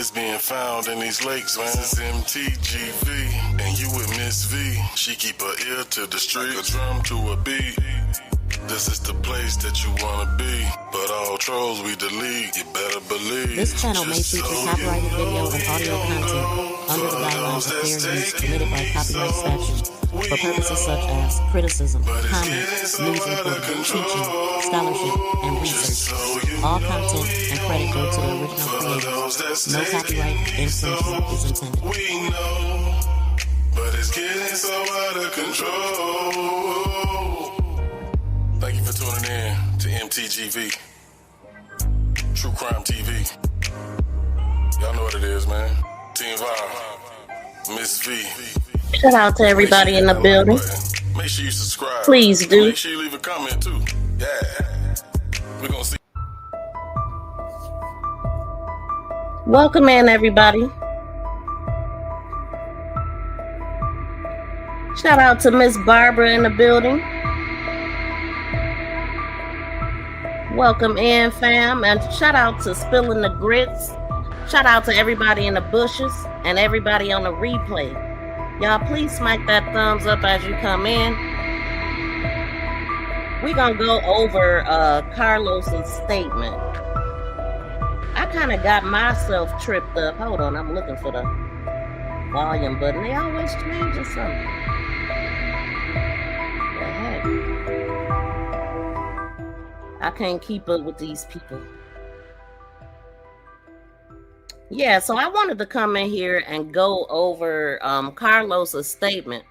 is being found in these lakes, man. This is MTGV, and you with Miss V. She keep her ear to the street, like a drum to a beat. This is the place that you wanna be, but all trolls we delete, you better believe. This channel may feature copyrighted video and audio content under the guidelines of fair use committed by copyright statute for purposes such as criticism, comments, news reporting, teaching, scholarship, and research. All content and credit go to the original creators. No copyright infringement is intended. We know, but it's getting so out of control. Thank you for tuning in to MTGV, True Crime TV. Y'all know what it is, man. Team Vibe, Miss V. Shout out to everybody in the building. Make sure you subscribe. Please do. Make sure you leave a comment too. Yeah. We're gonna see. Welcome in, everybody. Shout out to Miss Barbara in the building. Welcome in, fam. And shout out to Spilling the Grits. Shout out to everybody in the bushes and everybody on the replay. Y'all, please smack that thumbs up as you come in. We're going to go over Carlos's statement. I kind of got myself tripped up. Hold on, I'm looking for the volume button. They always changing something. The heck? I can't keep up with these people. Yeah, so I wanted to come in here and go over Carlos's statement,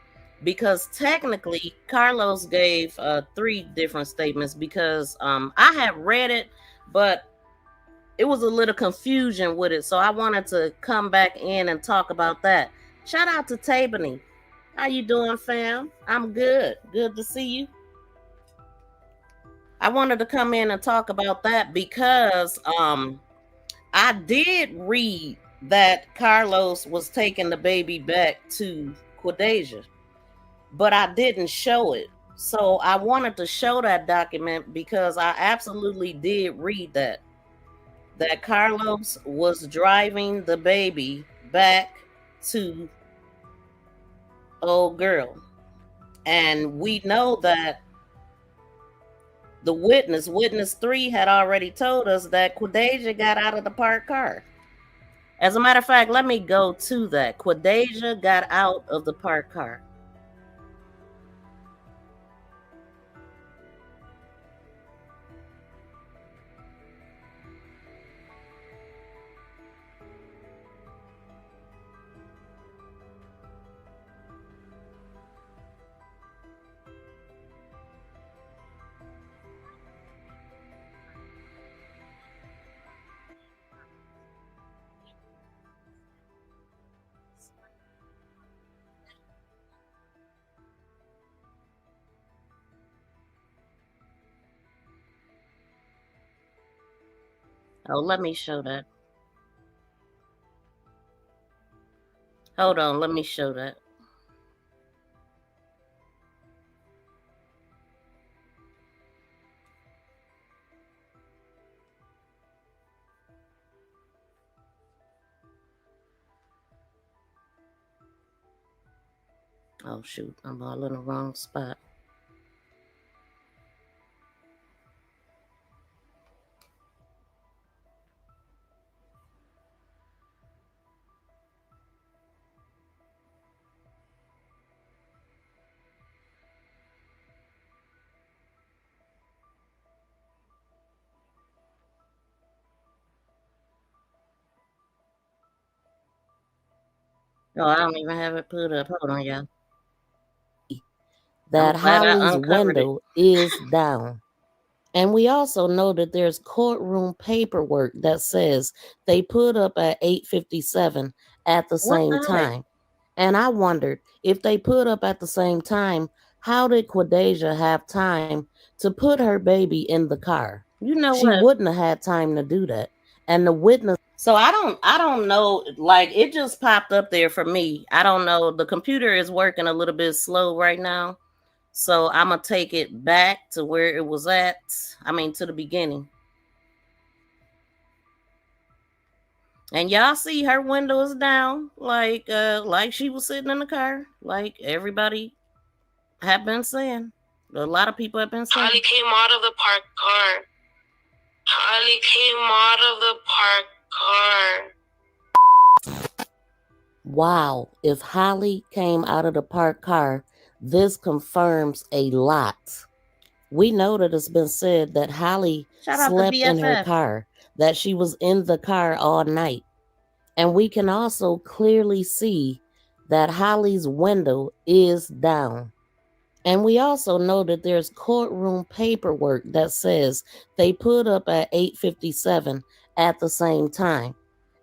because technically Carlos gave 3 different statements, because I had read it, but it was a little confusion with it. So I wanted to come back in and talk about that. Shout out to Tabany. How you doing, fam? I'm good. Good to see you. I wanted to come in and talk about that because I did read that Carlos was taking the baby back to Quadesia, but I didn't show it. So I wanted to show that document because I absolutely did read that Carlos was driving the baby back to old girl. And we know that the witness 3 had already told us that Quadesia got out of the parked car. As a matter of fact, let me go to that. Quadesia got out of the parked car. Oh, let me show that. Hold on, let me show that. Oh, shoot, I'm all in the wrong spot. No, I don't even have it put up. Hold on, y'all. That Holly's window is down. And we also know that there's courtroom paperwork that says they put up at 8:57 at the same time. And I wondered, if they put up at the same time, how did Quadesia have time to put her baby in the car? You know, she wouldn't have had time to do that. And the witness. So I don't know, like, it just popped up there for me. I don't know. The computer is working a little bit slow right now. So I'm going to take it back to where it was at. I mean, to the beginning. And y'all see her window is down, like she was sitting in the car, like everybody have been saying. A lot of people have been saying. Holly came out of the parked car. Holly came out of the parked car. Wow, if Holly came out of the parked car, this confirms a lot. We know that it's been said that Holly slept in her car, that she was in the car all night. And we can also clearly see that Holly's window is down. And we also know that there's courtroom paperwork that says they put up at 8:57 at the same time.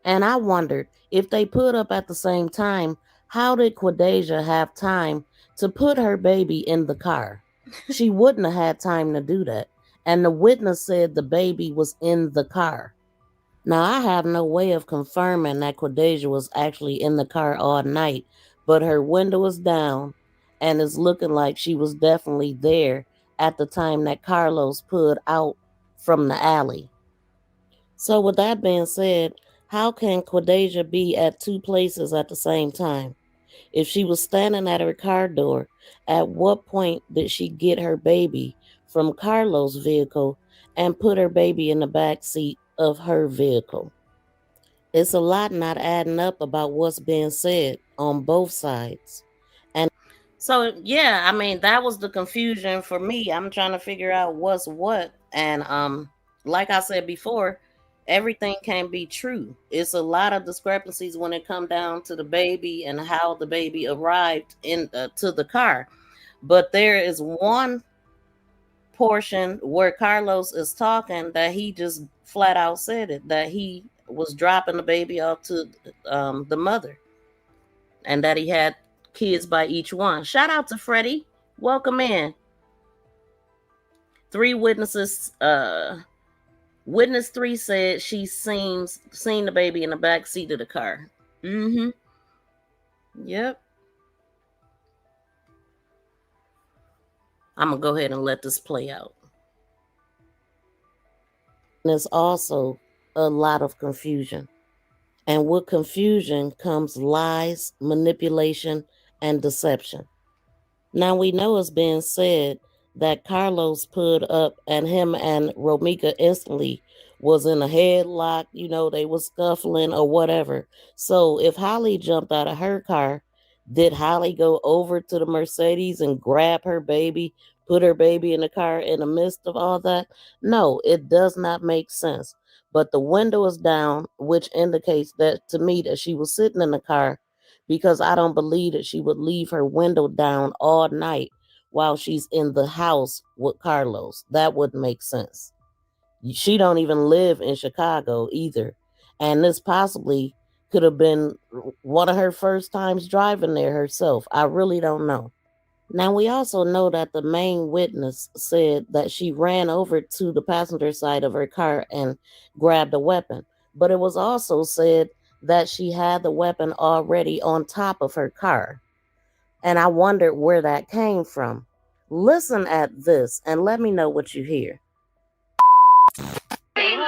And I wondered, if they put up at the same time, how did Quadeja have time to put her baby in the car? She wouldn't have had time to do that. And the witness said the baby was in the car. Now, I have no way of confirming that Quadeja was actually in the car all night, but her window was down and it's looking like she was definitely there at the time that Carlos pulled out from the alley. So with that being said, how can Quadeja be at two places at the same time? If she was standing at her car door, at what point did she get her baby from Carlos' vehicle and put her baby in the back seat of her vehicle? It's a lot not adding up about what's being said on both sides. And so, yeah, I mean, that was the confusion for me. I'm trying to figure out what's what. And like I said before, everything can be true. It's a lot of discrepancies when it come down to the baby and how the baby arrived in to the car. But there is one portion where Carlos is talking that he just flat out said it, that he was dropping the baby off to the mother and that he had kids by each one. Shout out to Freddie. Welcome in. 3 witnesses. Witness 3 said she seen the baby in the back seat of the car. Mm-hmm. Yep. I'm going to go ahead and let this play out. There's also a lot of confusion. And with confusion comes lies, manipulation, and deception. Now we know it's being said that Carlos put up and him and Romeca instantly was in a headlock, they was scuffling or whatever. So if Holly jumped out of her car, did Holly go over to the Mercedes and grab her baby, put her baby in the car in the midst of all that? No, it does not make sense. But the window is down, which indicates that to me that she was sitting in the car, because I don't believe that she would leave her window down all night while she's in the house with Carlos. That wouldn't make sense. She don't even live in Chicago either. And this possibly could have been one of her first times driving there herself. I really don't know. Now, we also know that the main witness said that she ran over to the passenger side of her car and grabbed a weapon. But it was also said that she had the weapon already on top of her car. And I wondered where that came from. Listen at this and let me know what you hear. She had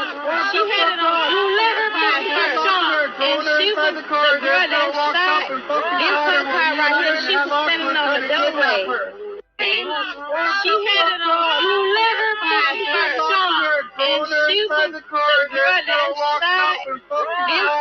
it on. You let her put her car, and she was the girl that shot in her car right here. She was standing on the doorway. She had it on. You let her put her car, and she was the girl that shot in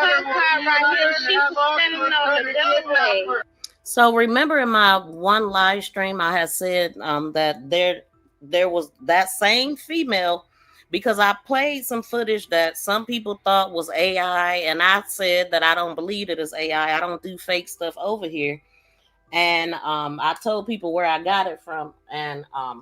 her car right here. She was standing on the doorway. So remember in my one live stream, I had said that there was that same female, because I played some footage that some people thought was AI, and I said that I don't believe it is AI. I don't do fake stuff over here. And I told people where I got it from. And I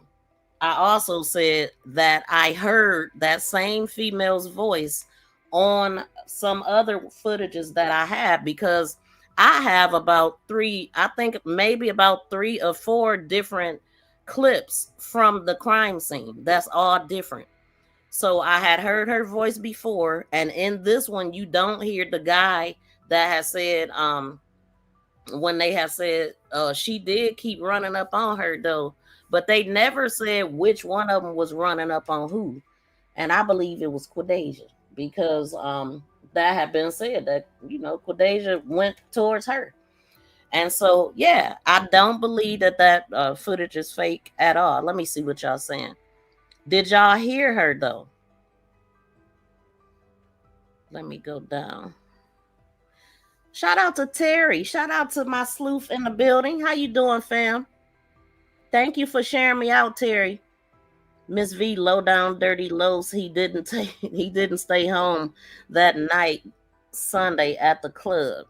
also said that I heard that same female's voice on some other footages that I have, because I have about 3 or 4 different clips from the crime scene. That's all different. So I had heard her voice before, and in this one, you don't hear the guy that has said, when they have said she did keep running up on her though, but they never said which one of them was running up on who. And I believe it was Quadeja, because that had been said that, Quadeja went towards her. And so, yeah, I don't believe that footage is fake at all. Let me see what y'all saying. Did y'all hear her though? Let me go down. Shout out to Terry. Shout out to my sleuth in the building. How you doing, fam? Thank you for sharing me out, Terry. Miss V, low down, dirty lows. He didn't stay home that night, Sunday at the club.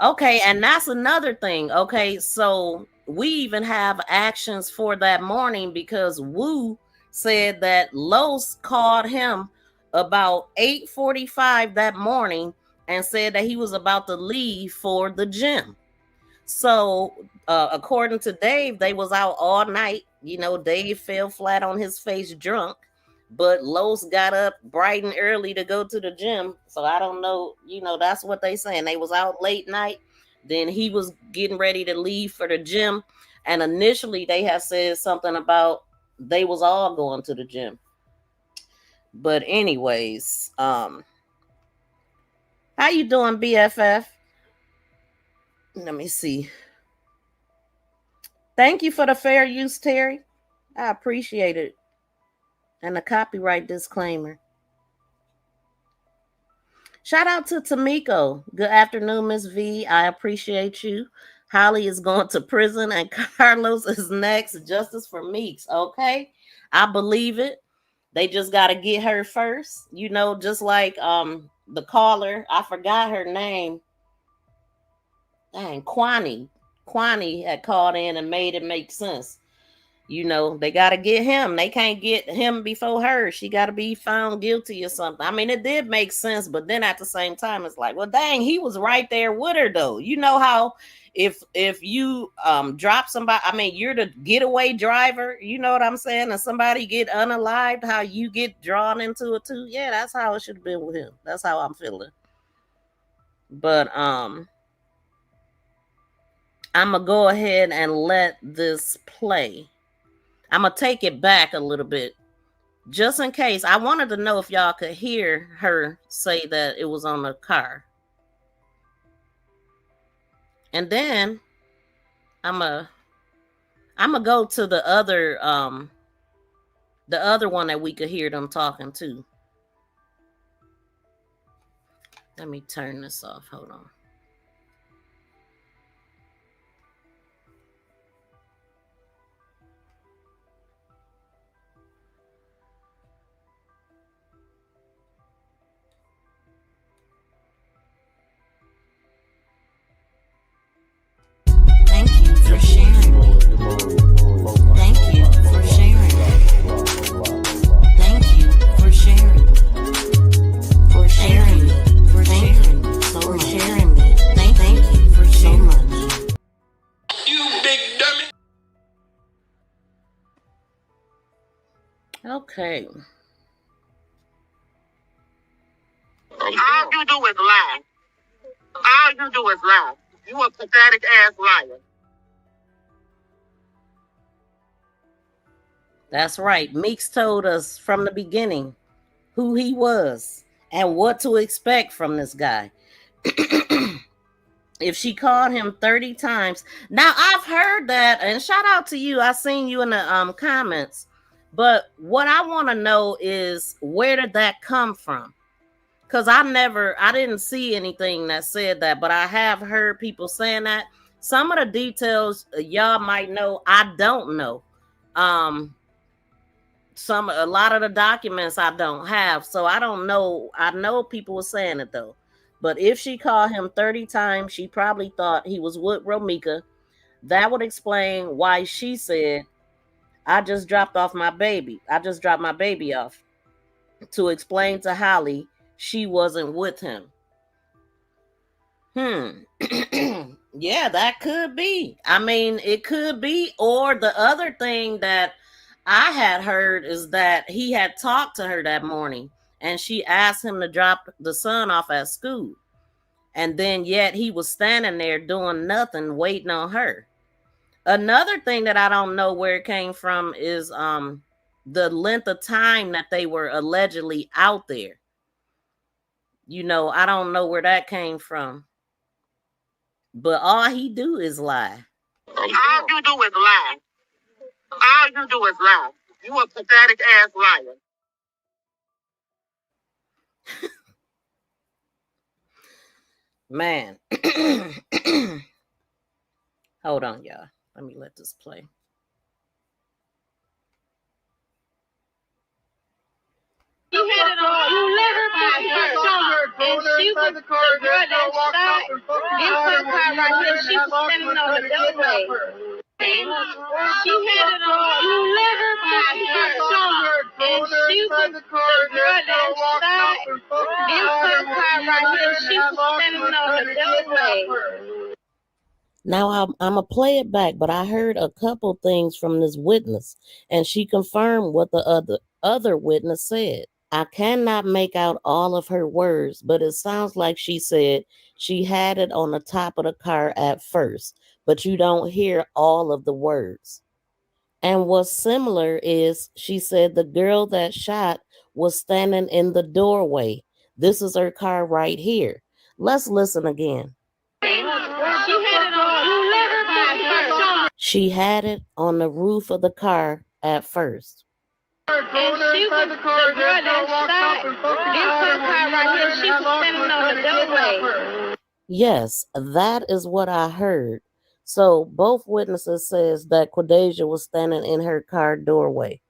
Okay, and that's another thing. Okay, so we even have actions for that morning because Wu said that Los called him about 8:45 that morning and said that he was about to leave for the gym. So, according to Dave, they was out all night. Dave fell flat on his face drunk, but Los got up bright and early to go to the gym. So I don't know. That's what they saying. They was out late night. Then he was getting ready to leave for the gym. And initially they had said something about they was all going to the gym. But anyways, how you doing, BFF? Let me see. Thank you for the fair use, Terry. I appreciate it. And the copyright disclaimer. Shout out to Tamiko. Good afternoon, Miss V. I appreciate you. Holly is going to prison and Carlos is next. Justice for Meeks. Okay. I believe it. They just got to get her first. Just like the caller. I forgot her name. Dang, Kwani. Kwani had called in and made it make sense. They got to get him. They can't get him before her. She got to be found guilty or something. I mean, it did make sense, but then at the same time, it's like, well, dang, he was right there with her, though. You know how if you drop somebody, I mean, you're the getaway driver, you know what I'm saying? And somebody get unalived, how you get drawn into it too. Yeah, that's how it should have been with him. That's how I'm feeling. But I'm gonna go ahead and let this play. I'm going to take it back a little bit just in case. I wanted to know if y'all could hear her say that it was on the car. And then I'm going to go to the other one that we could hear them talking to. Let me turn this off. Hold on. Okay. All you do is lie. All you do is lie. You a pathetic ass liar. That's right. Meeks told us from the beginning who he was and what to expect from this guy. If she called him 30 times. Now, I've heard that, and shout out to you. I seen you in the comments. But what I want to know is, where did that come from? Because I didn't see anything that said that, but I have heard people saying that. Some of the details y'all might know, I don't know. A lot of the documents I don't have, so I don't know. I know people were saying it though. But if she called him 30 times, she probably thought he was with Romeca. That would explain why she said, I just dropped my baby off, to explain to Holly she wasn't with him. Yeah, that could be. I mean, it could be. Or the other thing that I had heard is that he had talked to her that morning and she asked him to drop the son off at school. And then yet he was standing there doing nothing, waiting on her. Another thing that I don't know where it came from is the length of time that they were allegedly out there. You know, I don't know where that came from. But all he do is lie. All you do is lie. All you do is lie. You a pathetic ass liar. Man. Hold on, y'all. Let me let this play. You had it on. You let her pass her, and she was the girl that shot in her car right here. She was standing on the doorway. She had it on. You let her pass her, and she was the girl that shot in her car right here. She was standing on the doorway. Now I'm gonna play it back, but I heard a couple things from this witness, and she confirmed what the other witness said. I cannot make out all of her words, but it sounds like she said she had it on the top of the car at first, but you don't hear all of the words. And what's similar is she said the girl that shot was standing in the doorway. This is her car right here. Let's listen again. She had it on the roof of the car at first. And she was the girl that shot in her car right here. She was standing on the doorway. Yes, that is what I heard. So both witnesses says that Quadeja was standing in her car doorway.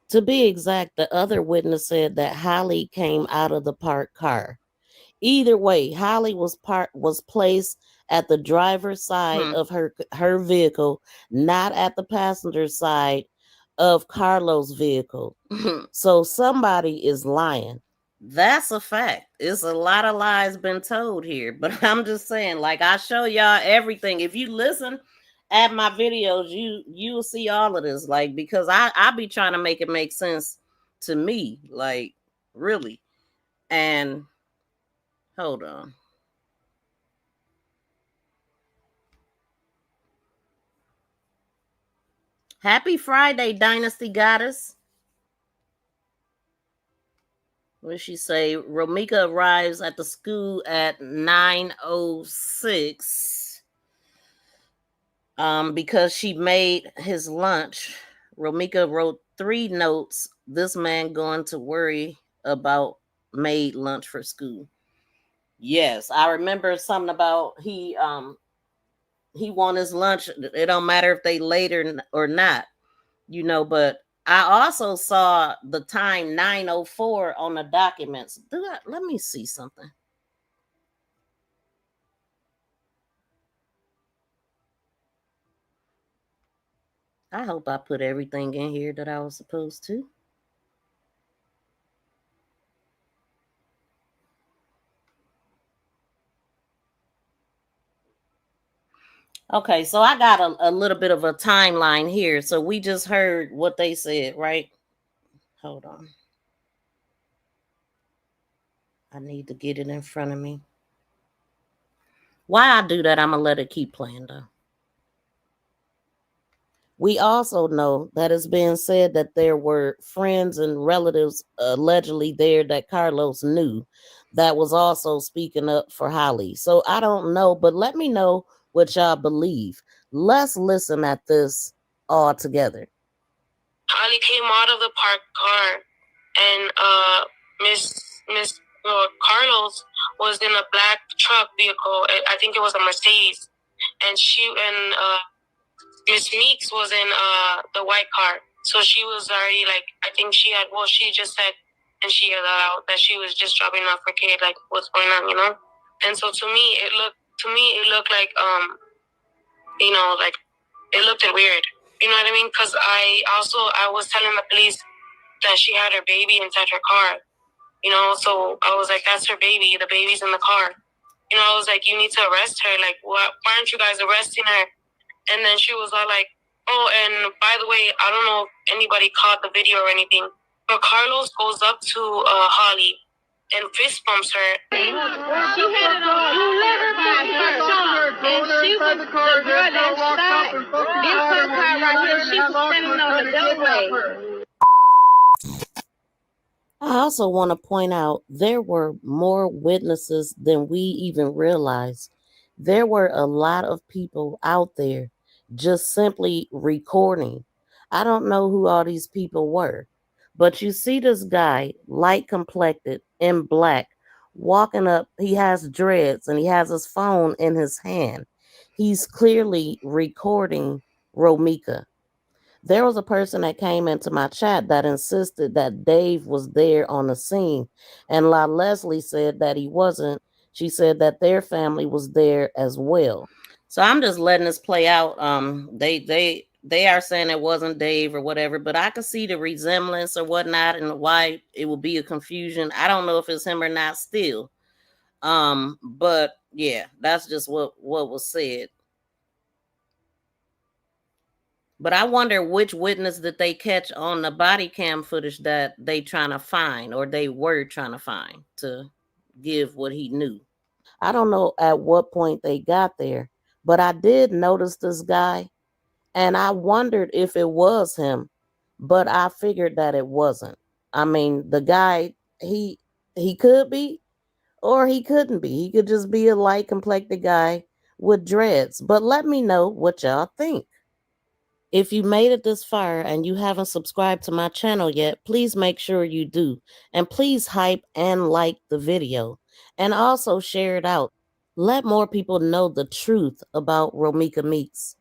To be exact, the other witness said that Holly came out of the parked car. Either way, Holly was placed at the driver's side of her vehicle, not at the passenger side of Carlos' vehicle. So somebody is lying. That's a fact. It's a lot of lies been told here, but I'm just saying, like, I show y'all everything. If you listen at my videos, you will see all of this, like, because I be trying to make it make sense to me, like, really. And hold on. Happy Friday, Dynasty Goddess. What did she say? Romeca arrives at the school at 9:06. Because she made his lunch. Romeca wrote 3 notes. This man going to worry about made lunch for school. Yes, I remember something about he want his lunch. It don't matter if they later or not, you know, but I also saw the time 9:04 on the documents. Let me see something. I hope I put everything in here that I was supposed to. Okay, so I got a little bit of a timeline here. So we just heard what they said, right? Hold on. I need to get it in front of me. Why I do that, I'm going to let it keep playing, though. We also know that it's been said that there were friends and relatives allegedly there that Carlos knew that was also speaking up for Holly. So I don't know, but let me know what y'all believe. Let's listen at this all together. Holly came out of the parked car, and Miss Carlos was in a black truck vehicle. I think it was a Mercedes, and Miss Meeks was in the white car. So she was already like, I think she just said, and she allowed that she was just dropping off her kid, like, what's going on, you know? And so to me it looked like like it looked weird. You know what I mean? Because I was telling the police that she had her baby inside her car. You know, so I was like, that's her baby. The baby's in the car. You know, I was like, you need to arrest her. Like, why aren't you guys arresting her? And then she was all like, oh, and by the way, I don't know if anybody caught the video or anything, but Carlos goes up to Holly and fist bumps her. She had it on. You let her pass her, and she was the girl that shot in her car right here. She was standing on the doorway. I also want to point out there were more witnesses than we even realized. There were a lot of people out there just simply recording. I don't know who all these people were, but you see this guy, light complected in black, walking up. He has dreads and he has his phone in his hand. He's clearly recording Romeca. There was a person that came into my chat that insisted that Dave was there on the scene, and La Leslie said that he wasn't. She said that their family was there as well. So I'm just letting this play out. They are saying it wasn't Dave or whatever, but I could see the resemblance or whatnot and why it would be a confusion. I don't know if it's him or not still. But yeah, that's just what was said. But I wonder which witness did they catch on the body cam footage that they trying to find or they were trying to find to give what he knew. I don't know at what point they got there, but I did notice this guy and I wondered if it was him, but I figured that it wasn't. I mean, the guy he could be or he couldn't be. He could just be a light complected guy with dreads. But let me know what y'all think. If you made it this far and you haven't subscribed to my channel yet, please make sure you do. And please hype and like the video. And also share it out. Let more people know the truth about Romeca Meeks.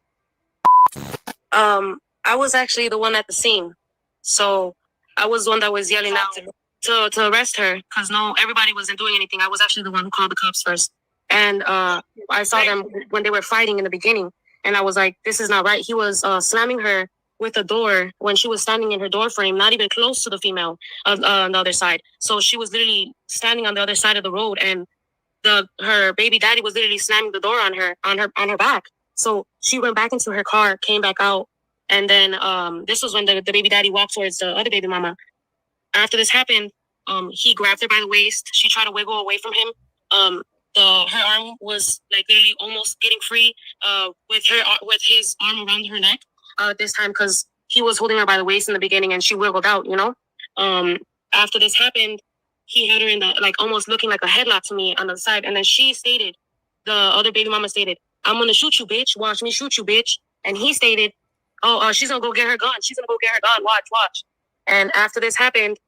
I was actually the one at the scene. So I was the one that was yelling out to arrest her because no, everybody wasn't doing anything. I was actually the one who called the cops first. And I saw them when they were fighting in the beginning. And I was like, this is not right. He was slamming her with a door when she was standing in her door frame, not even close to the female on the other side. So she was literally standing on the other side of the road, and her baby daddy was literally slamming the door on her back. So she went back into her car, came back out, and then this was when the baby daddy walked towards the other baby mama. After this happened, he grabbed her by the waist. She tried to wiggle away from him. Her arm was like literally almost getting free with his arm around her neck this time because he was holding her by the waist in the beginning and she wiggled out, you know. After this happened, he had her in the like almost looking like a headlock to me on the side, and then the other baby mama stated, "I'm gonna shoot you, bitch. Watch me shoot you, bitch." And he stated, "Oh, she's gonna go get her gun. She's gonna go get her gun. Watch." And after this happened,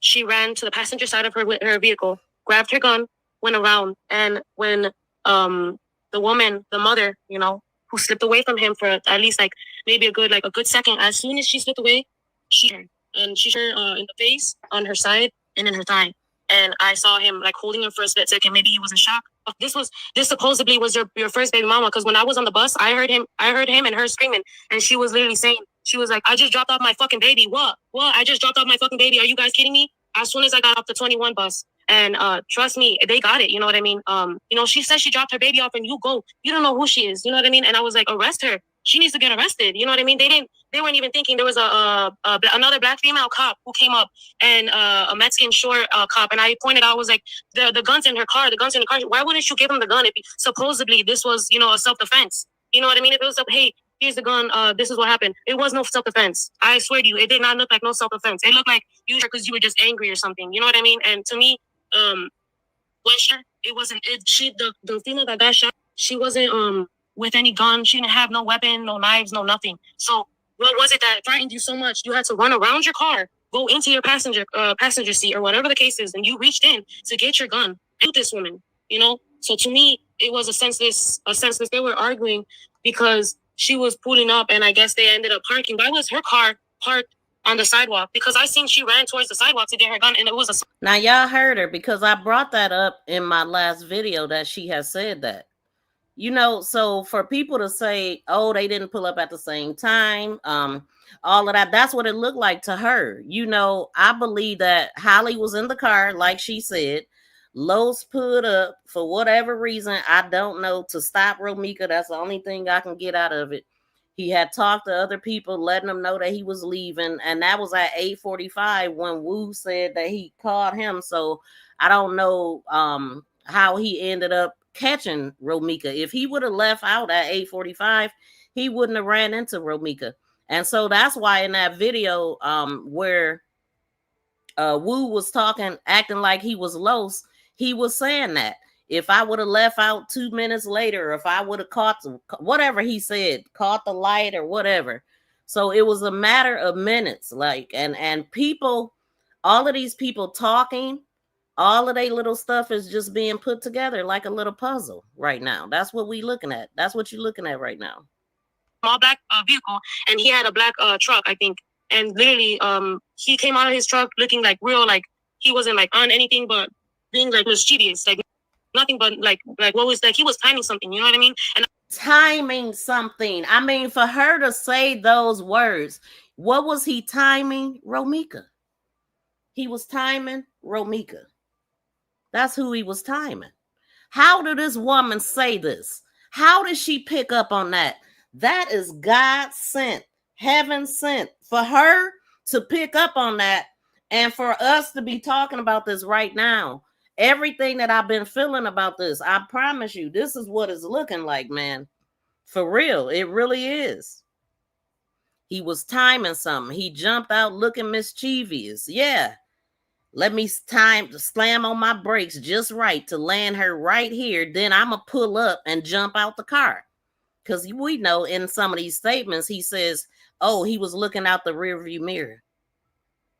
she ran to the passenger side of her vehicle, grabbed her gun, went around, and when the woman, the mother, you know, who slipped away from him for at least like maybe a good second, as soon as she slipped away, she shot her in the face, on her side, and in her thigh. And I saw him like holding her for a split second. Maybe he was in shock. This supposedly was your first baby mama, because when I was on the bus, I heard him and her screaming, and she was literally saying, she was like, "I just dropped off my fucking baby. What? I just dropped off my fucking baby. Are you guys kidding me?" As soon as I got off the 21 bus. And trust me, they got it. You know what I mean? You know, she said she dropped her baby off, and you don't know who she is. You know what I mean? And I was like, arrest her. She needs to get arrested. You know what I mean? They weren't even thinking. There was another black female cop who came up, and a Mexican short cop. And I pointed out, I was like, the guns in her car, why wouldn't you give him the gun if supposedly this was, you know, a self-defense? You know what I mean? If it was hey, here's the gun, this is what happened. It was no self-defense. I swear to you, it did not look like no self-defense. It looked like you because you were just angry or something. You know what I mean? And to me, it wasn't the female that got shot, she wasn't with any gun. She didn't have no weapon, no knives, no nothing. So what was it that frightened you so much? You had to run around your car, go into your passenger seat or whatever the case is, and you reached in to get your gun. Shoot this woman, you know? So to me, it was a senseless. They were arguing because she was pulling up, and I guess they ended up parking. Why was her car parked on the sidewalk? Because I seen she ran towards the sidewalk to get her gun, and it was a... Now y'all heard her, because I brought that up in my last video that she has said that. You know, so for people to say, oh, they didn't pull up at the same time, all of that, that's what it looked like to her. You know, I believe that Holly was in the car, like she said. Los put up for whatever reason, I don't know, to stop Romeca. That's the only thing I can get out of it. He had talked to other people, letting them know that he was leaving, and that was at 8:45 when Wu said that he called him. So I don't know how he ended up catching Romeca. If he would have left out at 8:45, he wouldn't have ran into Romeca. And so that's why in that video where Wu was talking, acting like he was Los. He was saying that if I would have left out 2 minutes later, or if I would have caught whatever he said, caught the light or whatever. So it was a matter of minutes, like, and people, all of these people talking, all of their little stuff is just being put together like a little puzzle right now. That's what we looking at. That's what you're looking at right now. Small black vehicle, and he had a black truck, I think. And literally, he came out of his truck looking like real, like he wasn't like on anything but being like mischievous, like nothing but like what was like he was timing something, you know what I mean? And timing something. I mean, for her to say those words, what was he timing? Romeca. He was timing Romeca. That's who he was timing. How did this woman say this? How did she pick up on that? That is God sent, heaven sent for her to pick up on that, and for us to be talking about this right now. Everything that I've been feeling about this, I promise you, this is what it's looking like, man. For real, it really is. He was timing something. He jumped out looking mischievous. Yeah. Let me slam on my brakes just right to land her right here. Then I'm going to pull up and jump out the car. Because we know in some of these statements, he says, oh, he was looking out the rearview mirror.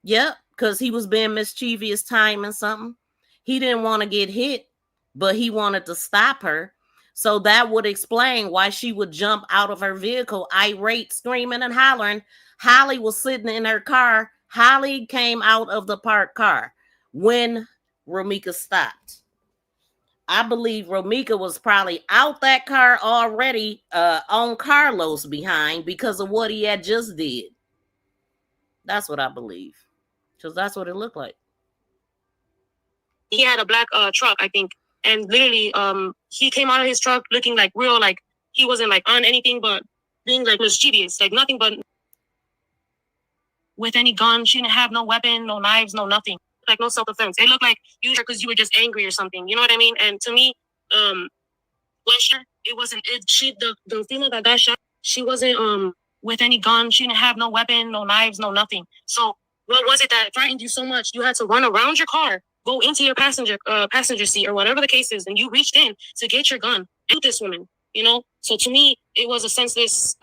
Yep, because he was being mischievous timing something. He didn't want to get hit, but he wanted to stop her. So that would explain why she would jump out of her vehicle, irate, screaming and hollering. Holly was sitting in her car. Holly came out of the parked car when Romeca stopped. I believe Romeca was probably out that car already on Carlos behind because of what he had just did. That's what I believe. Because that's what it looked like. He had a black truck, I think. And literally, he came out of his truck looking like real, like he wasn't like on anything but being like mischievous, like nothing but with any gun. She didn't have no weapon, no knives, no nothing. Like no self-defense. It looked like you because you were just angry or something. You know what I mean? And to me, when it wasn't the female that got shot, she wasn't with any gun. She didn't have no weapon, no knives, no nothing. So what was it that frightened you so much? You had to run around your car, go into your passenger seat or whatever the case is, and you reached in to get your gun. Shoot this woman, you know? So to me, it was a senseless.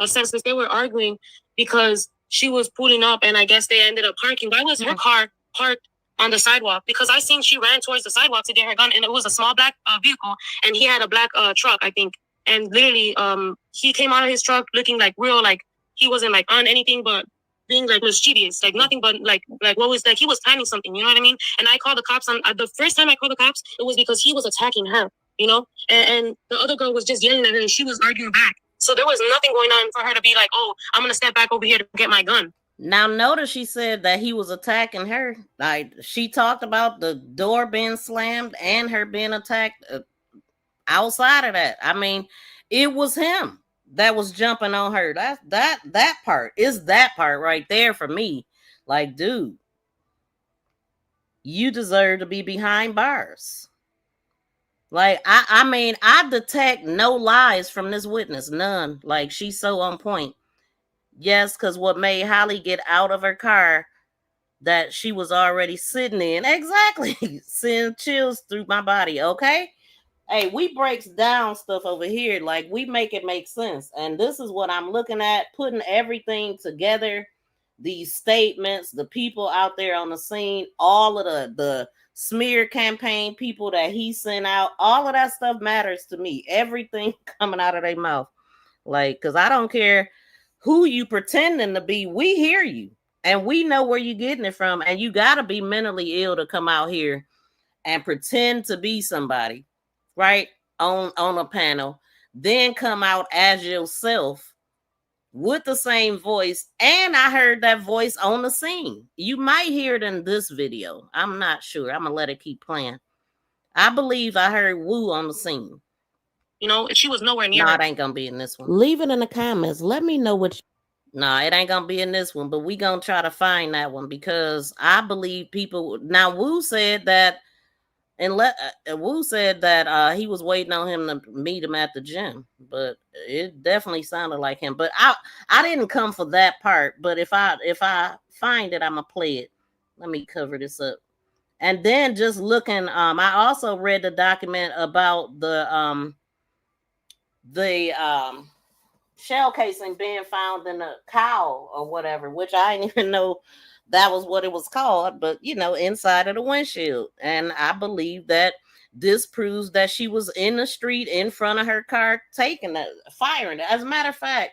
They were arguing because she was pulling up, and I guess they ended up parking. Why was her car parked on the sidewalk? Because I seen she ran towards the sidewalk to get her gun, and it was a small black vehicle, and he had a black truck, I think. And literally, he came out of his truck looking like real, like he wasn't like on anything but being like mischievous, like nothing but like what was like he was timing something, you know what I mean? And I called the cops on the first time I called the cops, it was because he was attacking her, you know, and the other girl was just yelling at her and she was arguing back. So there was nothing going on for her to be like, oh, I'm gonna step back over here to get my gun. Now notice she said that he was attacking her. Like she talked about the door being slammed and her being attacked. Outside of that, I mean, it was him that was jumping on her. That part is that part right there for me. Like, dude, you deserve to be behind bars. Like, I mean, I detect no lies from this witness, none. Like, she's so on point. Yes, because what made Holly get out of her car that she was already sitting in, exactly, send chills through my body. Okay. Hey, we breaks down stuff over here, like we make it make sense. And this is what I'm looking at, putting everything together, these statements, the people out there on the scene, all of the smear campaign people that he sent out, all of that stuff matters to me. Everything coming out of their mouth. Like, because I don't care who you pretending to be, we hear you. And we know where you're getting it from. And you got to be mentally ill to come out here and pretend to be somebody. Right, on a panel, then come out as yourself with the same voice. And I heard that voice on the scene. You might hear it in this video. I'm not sure. I'm gonna let it keep playing. I believe I heard Wu on the scene. You know, she was nowhere near. No, it ain't gonna be in this one. Leave it in the comments. Let me know what. No, it ain't gonna be in this one, but we gonna try to find that one because I believe people. Now Wu said that. And Wu said that he was waiting on him to meet him at the gym, but it definitely sounded like him. But I didn't come for that part. But if I find it, I'm gonna play it Let me cover this up. And then just looking, I also read the document about the shell casing being found in a cow or whatever, which I didn't even know that was what it was called, but inside of the windshield. And I believe that this proves that she was in the street in front of her car, taking it, firing it. As a matter of fact,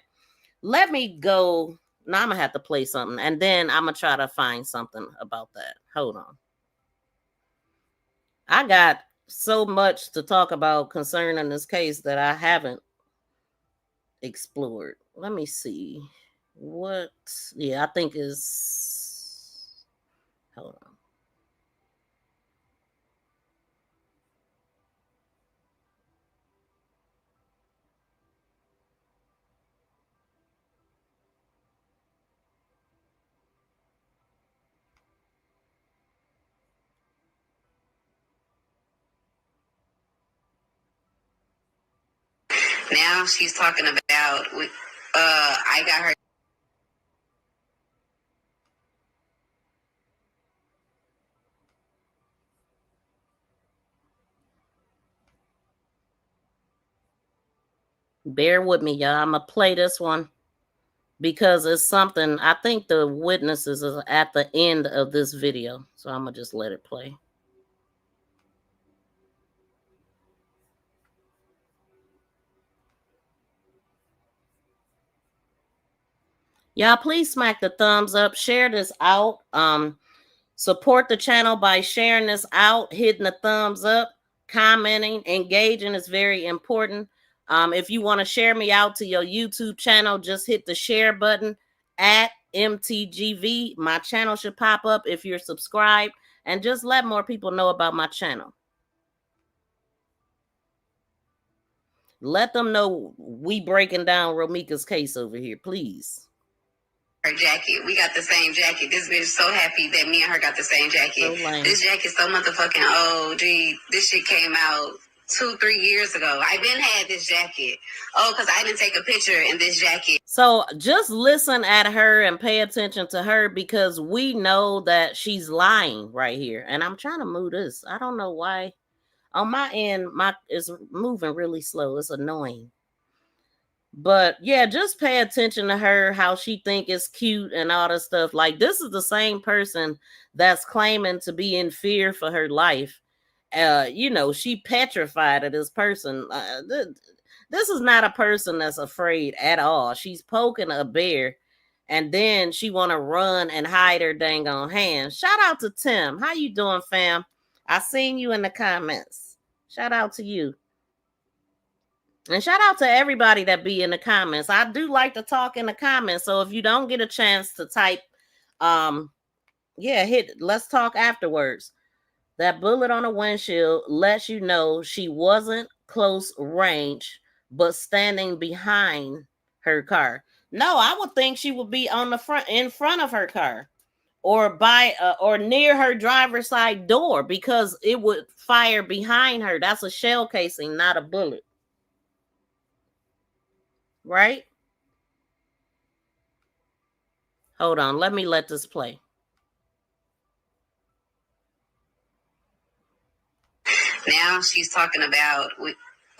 let me go. Now I'm gonna have to play something, and then I'm gonna try to find something about that. Hold on. I got so much to talk about concerning this case that I haven't explored. Let me see. What? Yeah, I think is. Hold on. Now she's talking about, I got her. Bear with me, y'all. I'm gonna play this one because it's something. I think the witnesses is at the end of this video, so I'm gonna just let it play. Y'all, please smack the thumbs up. Share this out. Support the channel by sharing this out, hitting the thumbs up, commenting, engaging is very important. If you want to share me out to your YouTube channel, just hit the share button at MTGV. My channel should pop up if you're subscribed, and just let more people know about my channel. Let them know we breaking down Romeca's case over here, please. Her jacket. We got the same jacket. This bitch so happy that me and her got the same jacket. So lame. This jacket's so motherfucking old. Gee, this shit came out 2-3 years ago. I been had this jacket. Oh, because I didn't take a picture in this jacket. So just listen at her and pay attention to her, because we know that she's lying right here. And I'm trying to move this. I don't know why. On my end, it's moving really slow. It's annoying. But yeah, just pay attention to her, how she think it's cute and all this stuff. Like, this is the same person that's claiming to be in fear for her life. She petrified of this person. This is not a person that's afraid at all. She's poking a bear, and then she want to run and hide her dang on hand. Shout out to Tim. How you doing, fam? I seen you in the comments. Shout out to you. And shout out to everybody that be in the comments. I do like to talk in the comments. So if you don't get a chance to type, let's talk afterwards. That bullet on the windshield lets you know she wasn't close range, but standing behind her car. No, I would think she would be on the front, in front of her car, or by or near her driver's side door, because it would fire behind her. That's a shell casing, not a bullet. Right? Hold on, let me let this play. Now she's talking about,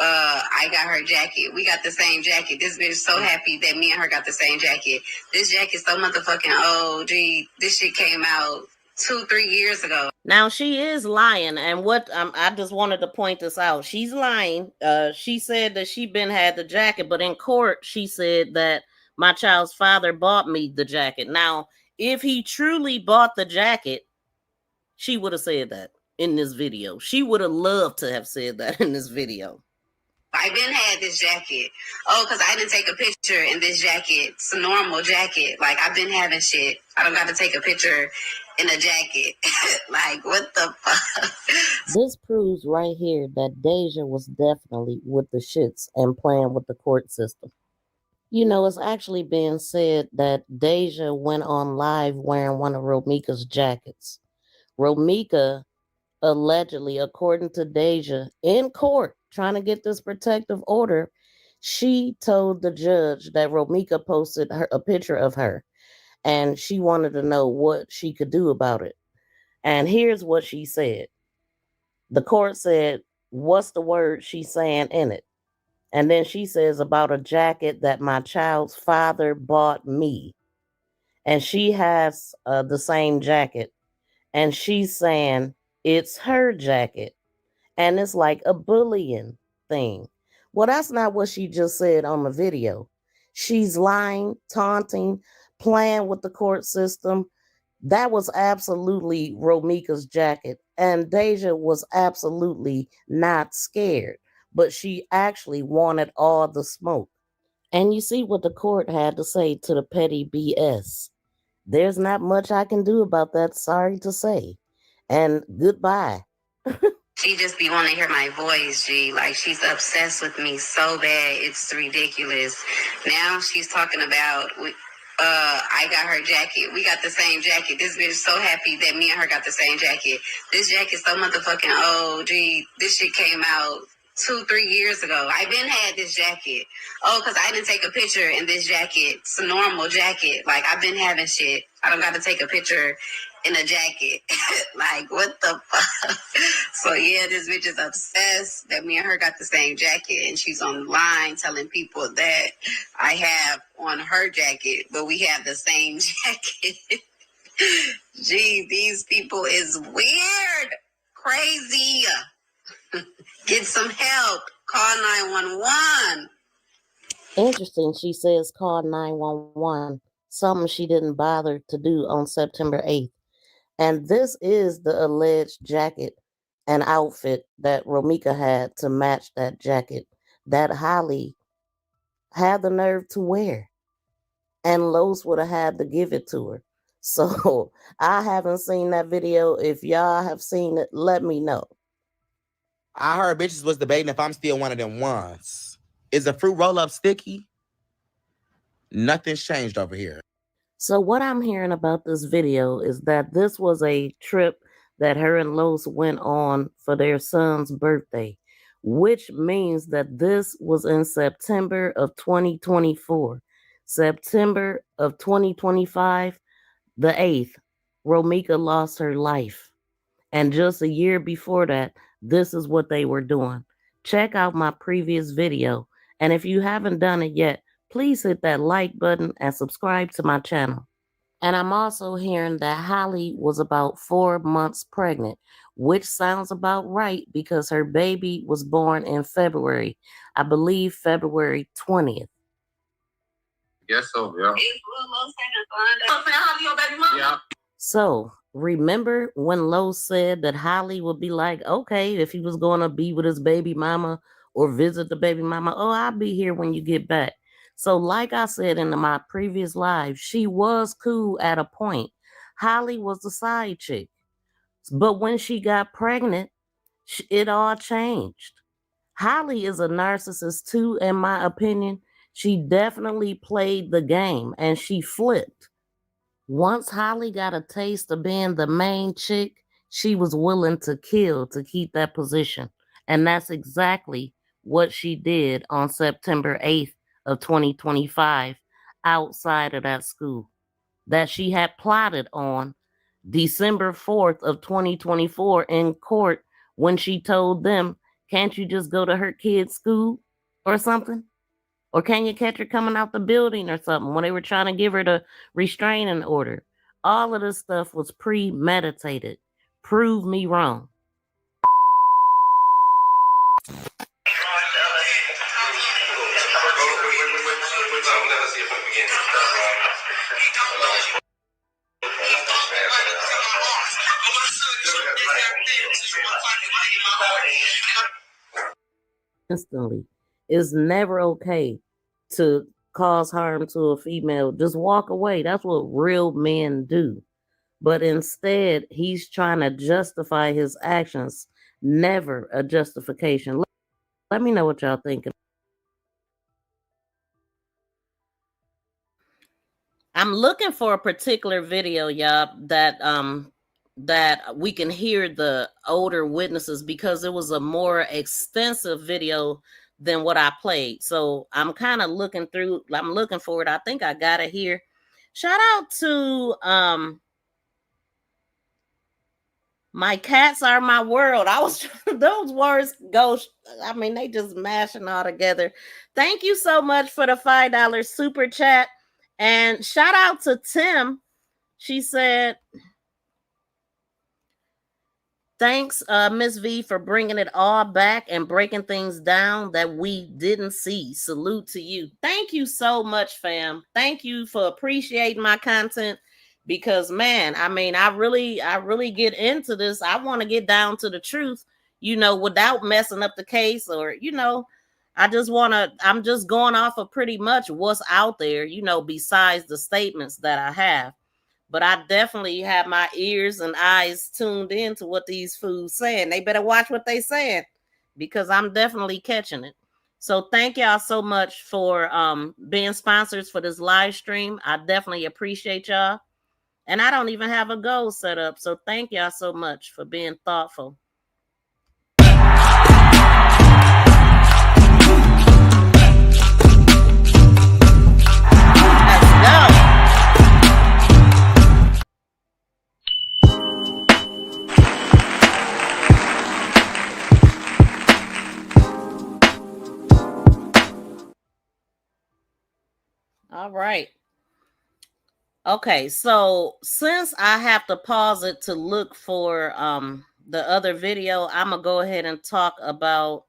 I got her jacket. We got the same jacket. This bitch so happy that me and her got the same jacket. This jacket's so motherfucking old. Gee, this shit came out 2-3 years ago. Now she is lying, and what I just wanted to point this out. She's lying. She said that she been had the jacket, but in court she said that my child's father bought me the jacket. Now, if he truly bought the jacket, she would have said that in this video. She would have loved to have said that in this video. I been had this jacket. Oh, because I didn't take a picture in this jacket. It's a normal jacket. Like, I've been having shit. I don't got to take a picture in a jacket. Like, what the fuck? This proves right here that Deja was definitely with the shits and playing with the court system. It's actually being said that Deja went on live wearing one of Romeca's jackets. Romeca allegedly, according to Deja, in court, trying to get this protective order, she told the judge that Romeca posted a picture of her, and she wanted to know what she could do about it. And here's what she said. The court said, what's the word she's saying in it? And then she says about a jacket that my child's father bought me. And she has the same jacket. And she's saying it's her jacket. And it's like a bullying thing. Well, that's not what she just said on the video. She's lying, taunting, playing with the court system. That was absolutely Romeca's jacket. And Deja was absolutely not scared, but she actually wanted all the smoke. And you see what the court had to say to the petty BS. There's not much I can do about that, sorry to say. And goodbye. She just be wanting to hear my voice, G. Like, she's obsessed with me so bad, it's ridiculous. Now she's talking about, I got her jacket. We got the same jacket. This bitch is so happy that me and her got the same jacket. This jacket's so motherfucking old, G. This shit came out 2-3 years ago. I been had this jacket. Oh, because I didn't take a picture in this jacket. It's a normal jacket. Like, I've been having shit. I don't got to take a picture in a jacket. Like, what the fuck? So, yeah, this bitch is obsessed that me and her got the same jacket. And she's online telling people that I have on her jacket, but we have the same jacket. Gee, these people is weird. Crazy. Get some help. Call 911. Interesting, she says call 911, something she didn't bother to do on September 8th. And this is the alleged jacket and outfit that Romeca had to match that jacket that Holly had the nerve to wear. And Los would have had to give it to her. So I haven't seen that video. If y'all have seen it, let me know. I heard bitches was debating if I'm still one of them ones. Is a fruit roll-up sticky? Nothing's changed over here. So what I'm hearing about this video is that this was a trip that her and Los went on for their son's birthday, which means that this was in September of 2024. September of 2025, the 8th, Romeca lost her life. And just a year before that, this is what they were doing. Check out my previous video. And if you haven't done it yet, please hit that like button and subscribe to my channel. And I'm also hearing that Holly was about 4 months pregnant, which sounds about right because her baby was born in February. I believe February 20th. Yes, so, yeah. Yeah. So, remember when Los said that Holly would be like, okay, if he was going to be with his baby mama or visit the baby mama, oh, I'll be here when you get back. So, like I said in my previous live, she was cool at a point. Holly was the side chick. But when she got pregnant, it all changed. Holly is a narcissist too, in my opinion. She definitely played the game and she flipped. Once Holly got a taste of being the main chick, she was willing to kill to keep that position. And that's exactly what she did on September 8th of 2025 outside of that school that she had plotted on December 4th of 2024 in court when she told them, can't you just go to her kid's school or something? Or can you catch her coming out the building or something when they were trying to give her the restraining order? All of this stuff was premeditated. Prove me wrong. Instantly. It's never okay to cause harm to a female. Just walk away. That's what real men do. But instead, he's trying to justify his actions. Never a justification. Let me know what y'all think. I'm looking for a particular video, y'all, that we can hear the older witnesses because it was a more extensive video than what I played. So I'm kind of looking through, I'm looking for it. I think I got it here. Shout out to My cats are my world. I was those words go. I mean, they just mashing all together. Thank you so much for the $5 super chat, and shout out to Tim. She said, "Thanks, Miss V, for bringing it all back and breaking things down that we didn't see. Salute to you. Thank you so much, fam. Thank you for appreciating my content." Because man, I mean, I really get into this. I want to get down to the truth, without messing up the case, or I'm just going off of pretty much what's out there, besides the statements that I have. But I definitely have my ears and eyes tuned in to what these fools saying. They better watch what they saying, because I'm definitely catching it. So thank y'all so much for being sponsors for this live stream. I definitely appreciate y'all. And I don't even have a goal set up. So thank y'all so much for being thoughtful. Let's go. All right. Okay, so since I have to pause it to look for the other video, I'm gonna go ahead and talk about.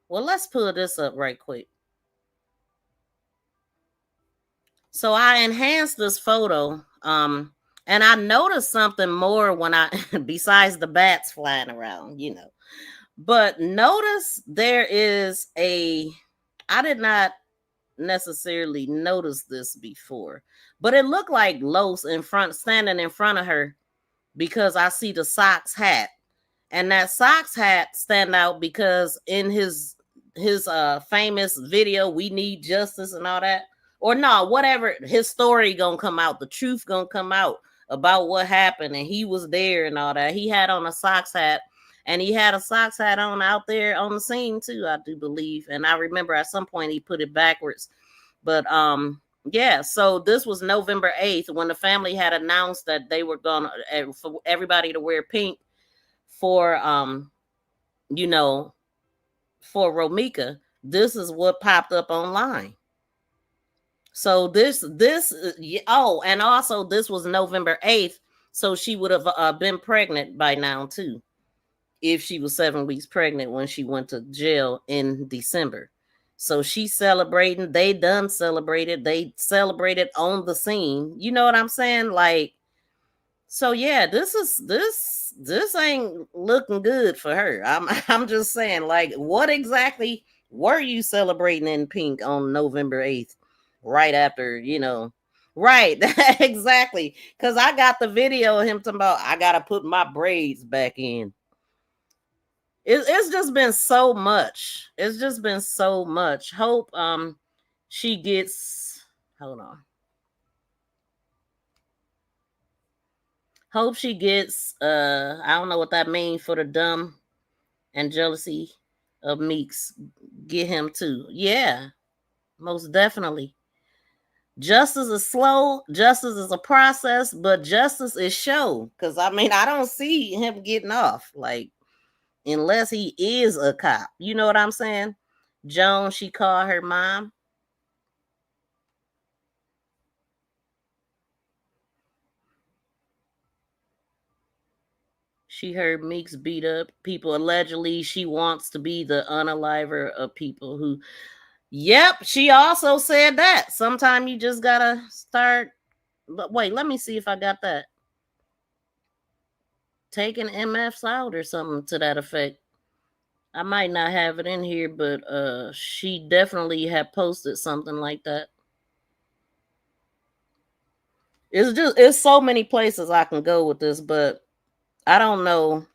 Well, let's pull this up right quick. So I enhanced this photo, and I noticed something more when I, besides the bats flying around, But notice there is I did not necessarily notice this before, but it looked like Los standing in front of her, because I see the Sox hat, and that Sox hat stand out because in his famous video, "We Need Justice" and all that, or no, whatever, his story gonna come out, the truth gonna come out about what happened, and he was there and all that. He had on a Sox hat, and he had a Sox hat on out there on the scene too, I do believe. And I remember at some point he put it backwards. But yeah, so this was November 8th when the family had announced that they were gonna for everybody to wear pink for for Romeca. This is what popped up online. So and also this was November 8th, so she would have been pregnant by now too, if she was 7 weeks pregnant when she went to jail in December. So she's celebrating. They done celebrated. They celebrated on the scene. You know what I'm saying? Like, so yeah, this ain't looking good for her. I'm just saying, like, what exactly were you celebrating in pink on November 8th? Right after, right, exactly. Because I got the video of him talking about, "I gotta put my braids back in." It's just been so much. It's just been so much. Hope she gets, hold on. Hope she gets I don't know what that means for the dumb and jealousy of Meeks. Get him too. Yeah, most definitely. Justice is slow, justice is a process, but justice is show. Cause I mean, I don't see him getting off. Like, unless he is a cop. You know what I'm saying? Joan, she called her mom. She heard Meeks beat up people. Allegedly, she wants to be the unaliver of people who. Yep, she also said that. Sometime you just gotta start. But wait, let me see if I got that. Taking MFs out or something to that effect. I might not have it in here, but she definitely had posted something like that. It's so many places I can go with this, but I don't know.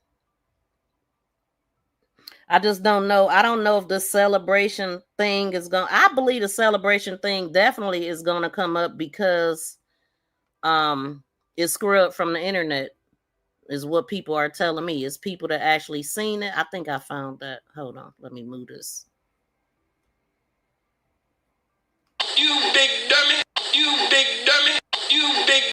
I just don't know. I don't know if the celebration thing is going. I believe the celebration thing definitely is going to come up because it's scrubbed from the internet, is what people are telling me. It's people that actually seen it. I think I found that. Hold on, let me move this. You big dummy. You big dummy. You big.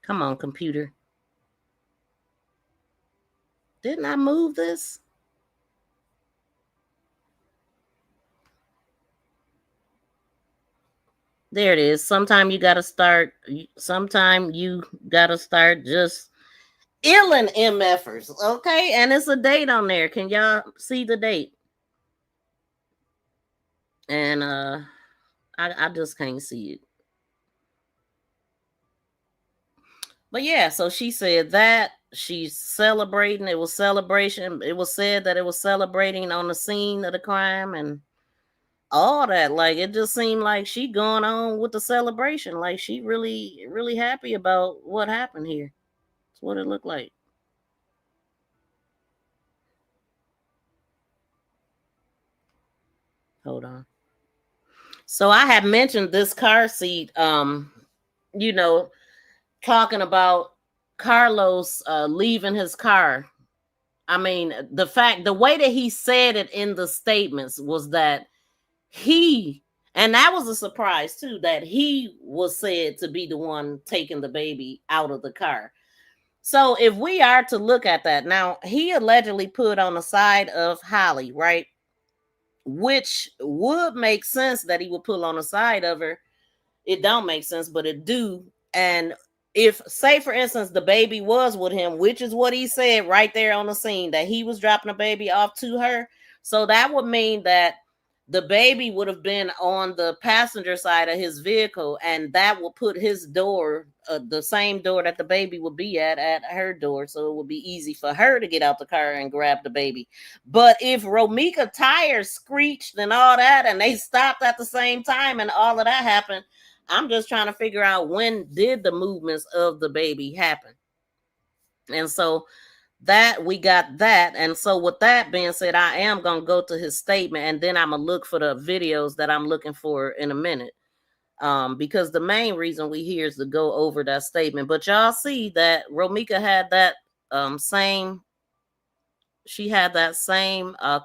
Come on, computer. Didn't I move this? There it is. Sometime you gotta start just illin' MFers, okay? And it's a date on there. Can y'all see the date? And I just can't see it. But yeah, so she said that she's celebrating. It was celebration. It was said that it was celebrating on the scene of the crime and all that. Like it just seemed like she going on with the celebration. Like she really, really happy about what happened here. That's what it looked like. Hold on. So I had mentioned this car seat, you know, talking about Carlos leaving his car. I mean, the way that he said it in the statements was that and that was a surprise too, that he was said to be the one taking the baby out of the car. So if we are to look at that, now he allegedly put on the side of Holly, right? Which would make sense that he would pull on the side of her. It don't make sense, but it do. And if, say for instance, the baby was with him, which is what he said right there on the scene, that he was dropping a baby off to her, so that would mean that the baby would have been on the passenger side of his vehicle, and that will put his door, the same door that the baby would be at her door, so it would be easy for her to get out the car and grab the baby. But if Romeca tires screeched and all that, and they stopped at the same time, and all of that happened, I'm just trying to figure out when did the movements of the baby happen. And so that we got that. And so with that being said, I am going to go to his statement, and then I'm going to look for the videos that I'm looking for in a minute. Because the main reason we here is to go over that statement. But y'all see that Romeca had that same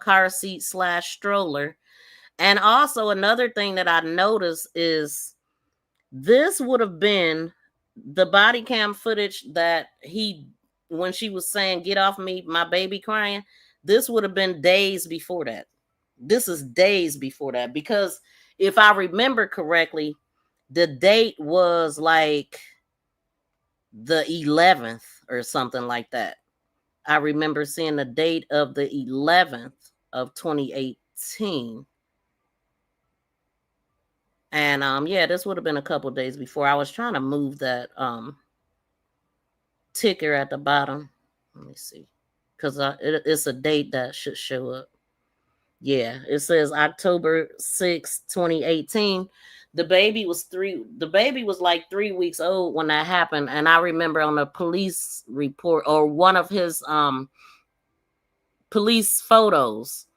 car seat / stroller. And also another thing that I noticed is this would have been the body cam footage that when she was saying, "Get off me, my baby crying," this would have been days before that. This is days before that, because if I remember correctly, the date was like the 11th or something like that. I remember seeing the date of the 11th of 2018. And yeah, this would have been a couple days before. I was trying to move that ticker at the bottom. Let me see, because it's a date that should show up. Yeah, it says October 6, 2018. The baby was like 3 weeks old when that happened. And I remember on the police report, or one of his police photos,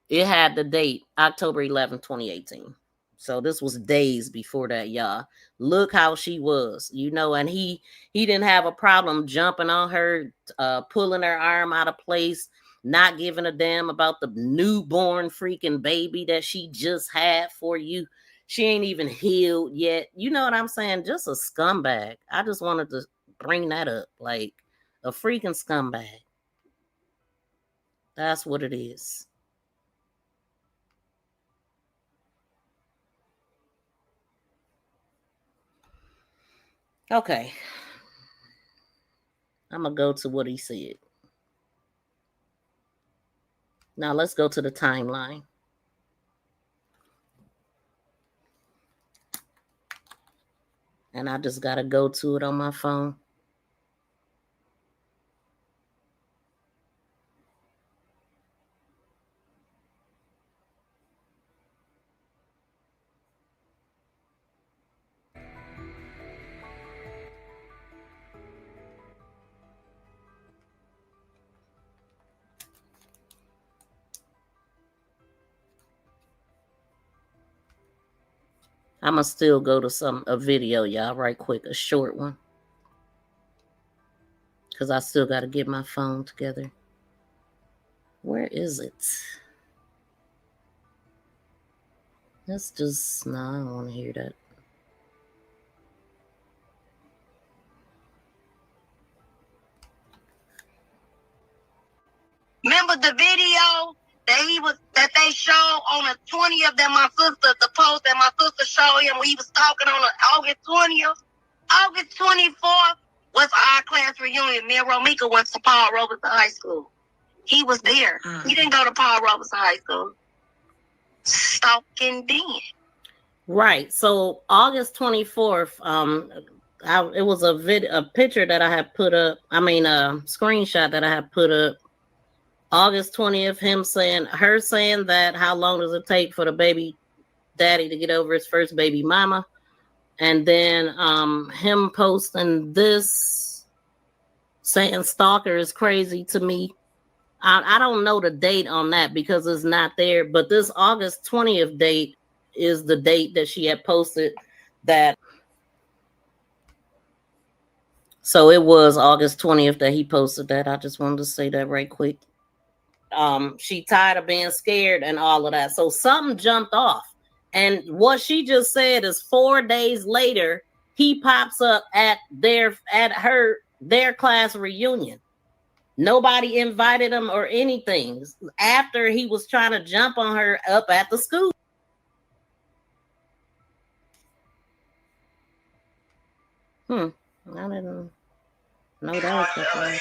it had the date October 11, 2018. So this was days before that, y'all. Look how she was, and he didn't have a problem jumping on her, pulling her arm out of place, not giving a damn about the newborn freaking baby that she just had for you. She ain't even healed yet. You know what I'm saying? Just a scumbag. I just wanted to bring that up. Like a freaking scumbag. That's what it is. Okay. I'm going to go to what he said. Now let's go to the timeline. And I just got to go to it on my phone. I'm going to still go to a video, y'all, right quick, a short one. Because I still got to get my phone together. Where is it? That's just, no, I don't want to hear that. remember the video that they showed on the 20th that my sister, the post that my sister showed him when he was talking on August 20th? August 24th was our class reunion. Me and Romeca went to Paul Robeson High School. He was there. He didn't go to Paul Robeson High School. Stalking Ben. Right. So August 24th, it was a picture that I had put up. I mean, a screenshot that I had put up. August 20th, her saying that how long does it take for the baby daddy to get over his first baby mama? And then him posting this saying stalker is crazy to me. I don't know the date on that because it's not there, but this August 20th date is the date that she had posted that. So it was August 20th that he posted that. I just wanted to say that right quick. She tired of being scared and all of that. So something jumped off. And what she just said is 4 days later, he pops up at their class reunion. Nobody invited him or anything after he was trying to jump on her up at the school. I didn't know that.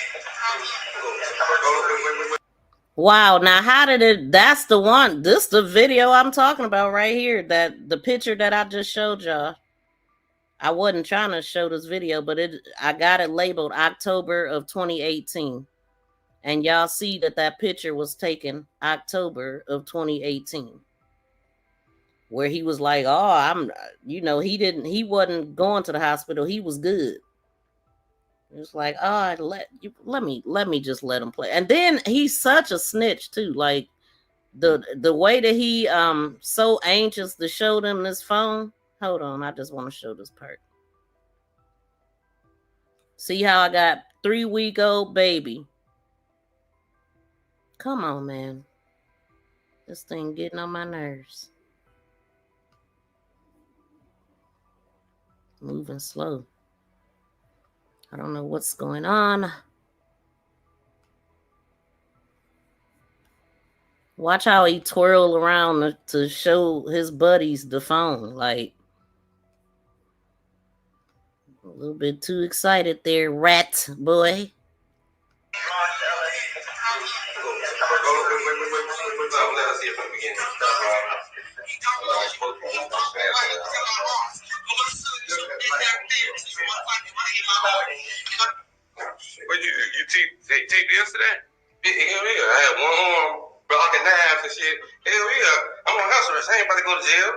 Wow, now how did it? That's the one. This the video I'm talking about right here. That the picture that I just showed y'all. I wasn't trying to show this video, but I got it labeled October of 2018. And y'all see that picture was taken October of 2018. Where he was like, oh, he wasn't going to the hospital. He was good. It was like, oh, let me just let him play. And then he's such a snitch too. Like the way that he so anxious to show them this phone. Hold on, I just want to show this part. See how I got 3-week-old baby. Come on, man. This thing getting on my nerves. Moving slow. I don't know what's going on. Watch how he twirl around to show his buddies the phone. Like, a little bit too excited there, rat boy. What you taped yesterday? Hell yeah, I had one arm blocking knives and shit. Hell yeah, I'm on house arrest. I ain't about to go to jail.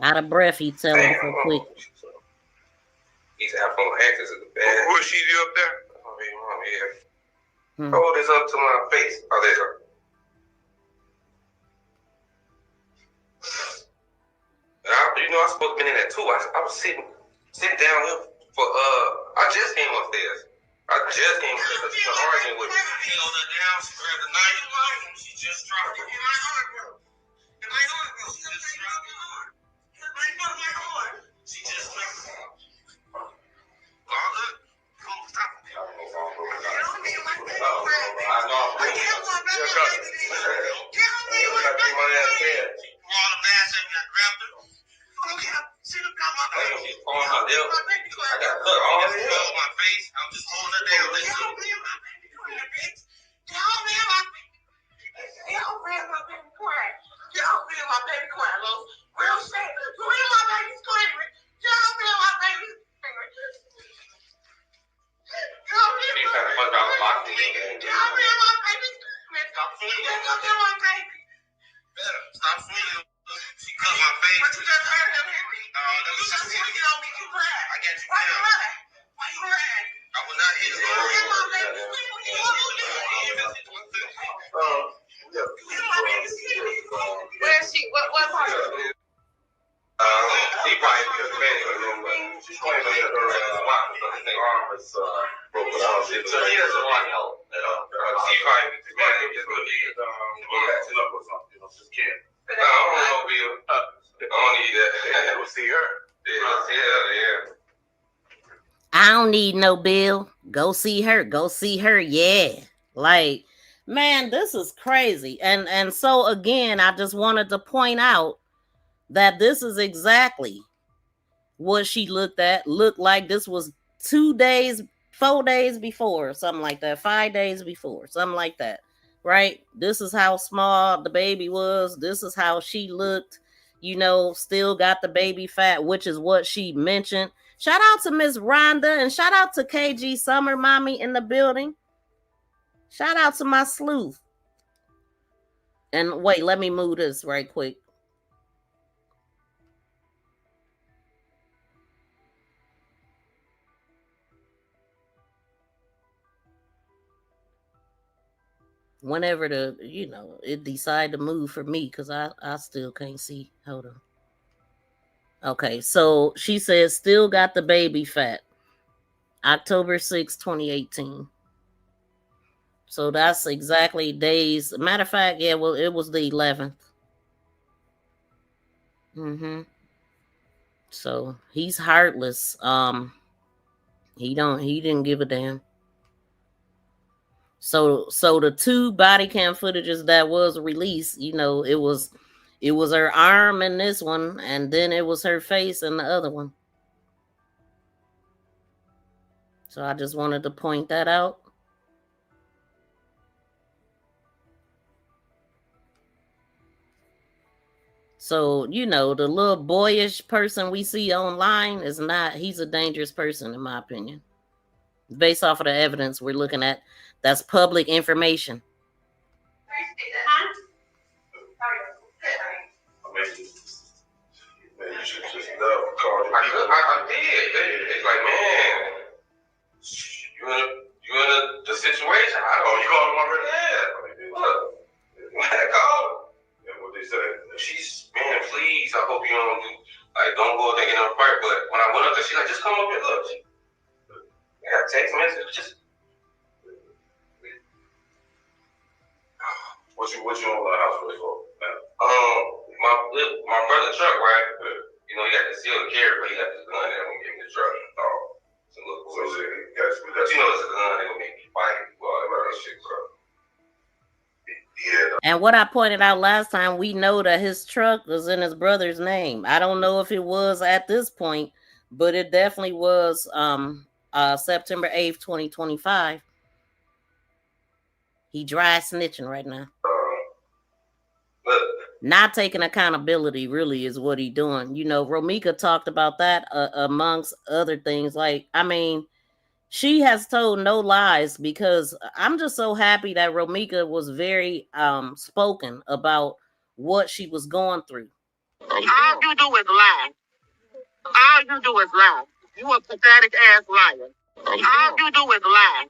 Out of breath, he telling so quick. He's having phone access to the bed. What she do up there? Oh, yeah. Hold this up to my face. Oh, there you go. I was supposed to be in there too. I was sitting down here for I just came upstairs. Because she was arguing with me. He held her down, she grabbed the knife, she just dropped it. She just dropped it. I got cut all over my face. I'm just holding her down. Real shit. Real my baby's screaming. Y'all feel my baby's screaming. Y'all feel my baby's screaming. Stop fooling. Stop fooling. She cut my face. But you just heard him hit me. You just swinging on me. You cried. I got you. Why you crying? Why you crying? I was not hitting you. You hit my baby. Where is she? What part? She probably in the bedroom room, but she's claiming that her arm is broken out. So he doesn't want help at all. She probably in the bedroom just going to be patching up or something. Just can't. I don't know, Bill. I don't need that. We'll see her. Yeah. I don't need no bill. Go see her. Yeah. Like, Man, this is crazy. And so again, I just wanted to point out that this is exactly what she looked like. This was 2 days, 4 days before, something like that, 5 days before, something like that, right? This is how small the baby was. This is how she looked, still got the baby fat, which is what she mentioned. Shout out to Miss Rhonda and shout out to KG Summer Mommy in the building. Shout out to my sleuth. And wait, let me move this right quick. Whenever it decide to move for me, because I still can't see. Hold on. Okay, so she says still got the baby fat. October 6, 2018. So that's exactly days. Matter of fact, yeah, well, it was the 11th. So he's heartless. He didn't give a damn. So the 2 body cam footages that was released, it was her arm in this one, and then it was her face in the other one. So I just wanted to point that out. So, the little boyish person we see online he's a dangerous person, in my opinion. Based off of the evidence we're looking at, that's public information. You should just call the people. I did. It's like, man, you in the situation. You called them already? Yeah. Look, I called them. And what they say? Man, please, I hope you don't go there and get in a fight. But when I went up there, she's like, just come up here, look. I got a text message, just. What you on the house really for? My brother truck, right? He got the seal to carry, but he got this gun that won't give me the truck. So it's a gun that will make me fight. Well, that shit, bro. Yeah. And what I pointed out last time, we know that his truck was in his brother's name. I don't know if it was at this point, but it definitely was September 8th, 2025. He dry snitching right now. Not taking accountability really is what he doing. Romeca talked about that amongst other things. She has told no lies, because I'm just so happy that Romeca was very spoken about what she was going through. All you do is lie. All you do is lie. You a pathetic ass liar. All you do is lie.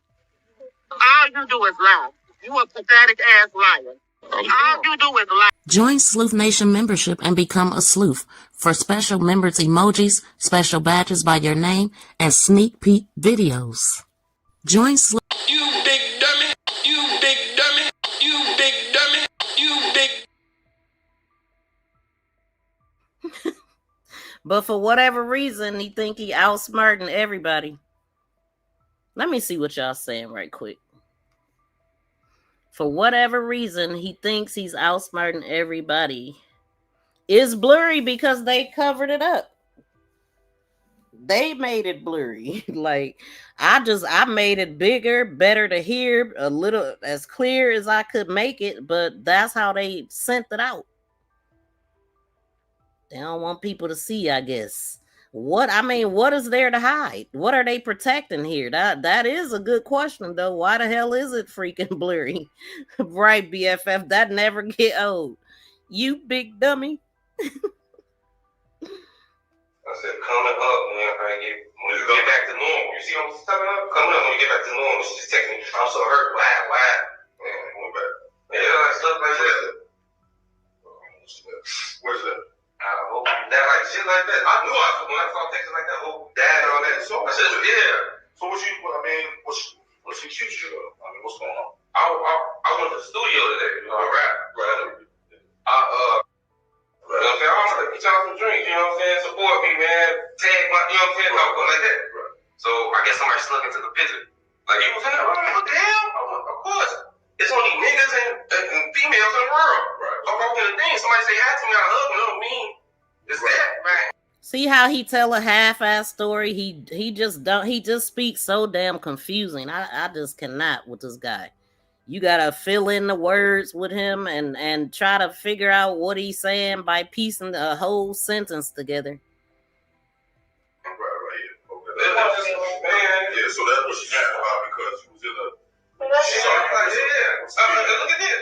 All you do is lie. You a pathetic ass liar. All you do is lie. Join Sleuth Nation membership and become a sleuth for special members emojis, special badges by your name, and sneak peek videos. Join Sleuth. You big dummy. You big dummy. You big dummy. You big. But for whatever reason, he think he outsmarting everybody. Let me see what y'all saying right quick. For whatever reason, he thinks he's outsmarting everybody. It's blurry because they covered it up. They made it blurry. I made it bigger, better to hear, a little as clear as I could make it, but that's how they sent it out. They don't want people to see, I guess. What is there to hide? What are they protecting here? That is a good question, though. Why the hell is it freaking blurry? Right, BFF, that never get old. You big dummy. I said, coming up when you get back to normal. You see what I'm talking about? Coming up when you get back to normal. She just texted me, I'm so hurt. Why? Man, went back. Yeah, stuff like that. Where's that? Shit like that. I knew when I saw texts like that, dad and all that. So I said, yeah. So what's your future though? What's going on? I went to the studio today. I rap. Right. You know what I'm saying? I want to get y'all some drinks. You know what I'm saying? Support me, man. Tag my, you know what I'm saying? Talk like that. Right. So I guess somebody snuck into the picture. Like you was in there. What the hell? Of course. It's only niggas. females in the world. Right. So if I walk in the thing, somebody say hi to me, I hug them, don't mean it's that, man. See how he tell a half-ass story? He just speaks so damn confusing. I just cannot with this guy. You gotta fill in the words with him and try to figure out what he's saying by piecing the whole sentence together. Yeah, so that's what she's talking about because she was in a. She's like, look at this.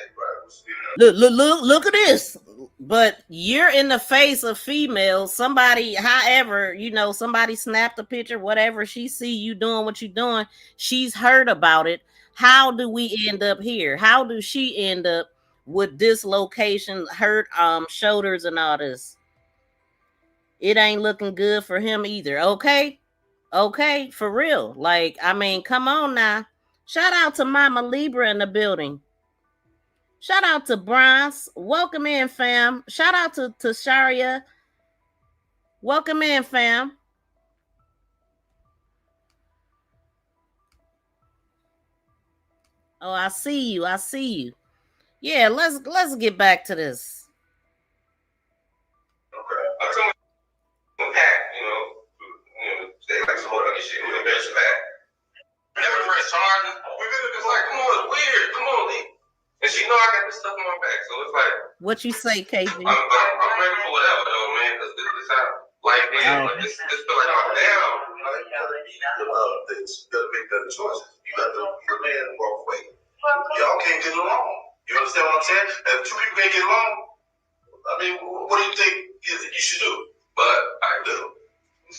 Look at this. But you're in the face of females. Somebody, however, somebody snapped a picture, whatever. She see you doing what you're doing. She's heard about it. How do we end up here? How do she end up with dislocation, hurt shoulders and all this? It ain't looking good for him either. Okay, for real. Like, I mean, come on now. Shout out to Mama Libra in the building. Shout out to Bronze. Welcome in, fam. Shout out to Sharia. Welcome in, fam. Oh, I see you. Yeah, let's get back to this. Okay. They like some other shit. We're best back. Never press hard. It's like, come on, it's weird. Come on, Lee. And she know I got this stuff on my back, so it's like. What you say, KG? I'm ready for whatever, though, man, because this how life is. Like, this feel like I'm down. You gotta make better choices. You got to be a man and walk away. Y'all can't get along. You understand what I'm saying? If two people can't get along, I mean, what do you think you should do? But I do.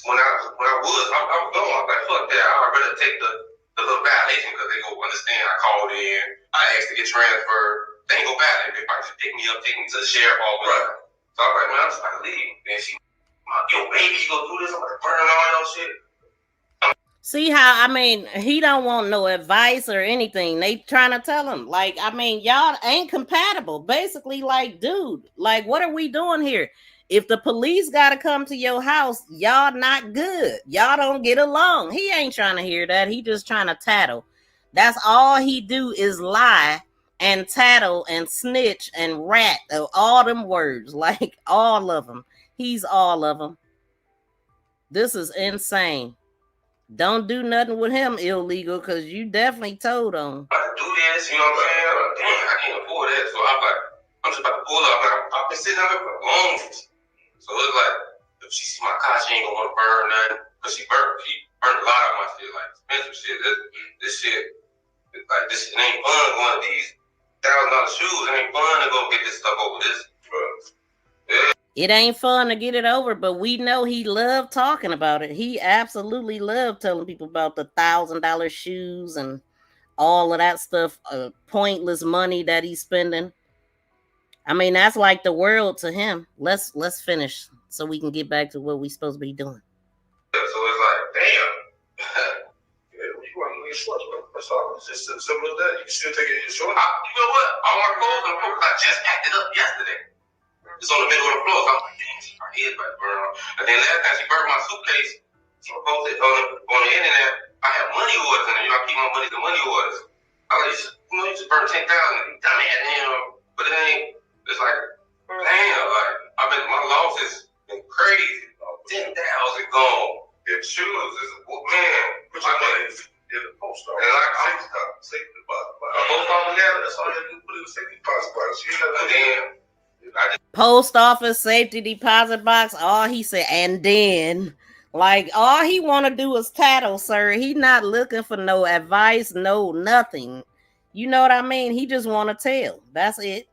When I was going, I was like, fuck that. I'd rather take the little violation because they go understand I called in, I asked to get transferred. They ain't go violate. They probably just pick me up, take me to the sheriff all the time. So I was like, man, I'm just about to leave. And she, yo, baby, you go do this, I'm gonna burn all your shit. See how, I mean, he don't want no advice or anything. They trying to tell him, like, I mean, y'all ain't compatible. Basically, like, dude, like, what are we doing here? If the police got to come to your house, y'all not good. Y'all don't get along. He ain't trying to hear that. He just trying to tattle. That's all he do is lie and tattle and snitch and rat. All them words, like all of them. He's all of them. This is insane. Don't do nothing with him illegal because you definitely told on. I do this, you know what I'm saying? Like, damn, I can't afford that. So I'm like, I'm just about to pull up. I've been sitting out there for long. So it's like, if she see my car, she ain't gonna want to burn nothing. Because she burned a lot of my shit, like expensive shit. This shit, like, this shit ain't fun going to these $1,000 shoes. It ain't fun to go get this stuff over this. Yeah. It ain't fun to get it over, but we know he loved talking about it. He absolutely loved telling people about the $1,000 shoes and all of that stuff, pointless money that he's spending. I mean, that's like the world to him. Let's finish so we can get back to what we supposed to be doing. So it's like, damn. You want to get shorts, bro. That's all. It's just as simple as that. You still taking your shorts. You know what? All my clothes and clothes, I just packed it up yesterday. It's on the middle of the floor. So I'm like, damn, she probably is about to burn. And then last time she burned my suitcase, she posted on the internet, I have money orders in there. I keep my money to money orders. I like, you just burn 10,000. Dumbass, damn. But it ain't, it's like, damn, like, my losses been crazy. 10,000 gone. Your shoes is, man. Put your money in the post office. And like, safety deposit box. Post office, yeah, that's all you have to do. Put in the safety deposit box. You got to damn. Post office safety deposit box. All he said, and then, like, all he want to do is tattle, sir. He not looking for no advice, no nothing. You know what I mean? He just want to tell. That's it.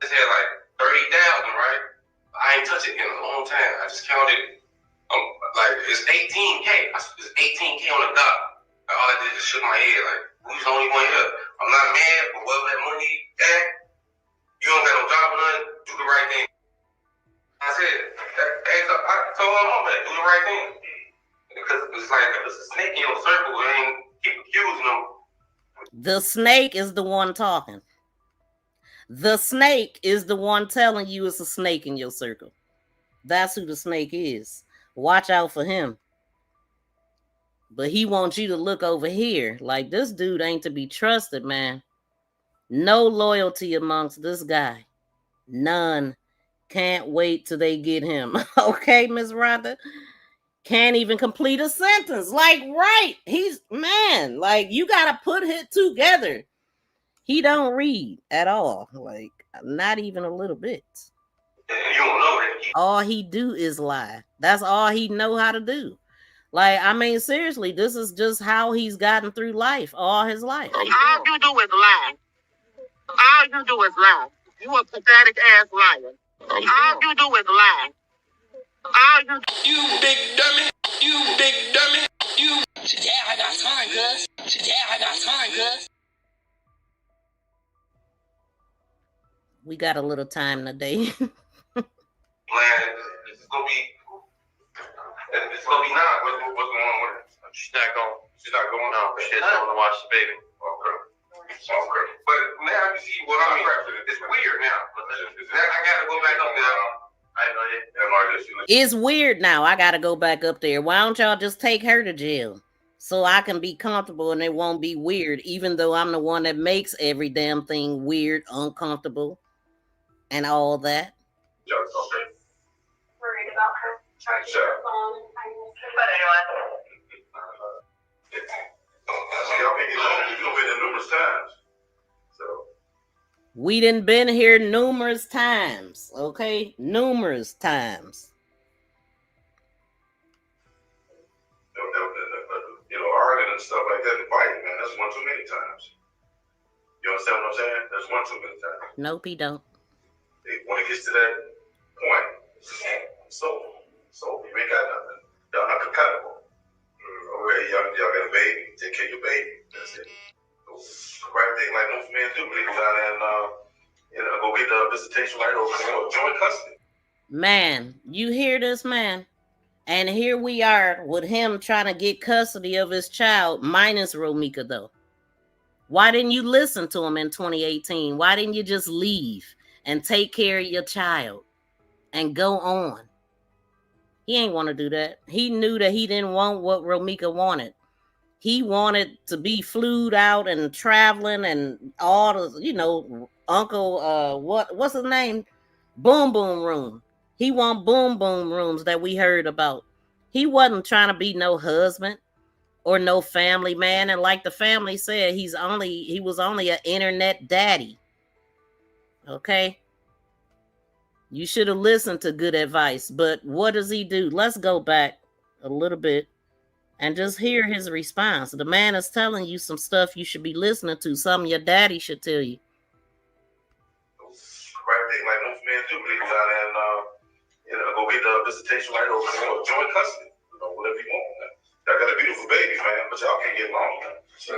Just had like 30,000, right? I ain't touched it in a long time. I just counted. Like it's 18K. It's 18K on the dot. All I did is shook my head. Like, who's the only one here? I'm not mad, but whatever that money at. You don't got no job or nothing, do the right thing. I said, I told my mom that, do the right thing. Because it's like, if it's a snake in your circle, it ain't keep accusing them. The snake is the one talking. The snake is the one telling you it's a snake in your circle. That's who the snake is. Watch out for him. But he wants you to look over here. Like, this dude ain't to be trusted, man. No loyalty amongst this guy. None. Can't wait till they get him. Okay, Miss Rhonda? Can't even complete a sentence. Like, right. He's, man, like, you got to put it together. He don't read at all. Like, not even a little bit. You don't know that. All he do is lie. That's all he know how to do. Like, I mean, seriously, this is just how he's gotten through life, all his life. All you do is lie. All you do is lie. You a pathetic ass liar. All you do is lie. All you big dummy. You big dummy. You. Today I got time, cuz. Today I got time, cuz. We got a little time today. Man, this is gonna be. It's gonna be not. What's going on with it? She's not going. She's not going. No, she's going to watch the baby. Okay. Okay. But now you see what I'm saying. It's weird now. I gotta go back up there. I know it. It's weird now. I gotta go back up there. Why don't y'all just take her to jail so I can be comfortable and it won't be weird, even though I'm the one that makes every damn thing weird, uncomfortable, and all that. Okay. Worried about her charging her phone. But Y'all been here numerous times. So We done been here numerous times, okay? Numerous times. Arguing and stuff like that and fighting, man, that's one too many times. You understand what I'm saying? That's one too many times. Nope, he don't. When it gets to that point, so you ain't got nothing. Y'all not compatible. Okay, y'all got a baby. Take care of your baby. That's it. The right thing, like most men do, they go down and go get the visitation right over joint custody. Man, you hear this, man? And here we are with him trying to get custody of his child, minus Romeca, though. Why didn't you listen to him in 2018? Why didn't you just leave and take care of your child and go on? He ain't want to do that. He knew that he didn't want what Romeca wanted. He wanted to be flued out and traveling and all the, Uncle, what's his name? Boom Boom Room. He want boom boom rooms that we heard about. He wasn't trying to be no husband or no family man. And like the family said, he was only an internet daddy. Okay. You should have listened to good advice. But what does he do? Let's go back a little bit and just hear his response. The man is telling you some stuff you should be listening to. Something your daddy should tell you. Right thing, like most men do, they go down and go get the visitation right over joint custody, whatever you want. Y'all got a beautiful baby, man, but y'all can't get along. She's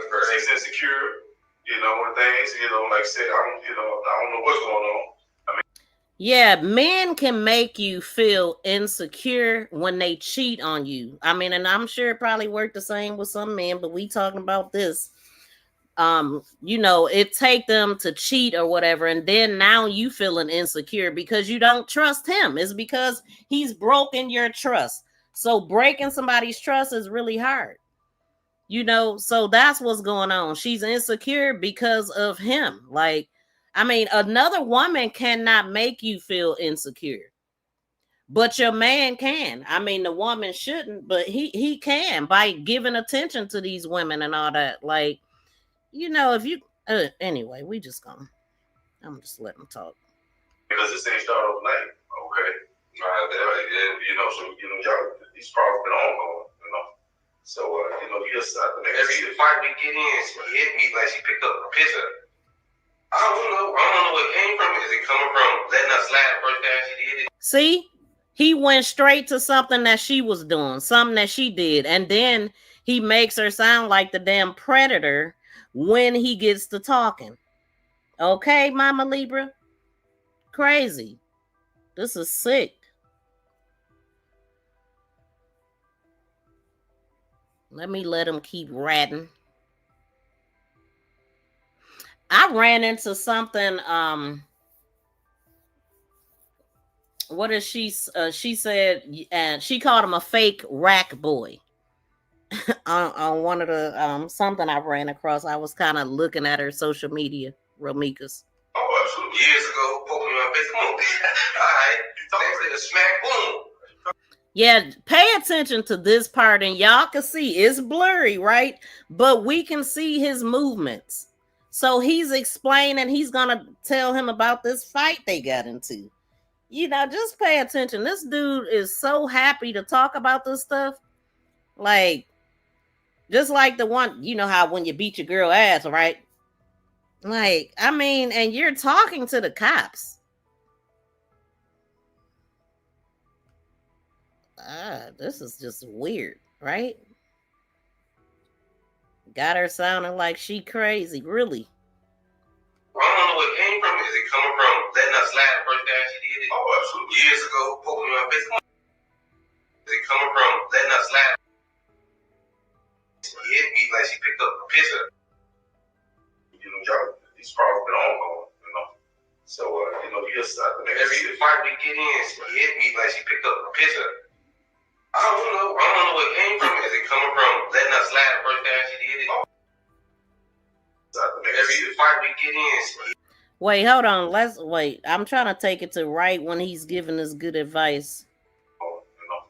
insecure, and things, like I said, I don't know what's going on. Yeah, men can make you feel insecure when they cheat on you. I mean, and I'm sure it probably worked the same with some men, but we talking about this. It take them to cheat or whatever, and then now you feeling insecure because you don't trust him. It's because he's broken your trust. So breaking somebody's trust is really hard. So that's what's going on. She's insecure because of him. Like, I mean, another woman cannot make you feel insecure, but your man can. I mean, the woman shouldn't, but he can by giving attention to these women and all that. Like, if you anyway, I'm just letting them talk. Because this ain't started overnight, okay? Y'all, these problems been ongoing, So, every fight we get in, she hit me like she picked up a pizza. I don't know where it came from. Is it coming from letting us slide the first time she did it? See, he went straight to something that she was doing, something that she did, and then he makes her sound like the damn predator when he gets to talking. Okay, Mama Libra? Crazy. This is sick. Let him keep ratting. I ran into something, what is she said, and she called him a fake rack boy. on one of the something I ran across. I was kind of looking at her social media Romeca's. Oh, absolutely. Years ago, poking me on face. Come on. All right. Next to the smack, boom. Yeah, pay attention to this part, and y'all can see it's blurry, right? But we can see his movements. So he's explaining, he's gonna tell him about this fight they got into. You know, just pay attention. This dude is so happy to talk about this stuff. Like, just like the one, you know how when you beat your girl ass, right? Like, I mean, and you're talking to the cops. This is just weird, right? Got her sounding like she crazy, really. I don't know where it came from. Is it coming from letting us slide the first time she did it? Oh, absolutely. Years ago, poking me on face. Is it coming from letting us slide? She hit me like she picked up a picture. You know, y'all, these problems been ongoing, you know. So, you know, every fight we get in, she hit me like she picked up a picture. I don't know where it came from. Is it coming from letting us slide the first time she did it? Every fight we get in. Wait, hold on. Let's wait. I'm trying to take it to right when he's giving us good advice. Oh, you know.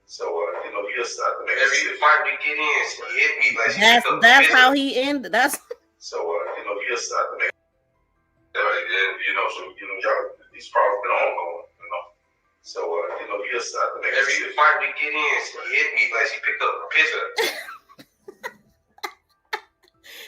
So, you know, every fight we get in, she hit me like she picked up a That's picture. how he ended. That's so, you know, you know, so, you know, y'all, these problems been ongoing, you know. So, you know, every fight we get in, she hit me like she picked up a picture.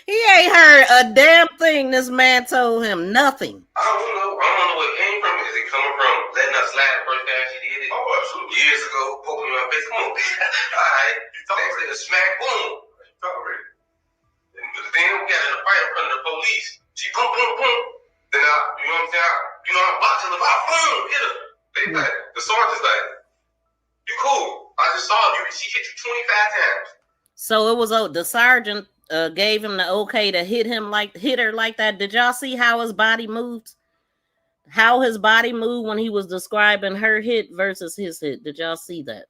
He ain't heard a damn thing this man told him. Nothing. I don't know where it came from. Is it coming from letting us slide the first time she did it? Oh, absolutely. Years ago, poking me on face. Come on. All right. Next to the smack, boom. Talk already. Then we got in a fight in front of the police. She boom, boom, boom. Then you know what I'm saying? You know, I'm boxing the box, boom, hit her. They like, the sergeant's like, you cool. I just saw you. She hit you 25 times. So it was the sergeant gave him the okay to hit her like that. Did y'all see how his body moved? How his body moved when he was describing her hit versus his hit. Did y'all see that?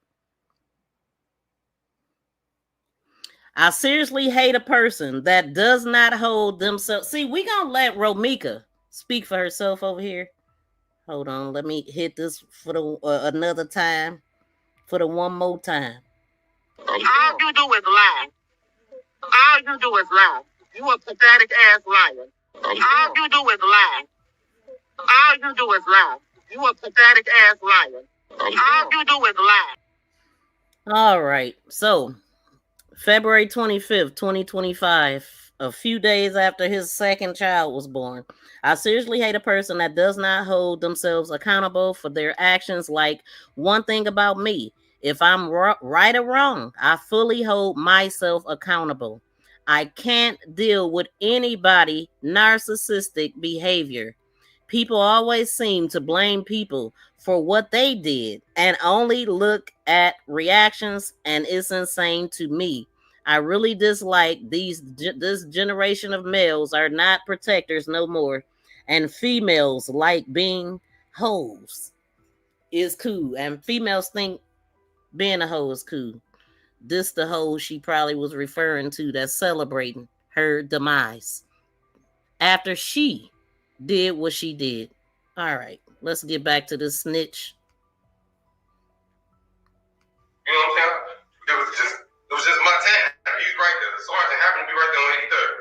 I seriously hate a person that does not hold themselves. See, we gonna let Romeca speak for herself over here. Hold on, let me hit this for the another time, for the one more time. All you do is lie. All you do is lie. You a pathetic ass liar. All you do is lie. All you do is lie. You a pathetic ass liar. All you do is lie. All right, so February 25th, 2025, a few days after his second child was born. I seriously hate a person that does not hold themselves accountable for their actions. Like, one thing about me, if I'm right or wrong, I fully hold myself accountable. I can't deal with anybody narcissistic behavior. People always seem to blame people for what they did and only look at reactions, and it's insane to me. I really dislike this generation of males are not protectors no more, and females like being hoes is cool, and females think being a hoe is cool. This the hoe she probably was referring to that's celebrating her demise after she did what she did. All right, let's get back to the snitch. You know what I'm saying? It was just my time. He was right there. The sergeant happened to be right there on 83rd.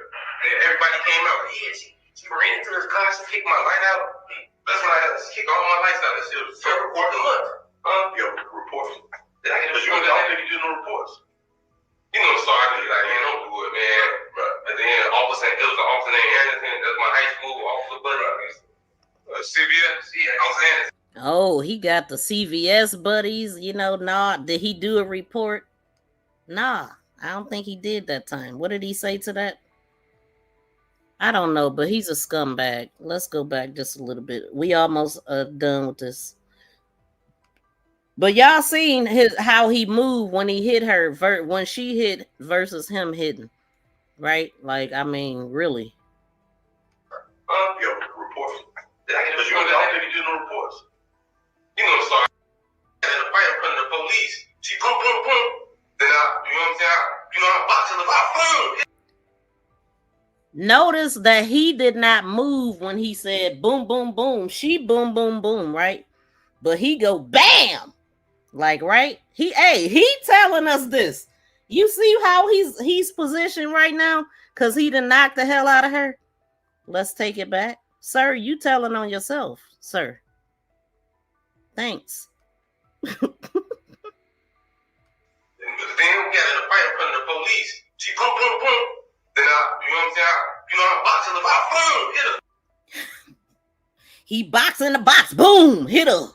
And everybody came out. Yeah, she ran into his car. She kicked my light out. That's when I had to kick all my lights out. That shit was so report the month. Yeah, report. Did I get a report? You did no reports. You know the sergeant, like, man, don't do it, man. Right. And then it was an officer named Anderson. That's my high school officer buddy. CVS. Yeah, Officer Anderson. Oh, he got the CVS buddies. You know, nah. Did he do a report? Nah, I don't think he did that time. What did he say to that? I don't know, but he's a scumbag. Let's go back just a little bit. We almost done with this. But y'all seen how he moved when he hit her, when she hit versus him hitting, right? Like, I mean, really. Yeah, reports. Did I get a report? You do no reports. You know, sorry. In a fight in front of the police. She boom, boom, boom. Then you know what I'm saying? You know, I'm boxing the box, boom. Notice that he did not move when he said boom, boom, boom. She boom, boom, boom, right? But he go bam, like right. He telling us this. You see how he's positioned right now because he done knocked the hell out of her. Let's take it back, sir. You telling on yourself, sir. Thanks. Then we got in a fight in front of the police. She boom, boom, boom. Then you know what I'm saying? I'm boxing the box, boom, hit her. He boxing the box, boom, hit her.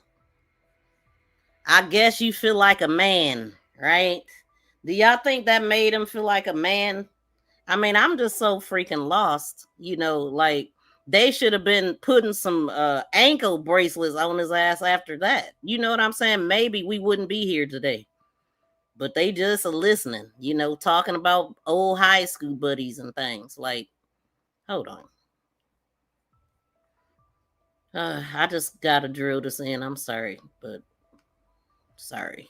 I guess you feel like a man, right? Do y'all think that made him feel like a man? I mean, I'm just so freaking lost. You know, like they should have been putting some ankle bracelets on his ass after that. You know what I'm saying? Maybe we wouldn't be here today. But they just are listening, you know, talking about old high school buddies and things. Like, hold on. I just gotta drill this in. I'm sorry, but sorry.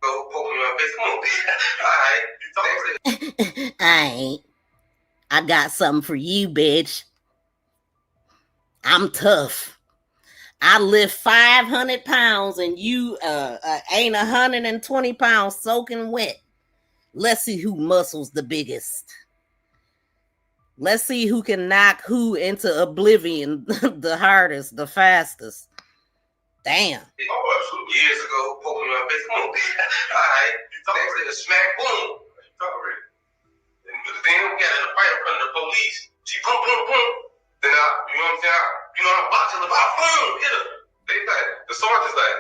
Go poke me in my face. Come on, bitch. All right. I ain't. I got something for you, bitch. I'm tough. I lift 500 pounds and you ain't 120 pounds soaking wet. Let's see who muscles the biggest. Let's see who can knock who into oblivion the hardest, the fastest. Damn. Oh, years ago, poke me in my face. Come on, bitch. All right. Next nigga smack, boom. Then we got in a fight in front of the police. She boom, boom, boom. Then you know what I'm saying? I'm boxing the box, boom, hit her. They like, the sergeant's like,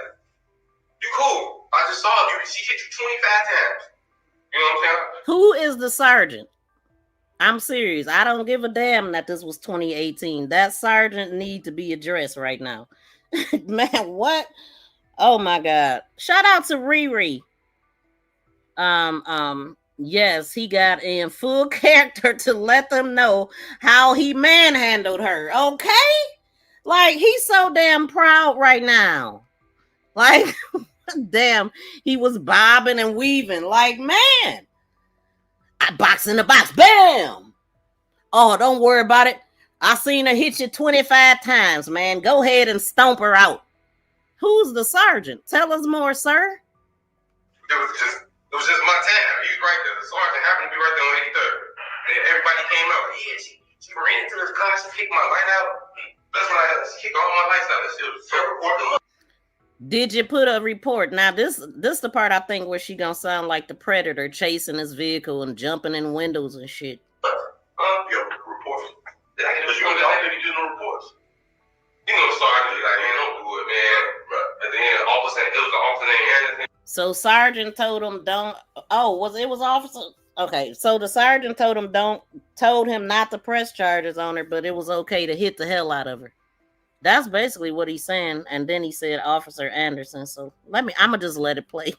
you cool. I just saw you. She hit you 25 times. You know what I'm saying? Who is the sergeant? I'm serious. I don't give a damn that this was 2018. That sergeant need to be addressed right now. Man, what? Oh my God. Shout out to Riri. Yes, he got in full character to let them know how he manhandled her. Okay? Like, he's so damn proud right now. Like, damn, he was bobbing and weaving. Like, man, I box in the box. Bam! Oh, don't worry about it. I seen her hit you 25 times, man. Go ahead and stomp her out. Who's the sergeant? Tell us more, sir. It was just my time. He was right there. The sergeant happened to be right there on 83rd. And everybody came out. Yeah, she ran into this car. She kicked my light out. That's when she kicked all my lights out. She was report. Did you put a report? Now, this the part I think where she gonna sound like the Predator chasing his vehicle and jumping in windows and shit. Yeah, reports. Because you do no reports. You know, sergeant, like, man, don't do it, man. And then all of a sudden, it was an officer named Anderson. So sergeant told him don't. Oh, it was officer? Okay, so the sergeant told him not to press charges on her, but it was okay to hit the hell out of her. That's basically what he's saying. And then he said Officer Anderson. So I'ma just let it play.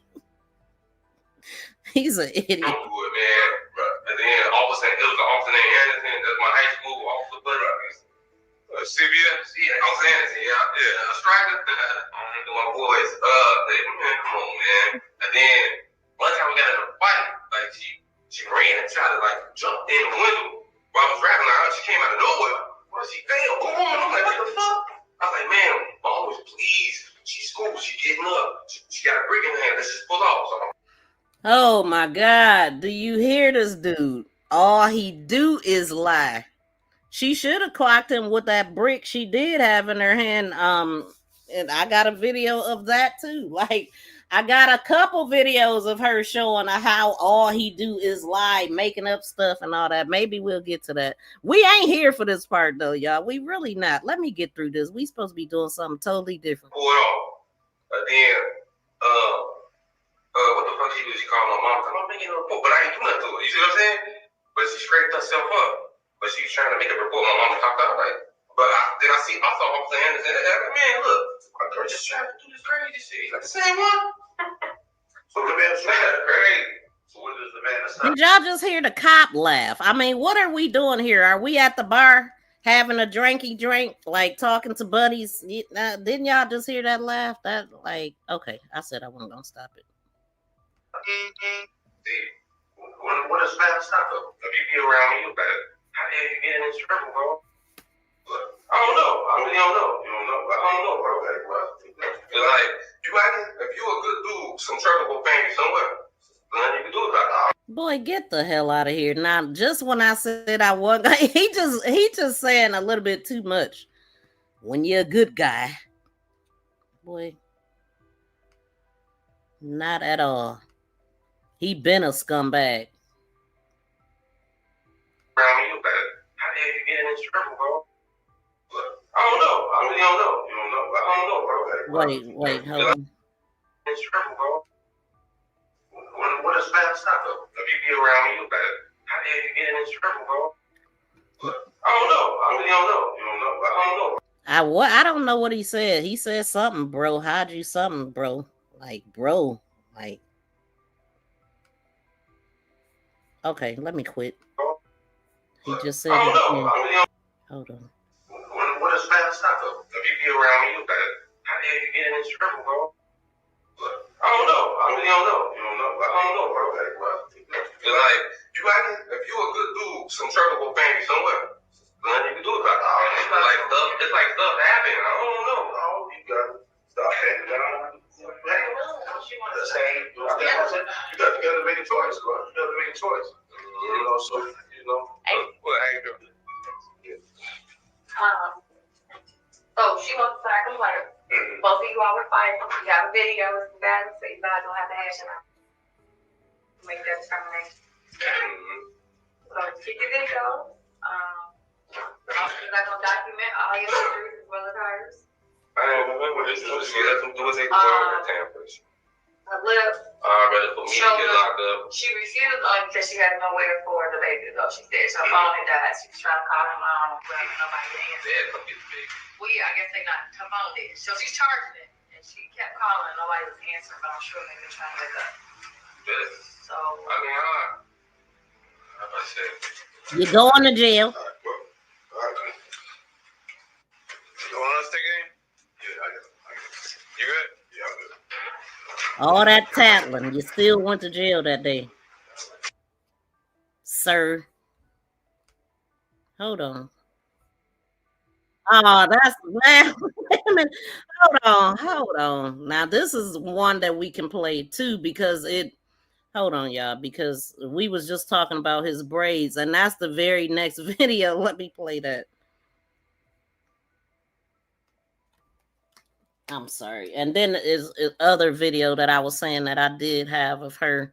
He's an idiot. Don't do it, man. And then all of a sudden, it was an officer named Anderson. That's my high school officer, but CBS, Officer Anderson, yeah, a striker. My boys, man, come on, man. And then one time we got in a fight, like she ran and tried to like jump in the window while I was rapping her. She came out of nowhere. Well, she fell. Boom! I'm like, what the fuck? I was like, man, always please. She's cool. She getting up. She got a brick in her hand. Let's just pull off. So, oh my God. Do you hear this dude? All he do is lie. She should have clocked him with that brick she did have in her hand. And I got a video of that too. Like, I got a couple videos of her showing how all he do is lie, making up stuff and all that. Maybe we'll get to that. We ain't here for this part though, y'all. We really not. Let me get through this. We supposed to be doing something totally different. pull it off. Then, what the fuck she do? She called my mom. I'm making a report, but I ain't do nothing to her. You see what I'm saying? But she scraped herself up. But she was trying to make a report. My mom talked out like, but then I saw Officer Anderson. Man, look, my girl just trying to do this crazy shit. Like the same one. So the man said, crazy. So what does the man stop? Did y'all just hear the cop laugh? I mean, what are we doing here? Are we at the bar having a drinky drink, like talking to buddies? Didn't y'all just hear that laugh? That like, okay, I said I wasn't gonna stop it. What does man stop though? If you be around me, you better. Boy, get the hell out of here. Now, just when I said I wasn't, he just saying a little bit too much. When you're a good guy. Boy. Not at all. He been a scumbag. How the hell you get in this trouble, bro? I don't know. I really don't know. You don't know? I don't know, bro. Wait, hold on. This trouble, bro. What is bad stuff? If you be around me, you better. How the hell you get in this trouble, bro? I don't know. I really don't know. You don't know? I don't know. I don't know what he said. He said something, bro. How'd you something, bro? Like, bro. Like, okay, let me quit. He just said. I don't know. I really don't. Hold on. What is bad stuff? If you be around me, you better. How the hell you get in this trouble, bro? I don't know. I really don't know. You don't know? I don't know, bro. Cause like, you like it? If you a good dude, some trouble will find you somewhere. Nothing you can do about it. It's like stuff happening. I don't know. Oh, you gotta stop hanging down. You gotta make a choice, bro. You gotta make a choice. You know, so Well, how you doing? So she wants to start complaining. Both of you all were fighting. You got a video. It's bad, so you guys don't have to hash it out. Make that determination. So keep your video. You're not gonna document all your injuries as well as hers. I don't know what this is. Let them do what they do all the time, please. Her lip. Rather for me to get locked up. She refused because she had nowhere for the baby to go. She said her phone had died. She was trying to call her mom, but nobody answered. Well, yeah, I guess they not. Her phone did. So she's charging it, and she kept calling. Nobody was answering, but I'm sure they've been trying to get up. So. I mean, how about I say? You're going to jail. You want us to take it? Yeah, I got it. You good? Yeah, I'm good. All that tattling, you still went to jail that day. Sir. Hold on. Oh, that's man. Hold on. Now this is one that we can play too because hold on, y'all, because we was just talking about his braids, and that's the very next video. Let me play that. I'm sorry. And then is other video that I was saying that I did have of her.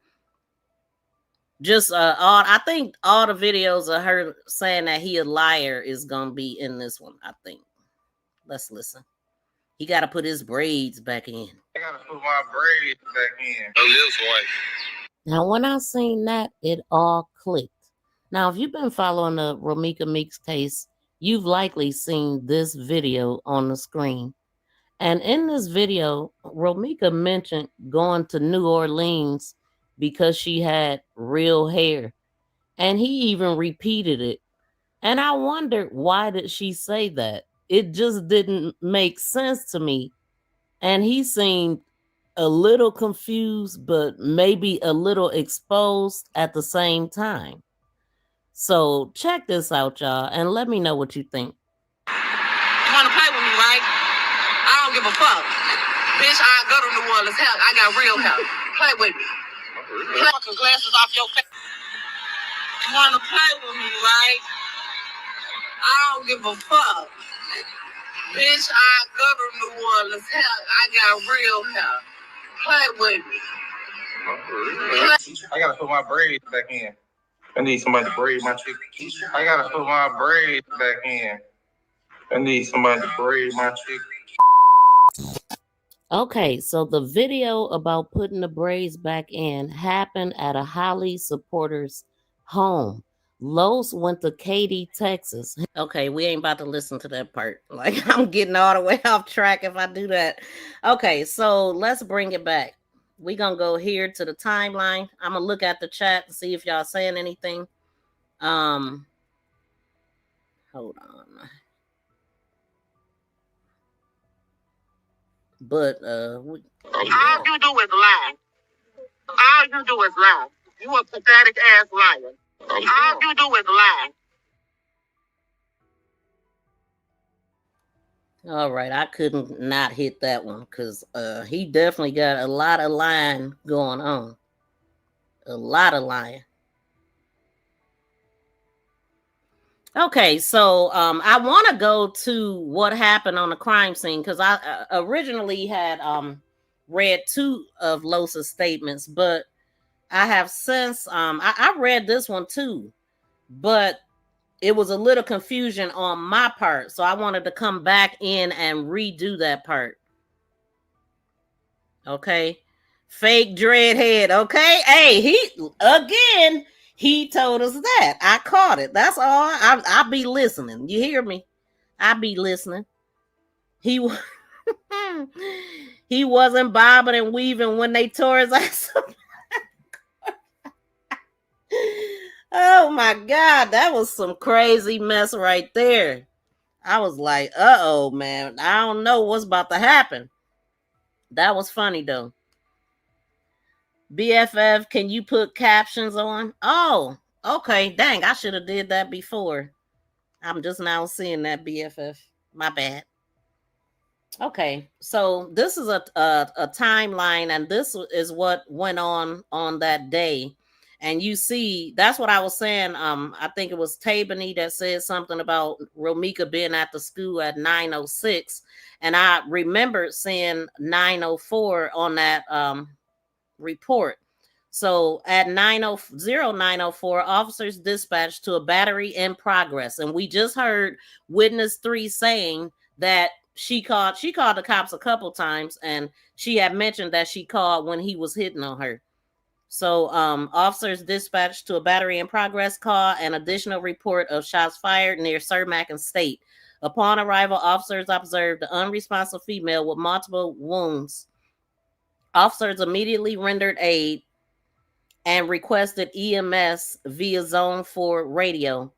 Just I think all the videos of her saying that he a liar is gonna be in this one, I think. Let's listen. He gotta put his braids back in. I gotta put my braids back in. This wife. Now when I seen that, it all clicked. Now, if you've been following the Romeca Meeks case, you've likely seen this video on the screen. And in this video, Romeca mentioned going to New Orleans because she had real hair. And he even repeated it. And I wondered, why did she say that? It just didn't make sense to me. And he seemed a little confused, but maybe a little exposed at the same time. So check this out, y'all, and let me know what you think. You want to play with me, right? I don't give a fuck. Bitch, I go to New Orleans. Hell, I got real help. Play with me. Play fucking glasses off your face. You want to play with me, right? I don't give a fuck. Bitch, I go to New Orleans. Hell, I got real help. Play with me. I gotta put my braids back in. I need somebody to braid my chick. I gotta put my braids back in. I need somebody to braid my chick. Okay, so the video about putting the braids back in happened at a Holly supporter's home. Los went to Katy, Texas. Okay, we ain't about to listen to that part. Like, I'm getting all the way off track if I do that. Okay, so let's bring it back. We're going to go here to the timeline. I'm going to look at the chat and see if y'all saying anything. Hold on. But all you do is lie. All you do is lie. You a pathetic ass liar. All you do is lie. all right, I couldn't not hit that one because he definitely got a lot of lying going on. A lot of lying. Okay, so I want to go to what happened on the crime scene because I originally had read two of Losa's statements, but I have since I read this one too, but it was a little confusion on my part, so I wanted to come back in and redo that part. Okay, fake dreadhead. Okay, hey, he told us that. I caught it. That's all. I be listening. You hear me? I be listening. He he wasn't bobbing and weaving when they tore his ass up. Oh my God, that was some crazy mess right there. I was like, uh-oh, man. I don't know what's about to happen. That was funny though. BFF, can you put captions on? Oh, okay. Dang, I should have did that before. I'm just now seeing that, BFF. My bad. Okay, so this is a timeline, and this is what went on that day. And you see, that's what I was saying. I think it was Tabany that said something about Romeca being at the school at 9:06, and I remembered seeing 9:04 on that report. So at 9:04, officers dispatched to a battery in progress, and we just heard witness 3 saying that she called the cops a couple times, and she had mentioned that she called when he was hitting on her. So officers dispatched to a battery in progress call an additional report of shots fired near Cermak and State. Upon arrival, officers observed the unresponsive female with multiple wounds. Officers immediately rendered aid and requested EMS via Zone 4 radio.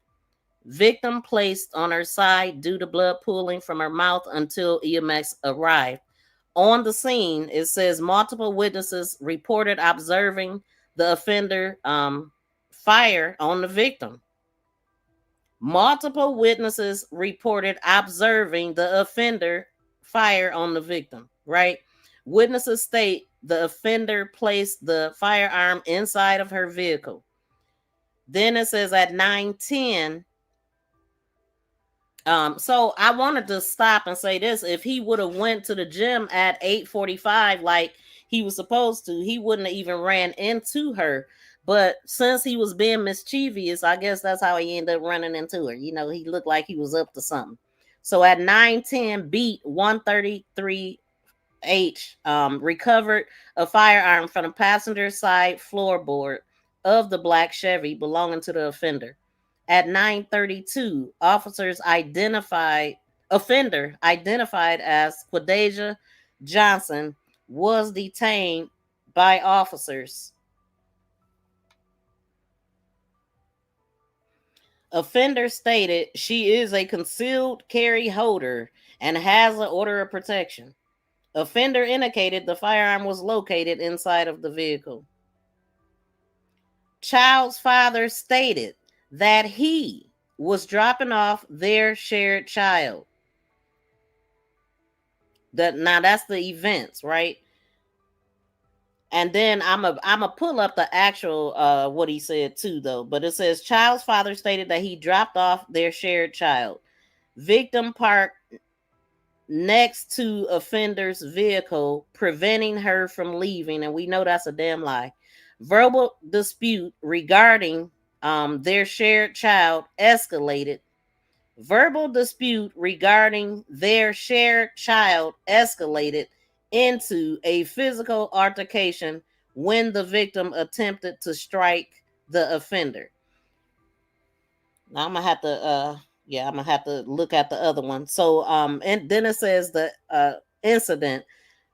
Victim placed on her side due to blood pooling from her mouth until EMS arrived. On the scene, it says multiple witnesses reported observing the offender fire on the victim. Multiple witnesses reported observing the offender fire on the victim, right? Witnesses state the offender placed the firearm inside of her vehicle. Then it says at 9:10. So I wanted to stop and say this: if he would have went to the gym at 8:45 like he was supposed to, he wouldn't have even ran into her. But since he was being mischievous, I guess that's how he ended up running into her. You know, he looked like he was up to something. So at 9:10, beat 133 H recovered a firearm from the passenger side floorboard of the black Chevy belonging to the offender. At 9:32, officers identified offender identified as Quadasia Johnson was detained by officers. Offender stated she is a concealed carry holder and has an order of protection. Offender indicated the firearm was located inside of the vehicle. Child's father stated that he was dropping off their shared child. Now that's the events, right? And then I'm a pull up the actual what he said too, though. But it says child's father stated that he dropped off their shared child. Victim parked next to offender's vehicle, preventing her from leaving, and we know that's a damn lie. Verbal dispute regarding their shared child escalated. Verbal dispute regarding their shared child escalated into a physical altercation when the victim attempted to strike the offender. Now I'm gonna have to I'm gonna have to look at the other one. So and then it says the incident.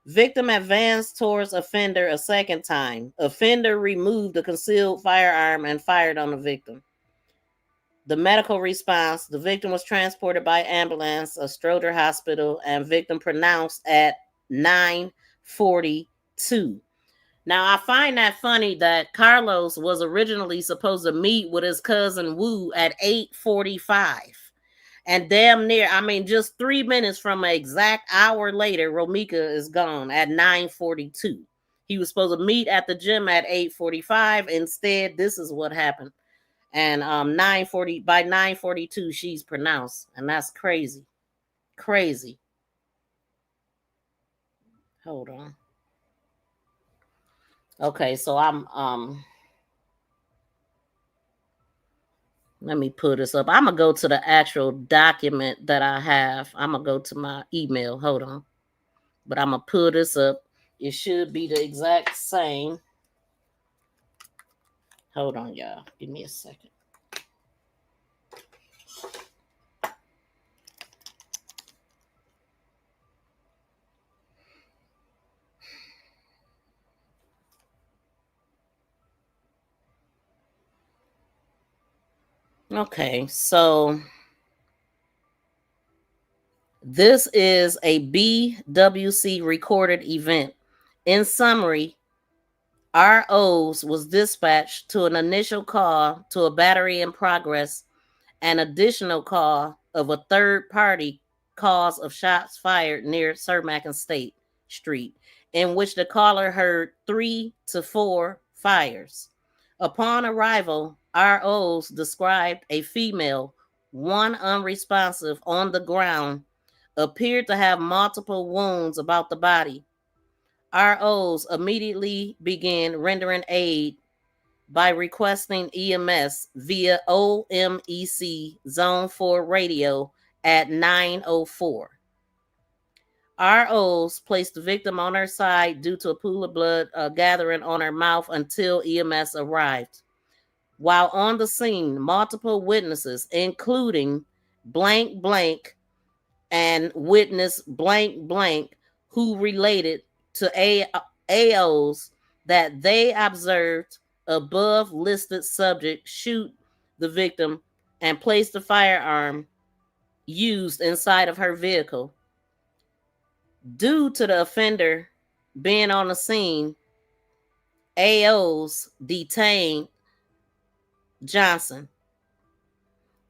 Victim advanced towards offender a second time. Offender removed a concealed firearm and fired on the victim. The medical response: the victim was transported by ambulance to Stroder Hospital and victim pronounced at 9:42. Now, I find that funny that Carlos was originally supposed to meet with his cousin Wu at 8:45. And damn near, I mean, just 3 minutes from an exact hour later, Romeca is gone at 9:42. He was supposed to meet at the gym at 8:45. Instead, this is what happened. And 9:40 by 9:42 she's pronounced, and that's crazy. Crazy. Hold on. Okay, so I'm let me pull this up. I'm gonna go to the actual document that I have. I'm gonna go to my email. Hold on. But I'm gonna pull this up. It should be the exact same. Hold on, y'all. Give me a second. Okay, so this is a BWC recorded event. In summary, ROs was dispatched to an initial call to a battery in progress, an additional call of a third party cause of shots fired near Cermak and State Street, in which the caller heard 3 to 4 fires. Upon arrival, ROs described a female, one unresponsive, on the ground, appeared to have multiple wounds about the body. ROs immediately began rendering aid by requesting EMS via OMEC Zone 4 radio at 9:04. ROs placed the victim on her side due to a pool of blood gathering on her mouth until EMS arrived. While on the scene, multiple witnesses, including blank blank and witness blank blank, who related to AOs that they observed above listed subject shoot the victim and place the firearm used inside of her vehicle. Due to the offender being on the scene, AOs detained Johnson.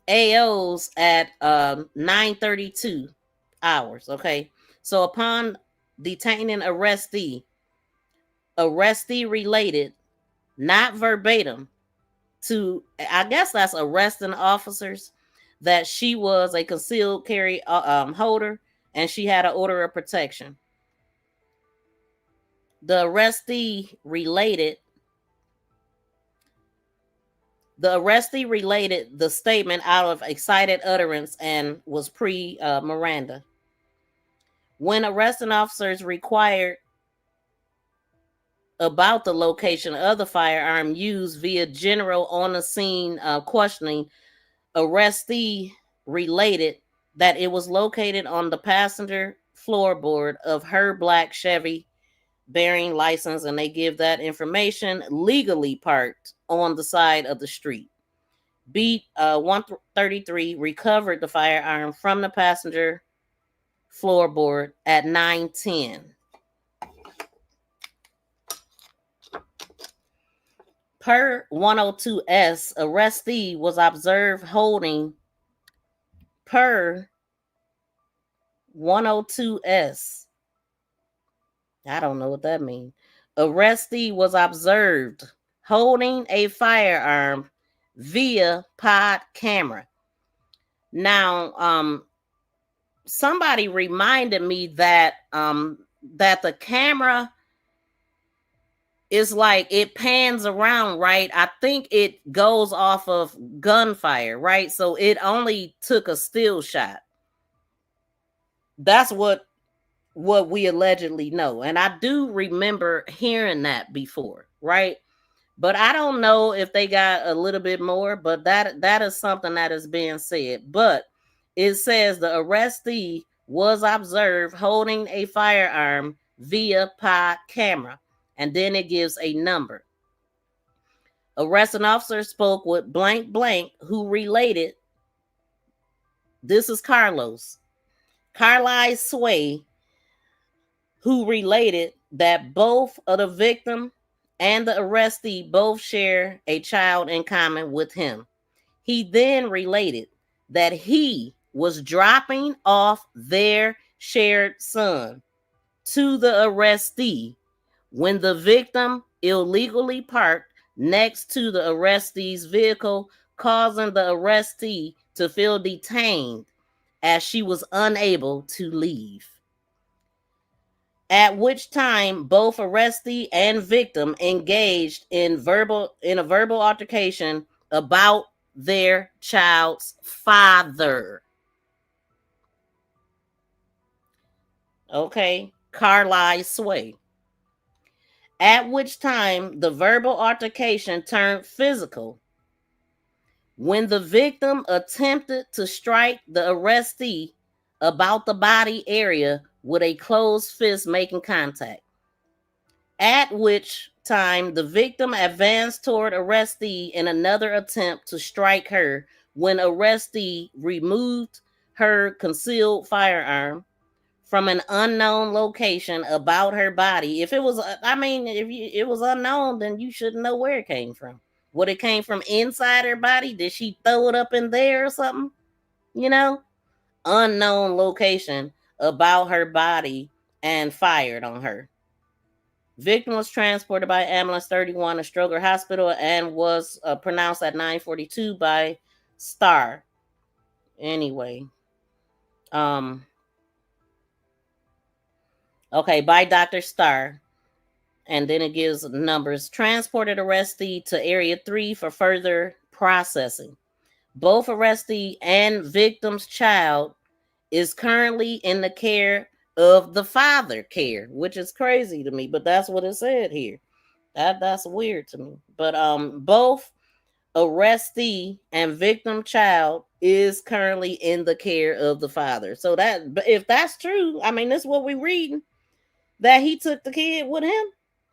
AOs at 9:32 hours. Okay, so upon detaining arrestee related, not verbatim, to, I guess that's arresting officers, that she was a concealed carry holder and she had an order of protection. The arrestee related the statement out of excited utterance and was pre-Miranda. When arresting officers required about the location of the firearm used via general on the scene questioning, arrestee related that it was located on the passenger floorboard of her black Chevy bearing license, and they give that information, legally parked on the side of the street. Beat 133 recovered the firearm from the passenger floorboard at 9:10. Per 102S, arrestee was observed holding, per 102S, I don't know what that means. Arrestee was observed holding a firearm via pod camera. Now, somebody reminded me that that the camera is like, it pans around, right? I think it goes off of gunfire, right? So it only took a still shot. That's what we allegedly know. And I do remember hearing that before, right? But I don't know if they got a little bit more, but that is something that is being said. But it says the arrestee was observed holding a firearm via pod camera, and then it gives a number. Arresting officer spoke with blank blank, who related, this is Carlos Sway, who related that both of the victim and the arrestee both share a child in common with him. He then related that he was dropping off their shared son to the arrestee when the victim illegally parked next to the arrestee's vehicle causing the arrestee to feel detained as she was unable to leave. At which time both arrestee and victim engaged in a verbal altercation about their child's father. Okay, Carlisle Sway. At which time the verbal altercation turned physical when the victim attempted to strike the arrestee about the body area with a closed fist making contact. At which time the victim advanced toward arrestee in another attempt to strike her when arrestee removed her concealed firearm from an unknown location about her body. If it was, it was unknown, then you shouldn't know where it came from. What, it came from inside her body? Did she throw it up in there or something? You know, unknown location about her body and fired on her. Victim was transported by ambulance 31 to Stroger Hospital and was pronounced at 9:42 by Starr. Anyway, okay, by Dr. Starr. And then it gives numbers. Transported arrestee to Area 3 for further processing. Both arrestee and victim's child is currently in the care of the father care, which is crazy to me, but that's what it said here. That's weird to me. But both arrestee and victim child is currently in the care of the father. So that, if that's true, I mean, this is what we're reading, that he took the kid with him.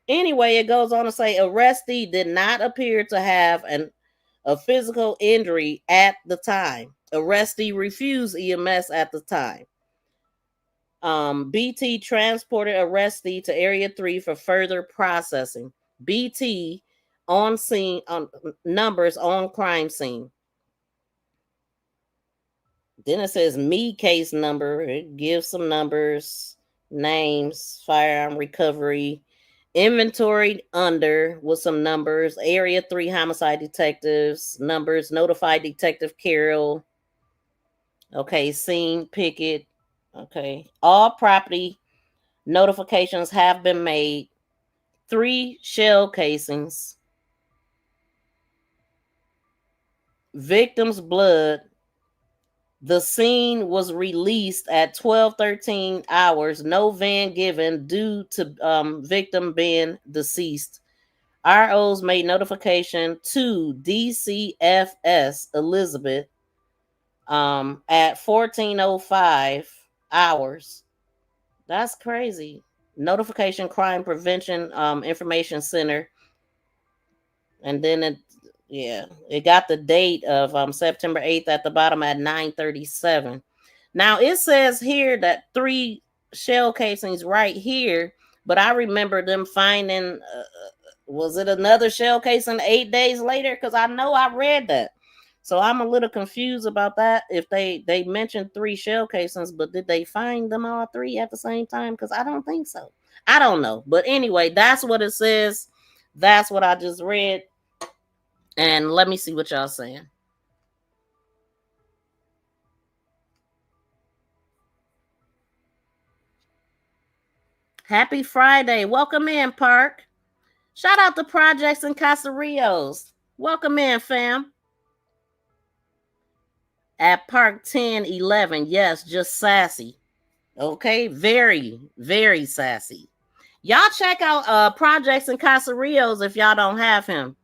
Anyway, it goes on to say arrestee did not appear to have a physical injury at the time. Arrestee refused EMS at the time. BT transported arrestee to Area 3 for further processing. BT on scene, numbers on crime scene. Then it says me case number. It gives some numbers, names, firearm recovery, inventory under with some numbers, Area 3 homicide detectives, numbers, notified Detective Carroll. Okay, scene picket. Okay, all property notifications have been made. 3 shell casings. Victim's blood. The scene was released at 12:13 hours. No van given due to victim being deceased. ROs made notification to DCFS Elizabeth at 14:05 hours. That's crazy. Notification Crime Prevention Information Center. And then it got the date of September 8th at the bottom at 9:37. Now it says here that 3 shell casings right here, but I remember them finding was it another shell casing 8 days later? Because I know I read that. So I'm a little confused about that. If they mentioned 3 shell casings, but did they find them all 3 at the same time? Because I don't think so. I don't know. But anyway, that's what it says. That's what I just read. And let me see what y'all saying. Happy Friday. Welcome in, Park. Shout out to Projects and Casarillos. Welcome in, fam. At Park 1011. Yes, just sassy. Okay, very, very sassy. Y'all check out Projects and Casarillos if y'all don't have him.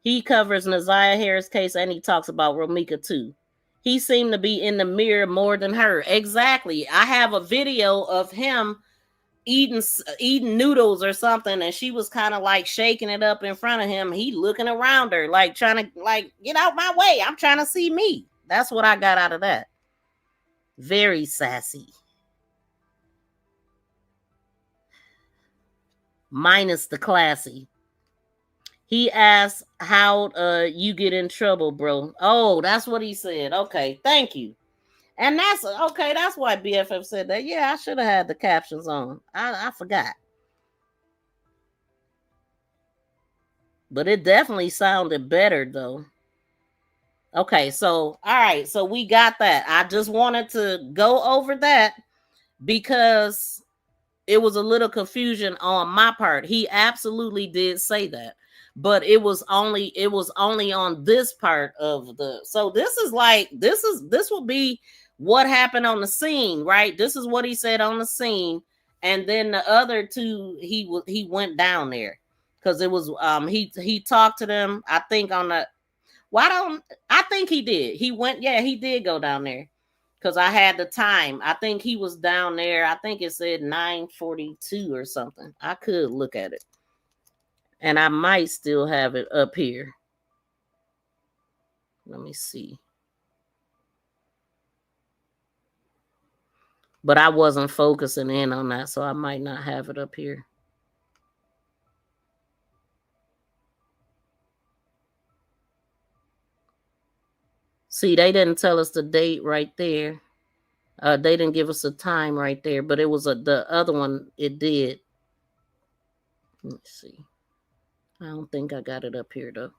He covers Naziah Harris' case and he talks about Romeca too. He seemed to be in the mirror more than her. Exactly. I have a video of him eating noodles or something, and she was kind of like shaking it up in front of him. He looking around her, like trying to get out my way. I'm trying to see me. That's what I got out of that. Very sassy. Minus the classy. He asked how you get in trouble, bro. Oh, that's what he said. Okay, thank you. And that's okay. That's why BFF said that. Yeah, I should have had the captions on. I forgot. But it definitely sounded better, though. Okay, so all right, so we got that. I just wanted to go over that because it was a little confusion on my part. He absolutely did say that, but it was only on this part of the. So this is like this will be what happened on the scene, right? This is what he said on the scene, and then the other two he went down there because it was he talked to them. I think on the I think he did. He went, yeah, he did go down there because I had the time. I think he was down there. I think it said 9:42 or something. I could look at it. And I might still have it up here. Let me see. But I wasn't focusing in on that, so I might not have it up here. See, they didn't tell us the date right there. They didn't give us a time right there, but it was the other one. It did. Let me see. I don't think I got it up here though.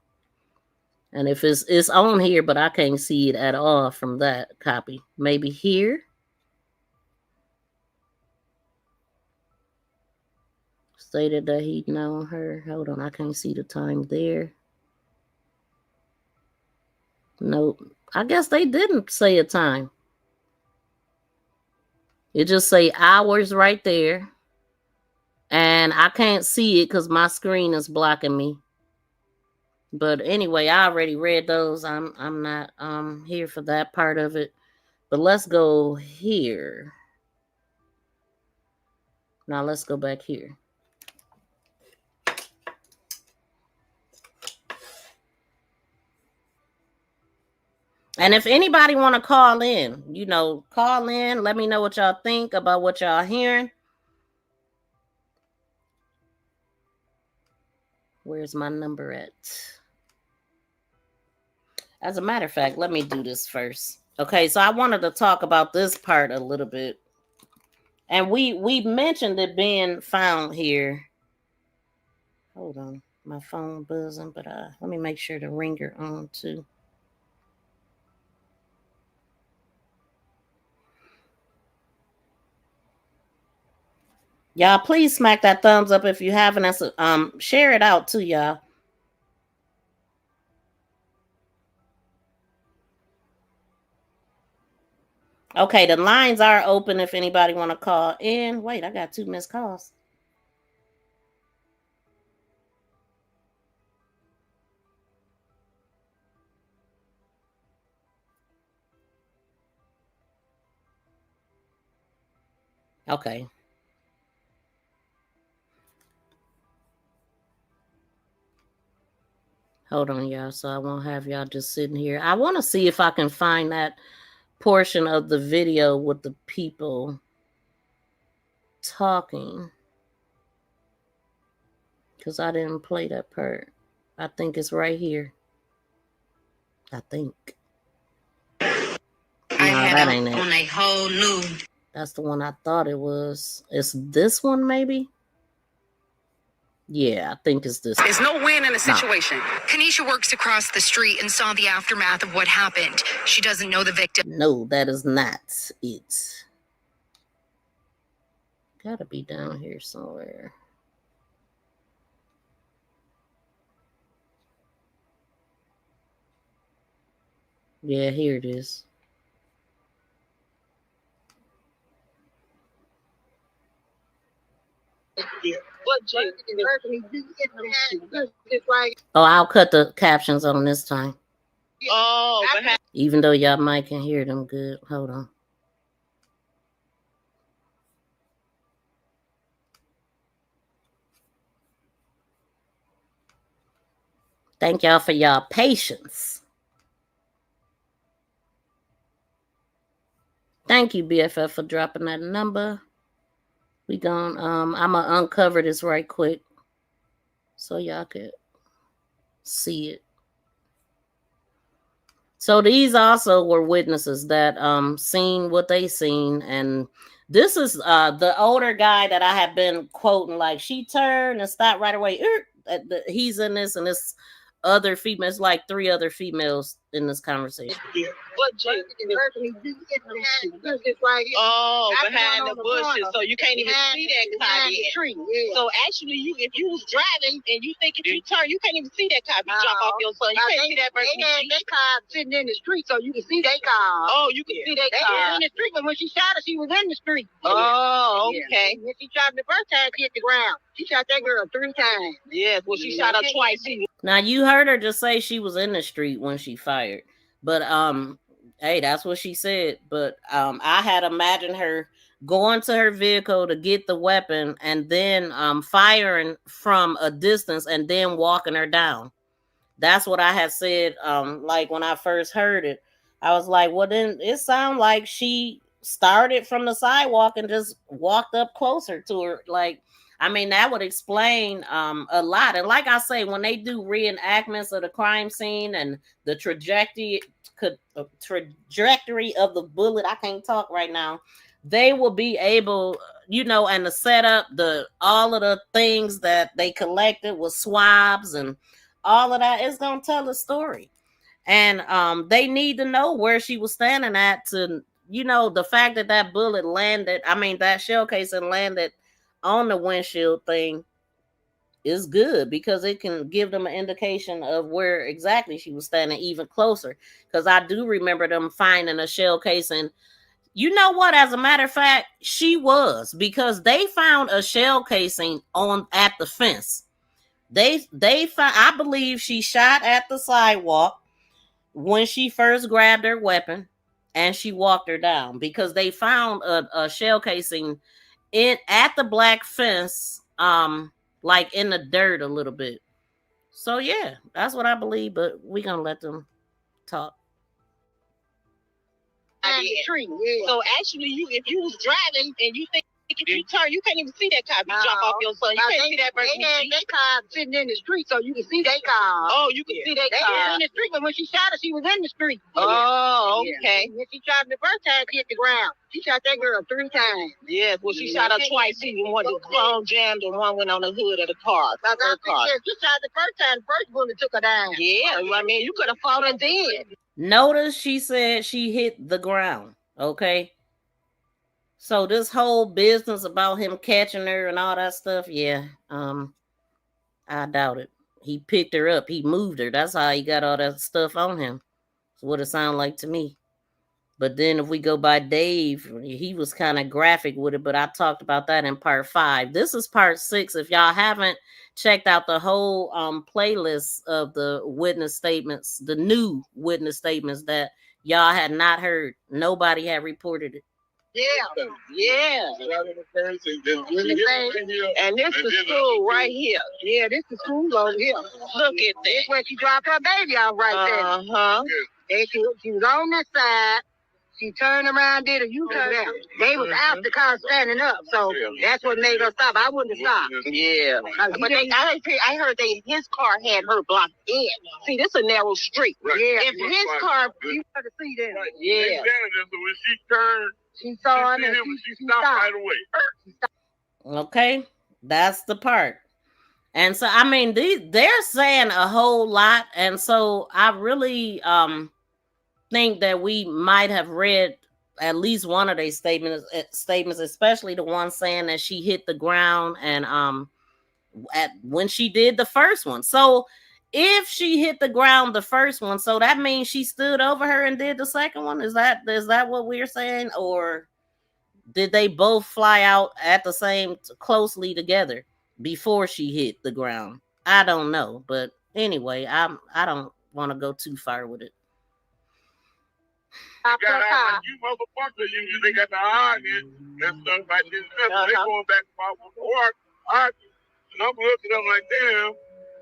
And if it's on here, but I can't see it at all from that copy. Maybe here. Stated that he'd known her. Hold on, I can't see the time there. Nope. I guess they didn't say a time. It just say hours right there. And I can't see it because my screen is blocking me. But anyway, I already read those. I'm not here for that part of it. But let's go here. Now let's go back here. And if anybody want to call in, call in. Let me know what y'all think about what y'all hearing. Where's my number at? As a matter of fact, let me do this first. Okay, so I wanted to talk about this part a little bit. And we mentioned it being found here. Hold on. My phone buzzing, but let me make sure the ringer on too. Y'all, please smack that thumbs up if you haven't. Share it out too, y'all. Okay, the lines are open if anybody want to call in. Wait, I got 2 missed calls. Okay. Hold on, y'all, so I won't have y'all just sitting here. I want to see if I can find that portion of the video with the people talking. Because I didn't play that part. I think it's right here. I think. That ain't it. On a whole new. That's the one I thought it was. It's this one, maybe? Yeah, I think it's this. There's no win in a situation. Kanisha works across the street and saw the aftermath of what happened. She doesn't know the victim. No, that is not it. Gotta be down here somewhere. Yeah, here it is. Oh, I'll cut the captions on this time. Oh, even though y'all might can hear them good. Hold on. Thank y'all for y'all patience. Thank you, BFF, for dropping that number. We gonna I'm gonna uncover this right quick so y'all could see it. So these also were witnesses that seen what they seen, and this is the older guy that I have been quoting, like she turned and stopped right away. He's in this, and this other females, like 3 other females in this conversation. What Jay? Oh, behind the bushes, so you can't even see that car yet. So actually, if you was driving and you think if you turn, you can't even see that car. You jump off your son, you can't see that person. They had that car sitting in the street, so you can see that car. Oh, you can see that car. They was in the street, but when she shot her, she was in the street. Oh, okay. When she shot her the first time, she hit the ground. She shot that girl 3 times. Yes, well, she shot her twice. Now you heard her just say she was in the street when she fired, but hey, that's what she said. But I had imagined her going to her vehicle to get the weapon and then firing from a distance and then walking her down. That's what I had said. Like when I first heard it, I was like, well, then it sounded like she started from the sidewalk and just walked up closer to her. Like, I mean, that would explain a lot. And like I say, when they do reenactments of the crime scene and the trajectory of the bullet, I can't talk right now. They will be able, you know, and to set up all of the things that they collected with swabs and all of that is gonna tell a story. And they need to know where she was standing at to, you know, the fact that that bullet landed, I mean, that shell casing landed on the windshield thing is good because it can give them an indication of where exactly she was standing even closer. Because I do remember them finding a shell casing. You know what? As a matter of fact, she was, because they found a shell casing at the fence. They found, I believe she shot at the sidewalk when she first grabbed her weapon and she walked her down, because they found a shell casing at the black fence, like in the dirt a little bit. So yeah, that's what I believe, but we're gonna let them talk. So actually, if you was driving and you think if you turn, you can't even see that car. You jump off your son, you can't see that person. They had that car sitting in the street, so you can see that car. Oh, you can see that car. They was in the street, but when she shot her, she was in the street. Oh, okay. When she shot her the first time, she hit the ground. She shot that girl 3 times. Yes, well, she shot her twice. One the chrome jammed and one went on the hood of the car. She shot the first time, the first bullet took her down. Yeah, I mean, you could have fought her then. Notice she said she hit the ground. Okay. So this whole business about him catching her and all that stuff, yeah, I doubt it. He picked her up. He moved her. That's how he got all that stuff on him. That's what it sounded like to me. But then if we go by Dave, he was kind of graphic with it, but I talked about that in part 5. This is part 6. If y'all haven't checked out the whole playlist of the witness statements, the new witness statements that y'all had not heard, nobody had reported it. Yeah. And this is school right here. Yeah, this is school over here. Look at that. This where she dropped her baby off right there. Uh-huh. She was on this side. She turned around, did a U-turn. They was out the car standing up, so that's what made her stop. I wouldn't have stopped. Yeah. But I heard his car had her blocked in. See, this is a narrow street. Right. Yeah. If his car, you got to see them. Right. Yeah. So when she turned, she saw him and she stopped right away. Okay, that's the part. And so, I mean, they're saying a whole lot, and so I really think that we might have read at least one of their statements, especially the one saying that she hit the ground and when she did the first one. So if she hit the ground the first one, so that means she stood over her and did the second one. Is that what we're saying, or did they both fly out at the same closely together before she hit the ground? I don't know, but anyway, I don't want to go too far with it. You motherfuckers usually got the argument and stuff like this. They going back and forth with the arguing. And I'm looking at them like, damn.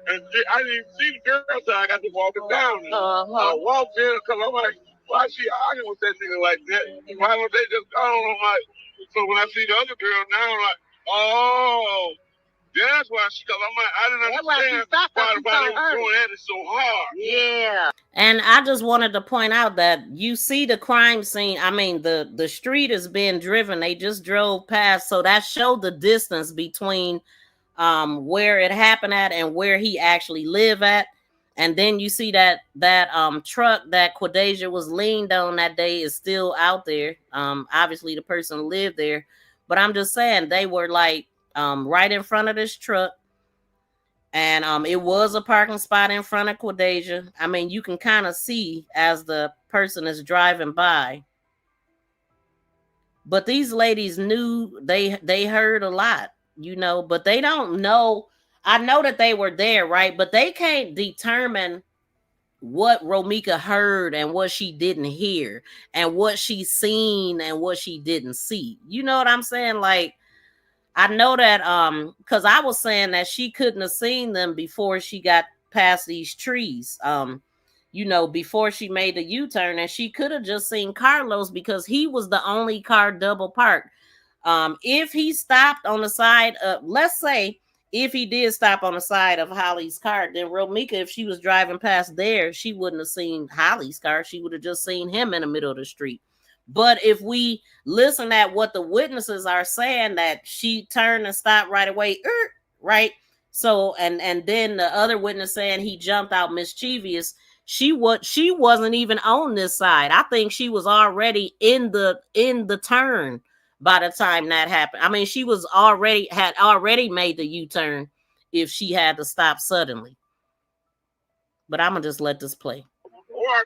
And I didn't even see the girl, so I got to walk it down. I walked in because I'm like, why is she arguing with that nigga like that? Why don't they just go on? I'm like, so when I see the other girl now, I'm like, oh. That's why I didn't understand why they were going at it so hard. Yeah. And I just wanted to point out that you see the crime scene. I mean, the street is being driven. They just drove past. So that showed the distance between where it happened at and where he actually lived at. And then you see that truck that Quadeja was leaned on that day is still out there. Obviously the person lived there, but I'm just saying they were like right in front of this truck. And it was a parking spot in front of Quadeja. I mean, you can kind of see as the person is driving by. But these ladies knew, they heard a lot, you know, but they don't know. I know that they were there, right? But they can't determine what Romeca heard and what she didn't hear and what she seen and what she didn't see. You know what I'm saying? Like, I know that because I was saying that she couldn't have seen them before she got past these trees. You know, before she made the U-turn, and she could have just seen Carlos because he was the only car double parked. If he stopped on the side of, let's say, if he did stop on the side of Holly's car, then Romeca, if she was driving past there, she wouldn't have seen Holly's car. She would have just seen him in the middle of the street. But if we listen at what the witnesses are saying, that she turned and stopped right away, right? So, and then the other witness saying he jumped out mischievous. She wasn't even on this side. I think she was already in the turn by the time that happened. I mean, she had already made the U-turn if she had to stop suddenly. But I'm gonna just let this play. I'm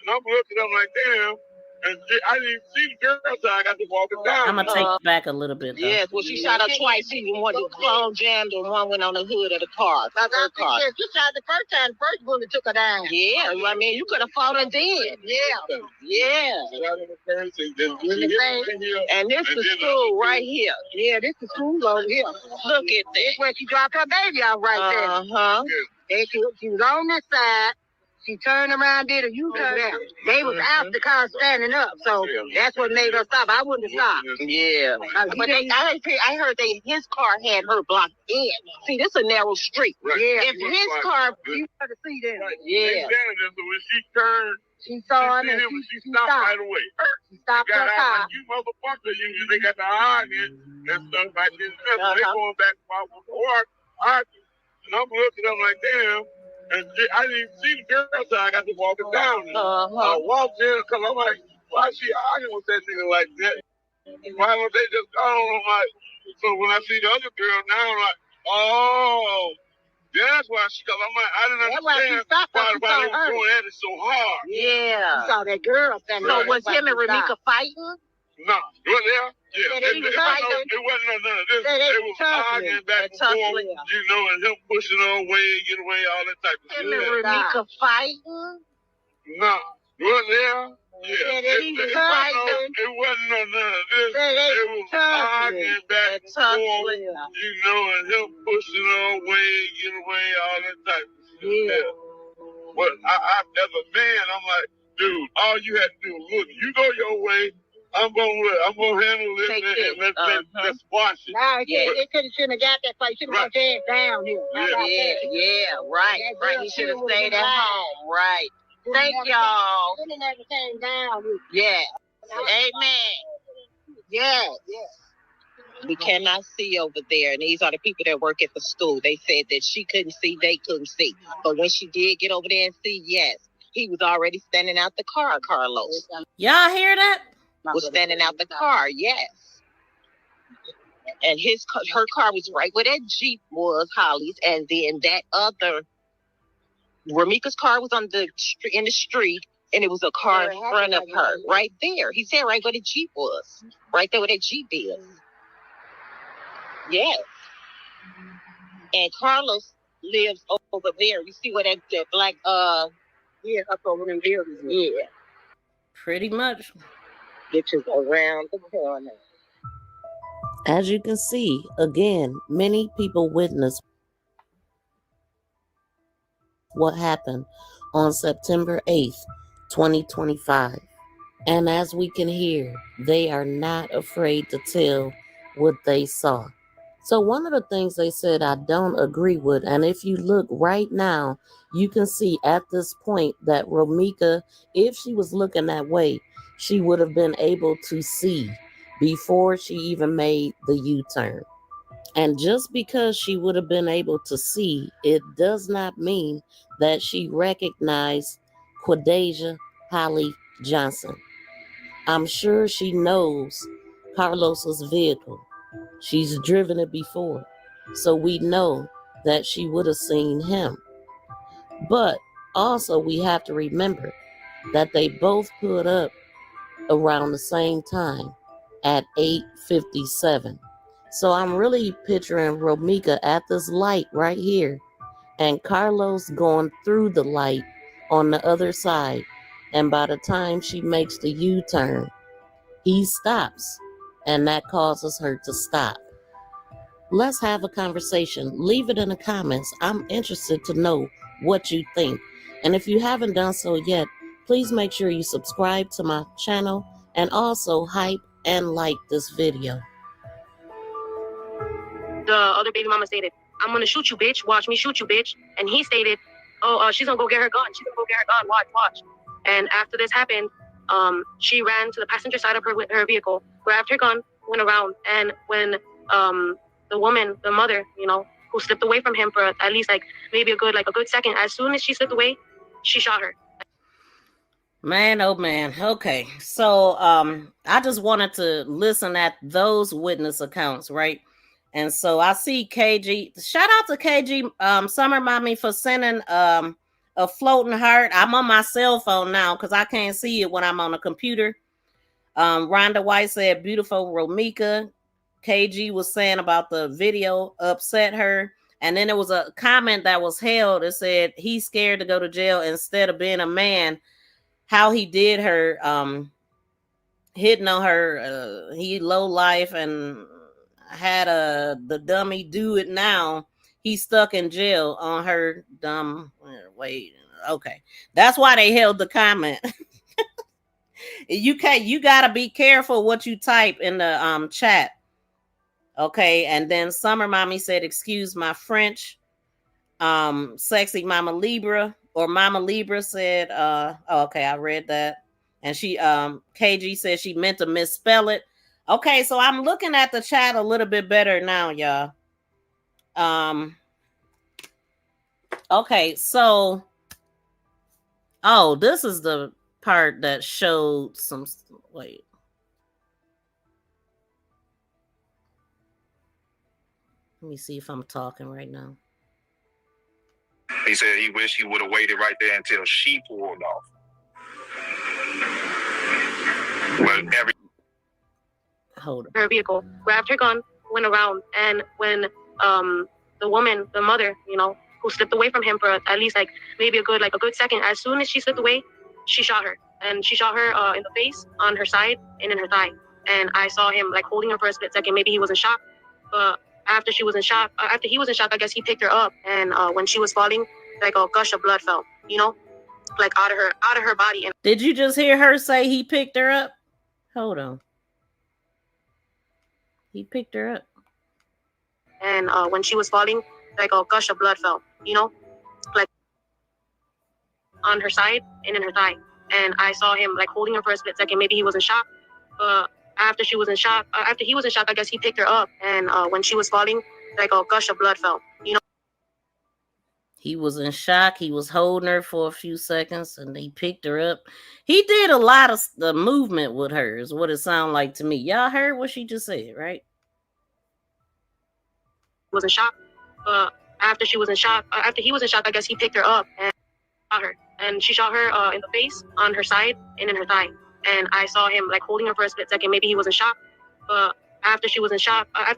looking up like, damn, and I didn't see the girl, so I got to walk it down. I'm gonna take it back a little bit, though. Yes, well, she shot her twice. One clone jammed and one went on the hood of the car. Her car. You shot the first time, the first bullet took her down. Yeah, I mean, you could have fought her then. Yeah. And this is school right here. Yeah, this is school over here. Look at that. This where she dropped her baby off right there. Uh-huh. She was on this side. She turned around, did a U-turn. They was out the car standing up, so that's what made her stop. I wouldn't have stopped. Yeah, but I heard his car had her blocked in. See, this is a narrow street. Right. Yeah, if his car, you got to see them. Right. Yeah. So when she turned, she saw him and she stopped right away. She stopped her car. You motherfucker, they got the argument and stuff like this. They going back and forth. And I'm looking up like, damn. And I didn't see the girl, so I got to walk it down. I walked in because I'm like, why is she arguing with that nigga like that? Why don't they just go on? Like, so when I see the other girl now, I'm like, oh, that's why because I'm like, I didn't understand why they were going at it so hard. Yeah. You saw that girl standing there. So was him and Romeca fighting? No. Well, yeah. It wasn't none of this. They was arguing back and forth, you know, and him pushing her away, get away, all that type of shit. Him and Romeca fighting? No. Well, yeah. It wasn't none of this. They was arguing back and forth, you know, and him pushing her away, get away, all that type of shit. Yeah. But I, as a man, I'm like, dude, all you have to do is look. You go your way. I'm gonna handle this and let's squash it. Nah, they shouldn't have got that fight. Should have got down here. Right. He should have stayed at home. Right. Thank y'all. Should have never came down here. Yeah. Amen. Yes. We cannot see over there, and these are the people that work at the school. They said that she couldn't see, they couldn't see. But when she did get over there and see, yes, he was already standing out the car, Carlos. Y'all hear that? Was standing out the car, yes. And her car was right where that Jeep was, Holly's, and then that other Romeca's car was in the street, and it was a car in front of her, right there. He said right where the Jeep was, right there where that Jeep is. Yes. And Carlos lives over there. You see where that black up over them buildings. Yeah. Pretty much. Which is around the corner. As you can see, again, many people witnessed what happened on September 8th, 2025. And as we can hear, they are not afraid to tell what they saw. So one of the things they said I don't agree with, and if you look right now, you can see at this point that Romeca, if she was looking that way, she would have been able to see before she even made the U-turn. And just because she would have been able to see, it does not mean that she recognized Quadasia Holly Johnson. I'm sure she knows Carlos's vehicle. She's driven it before, so we know that she would have seen him. But also we have to remember that they both put up around the same time at 8:57. So I'm really picturing Romeca at this light right here and Carlos going through the light on the other side. And by the time she makes the U-turn, he stops, and that causes her to stop. Let's have a conversation. Leave it in the comments. I'm interested to know what you think. And if you haven't done so yet, please make sure you subscribe to my channel and also hype and like this video. The other baby mama stated, "I'm gonna shoot you, bitch. Watch me shoot you, bitch." And he stated, "Oh, she's gonna go get her gun. She's gonna go get her gun. Watch." And after this happened, she ran to the passenger side of her vehicle, grabbed her gun, went around, and when the woman, the mother, who slipped away from him for at least maybe a good second, as soon as she slipped away, she shot her. Man, oh man. Okay. So I just wanted to listen at those witness accounts, right? And so I see KG. Shout out to KG Summer Mommy for sending a floating heart. I'm on my cell phone now because I can't see it when I'm on a computer. Rhonda White said, "Beautiful Romeca." KG was saying about the video upset her. And then there was a comment that was held. It said, "He's scared to go to jail instead of being a man." How he did her, hitting on her, he low life and had the dummy do it now. He's stuck in jail on her dumb. Wait, okay, that's why they held the comment. You gotta be careful what you type in the chat. Okay, and then Summer Mommy said, "Excuse my French." Sexy Mama Libra or Mama Libra said, okay, I read that. And she KG said she meant to misspell it. Okay, so I'm looking at the chat a little bit better now, y'all. Okay, so this is the part that showed some. Wait. Let me see if I'm talking right now. He said he wished he would have waited right there until she pulled off. But Hold on. Her vehicle, grabbed her gun, went around, and when the woman, the mother, who slipped away from him for at least maybe a good second, as soon as she slipped away, she shot her. And she shot her in the face, on her side, and in her thigh. And I saw him holding her for a split second. Maybe he was in shock, but after he was in shock, I guess he picked her up. And when she was falling, a gush of blood fell, out of her body. And did you just hear her say he picked her up? Hold on. He picked her up. And when she was falling, a gush of blood fell, on her side and in her thigh. And I saw him holding her for a split second. Maybe he was in shock, but after he was in shock, I guess he picked her up. And when she was falling, a gush of blood fell, He was in shock. He was holding her for a few seconds, and he picked her up. He did a lot of the movement with her, is what it sounded like to me. Y'all heard what she just said, right? Was in shock, but after he was in shock, I guess he picked her up and shot her. And she shot her in the face, on her side, and in her thigh. And I saw him holding her for a split second. Maybe he was in shock, but after he was in shock, I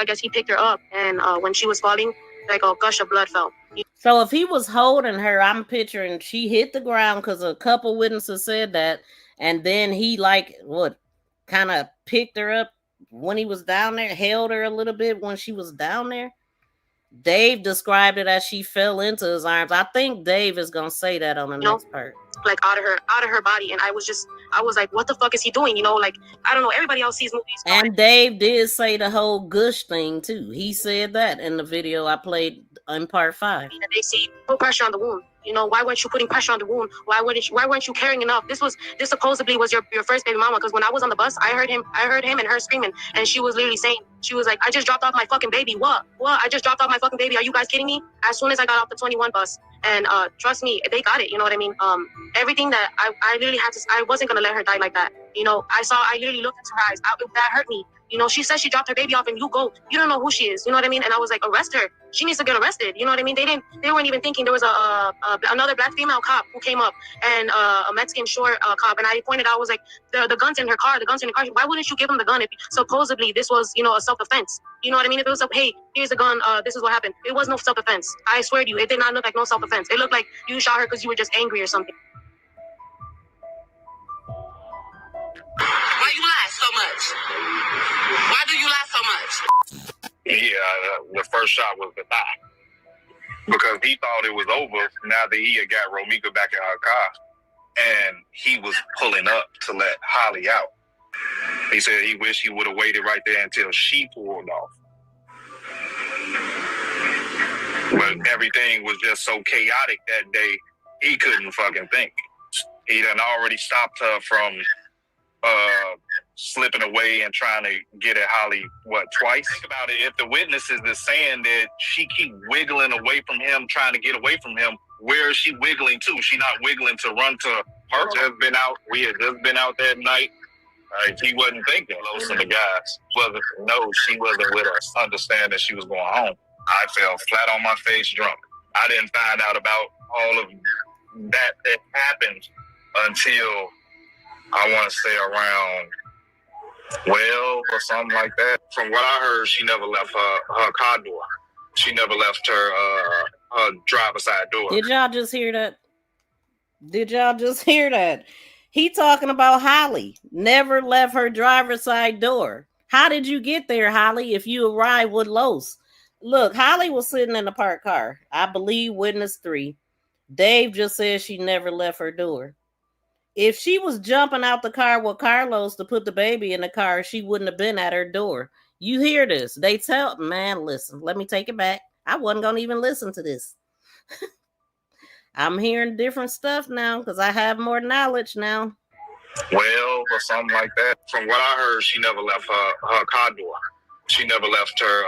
guess he picked her up. And when she was falling, a gush of blood fell. So if he was holding her, I'm picturing she hit the ground because a couple witnesses said that, and then he kind of picked her up when he was down there, held her a little bit when she was down there. Dave described it as she fell into his arms. I think Dave is gonna say that on the next part. Out of her body, and I was like, what the fuck is he doing? I don't know. Everybody else sees movies. And Dave did say the whole gush thing too. He said that in the video I played in part 5. And they say, put pressure on the wound. You know, why weren't you putting pressure on the wound? Why weren't you caring enough? This supposedly was your first baby mama. Because when I was on the bus, I heard him and her screaming, and she was literally saying, she was like, I just dropped off my fucking baby. What? I just dropped off my fucking baby. Are you guys kidding me? As soon as I got off the 21 bus, and trust me, they got it. You know what I mean? Everything that I literally had to, I wasn't gonna let her die like that. You know, I literally looked into her eyes. That hurt me. You know, she said she dropped her baby off, and you don't know who she is. You know what I mean? And I was like, arrest her. She needs to get arrested. You know what I mean? They weren't even thinking. There was another black female cop who came up, and a Mexican short cop, and I pointed out, I was like, the guns in her car, why wouldn't you give them the gun if supposedly this was, you know, a self-defense? You know what I mean? If it was hey, here's the gun, this is what happened. It was no self-defense. I swear to you, it did not look like no self-defense. It looked like you shot her because you were just angry or something. Why you lie so much? Why do you lie so much? Yeah, the first shot was the thigh. Because he thought it was over now that he had got Romeca back in her car. And he was pulling up to let Holly out. He said he wished he would have waited right there until she pulled off. But everything was just so chaotic that day, he couldn't fucking think. He done already stopped her from slipping away and trying to get at Holly, twice? Think about it. If the witnesses is saying that she keep wiggling away from him, trying to get away from him, where is she wiggling to? She not wiggling to run to her. We had just been out that night. He wasn't thinking. Los and the guys she wasn't with us, understanding she was going home. I fell flat on my face drunk. I didn't find out about all of that happened until I want to say around 12 or something like that. From what I heard, she never left her car door. She never left her driver's side door. Did y'all just hear that? He talking about Holly never left her driver's side door. How did you get there, Holly, if you arrived with Los? Look, Holly was sitting in the parked car. I believe witness 3. Dave just said she never left her door. If she was jumping out the car with Carlos to put the baby in the car, she wouldn't have been at her door. You hear this? They tell, man, listen, let me take it back. I wasn't going to even listen to this. I'm hearing different stuff now because I have more knowledge now. 12 or something like that. From what I heard, she never left her car door. She never left her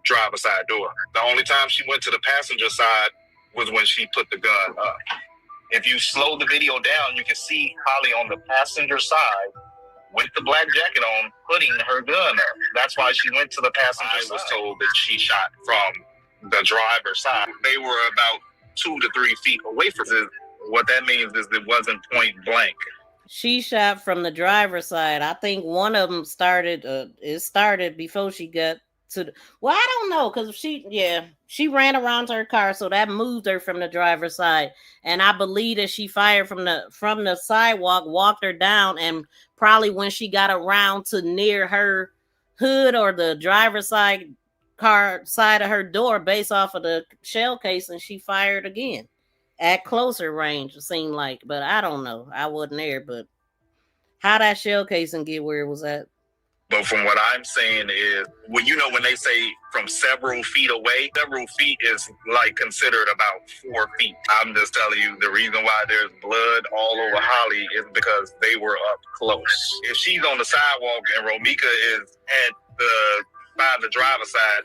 driver's side door. The only time she went to the passenger side was when she put the gun up. If you slow the video down, you can see Holly on the passenger side with the black jacket on, putting her gun up. That's why she went to the passenger side. I was told that she shot from the driver's side. They were about 2 to 3 feet away from it. What that means is it wasn't point blank. She shot from the driver's side. I think one of them started, it started before she got to the, well, I don't know, because she ran around to her car, so that moved her from the driver's side. And I believe that she fired from the sidewalk, walked her down, and probably when she got around to near her hood or the driver's side car side of her door, based off of the shell case, and she fired again at closer range, it seemed like. But I don't know. I wasn't there, but how that shell casing get where it was at? But from what I'm saying is, well, you know, when they say from several feet away, several feet is like considered about 4 feet. I'm just telling you, the reason why there's blood all over Holly is because they were up close. If she's on the sidewalk and Romeca is by the driver's side,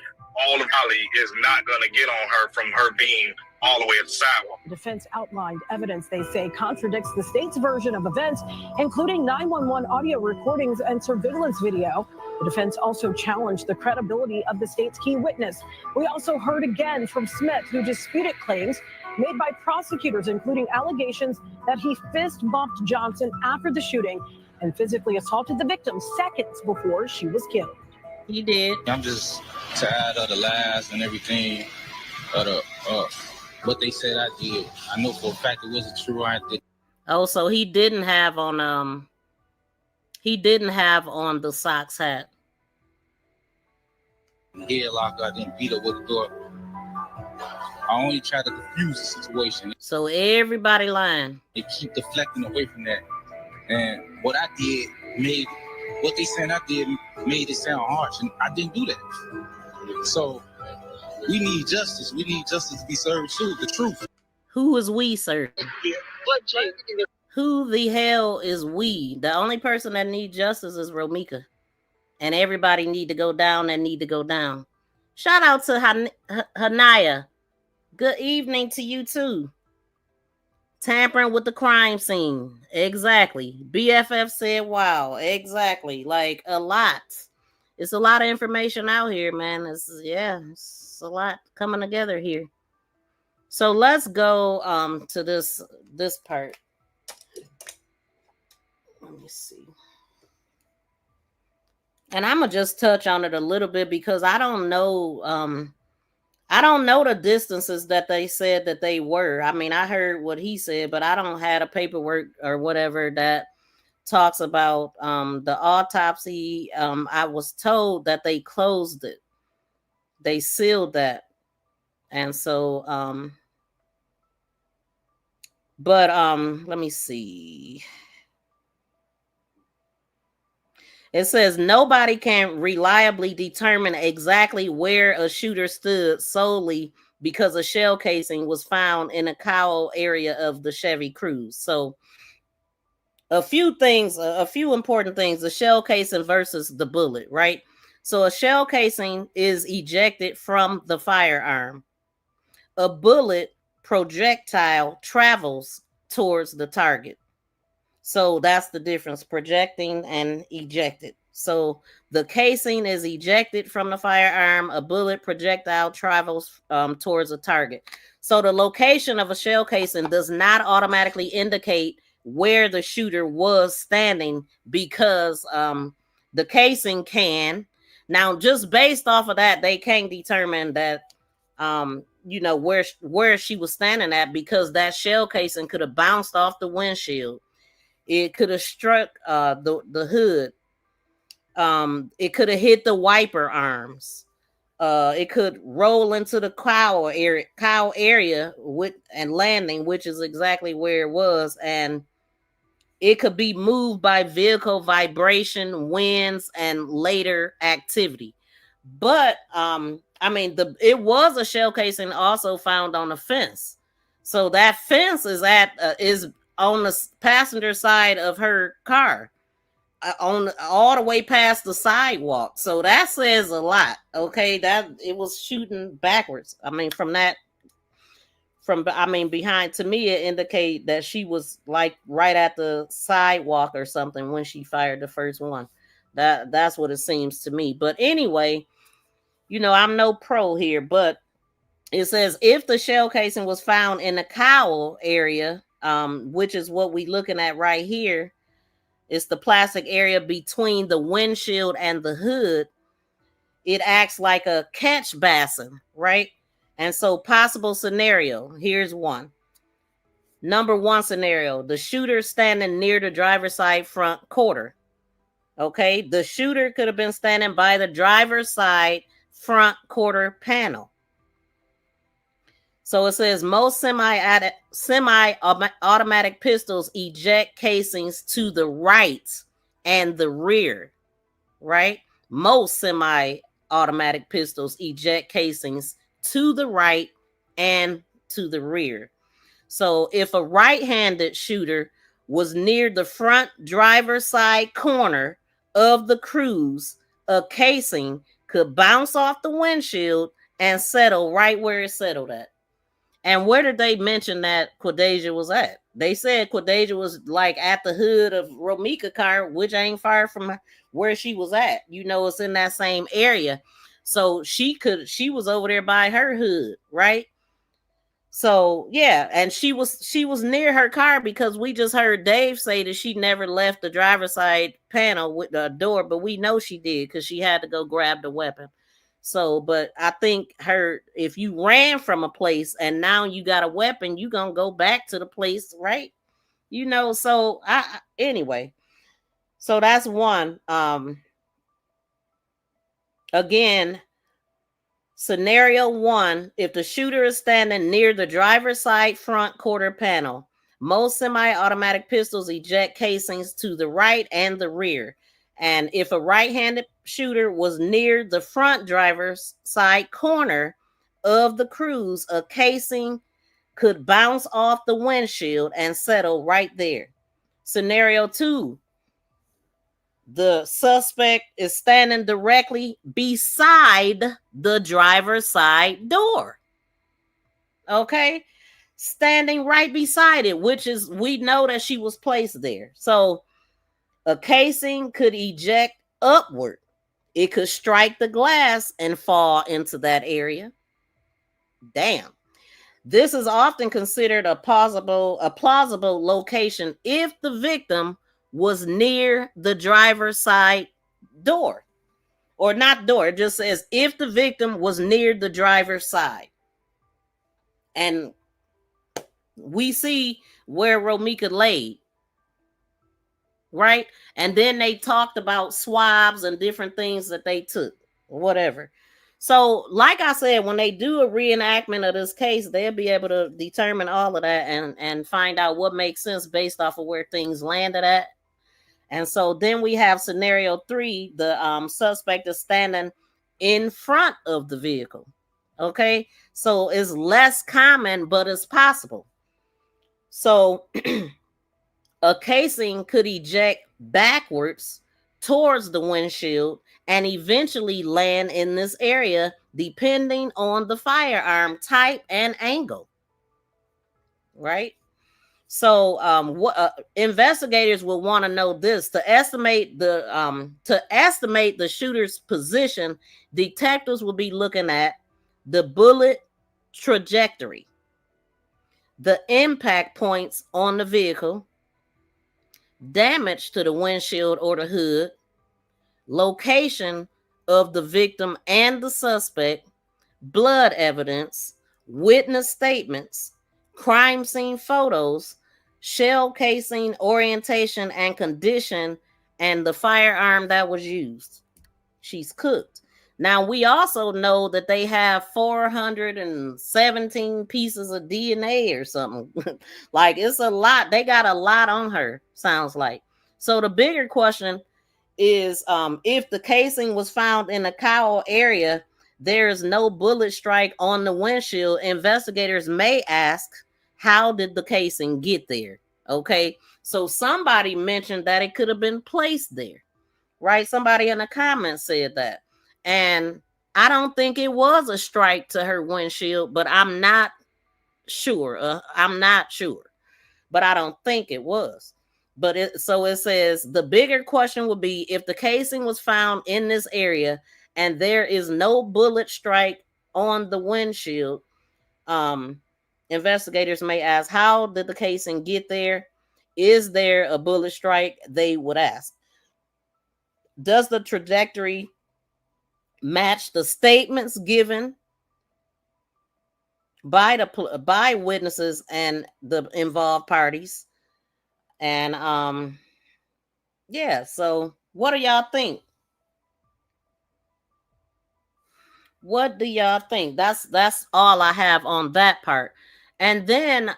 all of Holly is not going to get on her from her being all the way at the sidewalk. Defense outlined evidence they say contradicts the state's version of events, including 911 audio recordings and surveillance video. The defense also challenged the credibility of the state's key witness. We also heard again from Smith, who disputed claims made by prosecutors, including allegations that he fist bumped Johnson after the shooting and physically assaulted the victim seconds before she was killed. He did. I'm just tired of the lies and everything. What they said I did. I know for a fact it wasn't true. I did. Oh, so he didn't have on the socks hat. Headlock, I didn't beat her with the door. I only tried to confuse the situation. So everybody lying. They keep deflecting away from that. And what I did what they said I did made it sound harsh, and I didn't do that. So We need justice. We need justice to be served too. The truth. Who is we, sir? Who the hell is we? The only person that needs justice is Romeca. And everybody need to go down and need to go down. Shout out to Hanaya. Good evening to you too. Tampering with the crime scene. Exactly. BFF said, wow. Exactly. Like a lot. It's a lot of information out here, man. It's a lot coming together here. So let's go to this part. Let me see. And I'm gonna just touch on it a little bit because I don't know the distances that they said that they were. I mean, I heard what he said, but I don't have a paperwork or whatever that talks about the autopsy. I was told that they closed it. They sealed that. And so let me see. It says nobody can reliably determine exactly where a shooter stood solely because a shell casing was found in a cowl area of the Chevy Cruze. So a few important things, the shell casing versus the bullet, right? So a shell casing is ejected from the firearm. A bullet projectile travels towards the target. So that's the difference, projecting and ejected. So the casing is ejected from the firearm. A bullet projectile travels towards a target. So the location of a shell casing does not automatically indicate where the shooter was standing because the casing can. Now, just based off of that, they can determine that where she was standing at because that shell casing could have bounced off the windshield. It could have struck the hood. It could have hit the wiper arms. It could roll into the cowl area and landing, which is exactly where it was. And it could be moved by vehicle vibration, winds, and later activity. But it was a shell casing also found on a fence. So that fence is on the passenger side of her car, on all the way past the sidewalk. So that says a lot. Okay, that it was shooting backwards. Behind, to me it indicate that she was like right at the sidewalk or something when she fired the first one. That's what it seems to me. But anyway, I'm no pro here, but it says if the shell casing was found in the cowl area, which is what we're looking at right here, it's the plastic area between the windshield and the hood. It acts like a catch basin, right? And so possible scenario, here's one. Number one scenario, the shooter standing near the driver's side front quarter. Okay, the shooter could have been standing by the driver's side front quarter panel. So it says most semi-automatic pistols eject casings to the right and the rear, right? Most semi-automatic pistols eject casings to the right and to the rear. So if a right-handed shooter was near the front driver's side corner of the Cruze, a casing could bounce off the windshield and settle right where it settled at. And where did they mention that Quadeja was at? They said Quadeja was like at the hood of Romeca car, which ain't far from where she was at. It's in that same area. So she was over there by her hood, right? So yeah, and she was near her car because we just heard Dave say that she never left the driver's side panel with the door, but we know she did because she had to go grab the weapon. So, but I think if you ran from a place and now you got a weapon, you gonna go back to the place, right? So anyway, so that's one. Again, scenario one, if the shooter is standing near the driver's side front quarter panel, most semi-automatic pistols eject casings to the right and the rear. And if a right-handed shooter was near the front driver's side corner of the cruise, a casing could bounce off the windshield and settle right there. Scenario 2, the suspect is standing directly beside the driver's side door. Okay? Standing right beside it, which is, we know that she was placed there. So a casing could eject upward. It could strike the glass and fall into that area. Damn. This is often considered a plausible location if the victim was near the driver's side door. Or not door, it just says if the victim was near the driver's side. And we see where Romeca laid, right? And then they talked about swabs and different things that they took, or whatever. So, like I said, when they do a reenactment of this case, they'll be able to determine all of that and find out what makes sense based off of where things landed at. And so then we have scenario 3, the suspect is standing in front of the vehicle. Okay, so it's less common, but it's possible. So a casing could eject backwards towards the windshield and eventually land in this area, depending on the firearm type and angle. Right? So, investigators will want to know this to estimate the shooter's position. Detectives will be looking at the bullet trajectory, the impact points on the vehicle, damage to the windshield or the hood, location of the victim and the suspect, blood evidence, witness statements, crime scene photos, shell casing orientation and condition, and the firearm that was used. She's cooked. Now, we also know that they have 417 pieces of DNA or something. Like, it's a lot. They got a lot on her, sounds like. So the bigger question is, if the casing was found in the Kyle area, there is no bullet strike on the windshield. Investigators may ask, how did the casing get there? Okay, so somebody mentioned that it could have been placed there, right? Somebody in the comments said that. And I don't think it was a strike to her windshield, but I'm not sure. But I don't think it was. But it says the bigger question would be if the casing was found in this area and there is no bullet strike on the windshield, investigators may ask, how did the casing get there? Is there a bullet strike? They would ask. Does the trajectory match the statements given by witnesses and the involved parties? And yeah, so what do y'all think? What do y'all think? That's all I have on that part. And then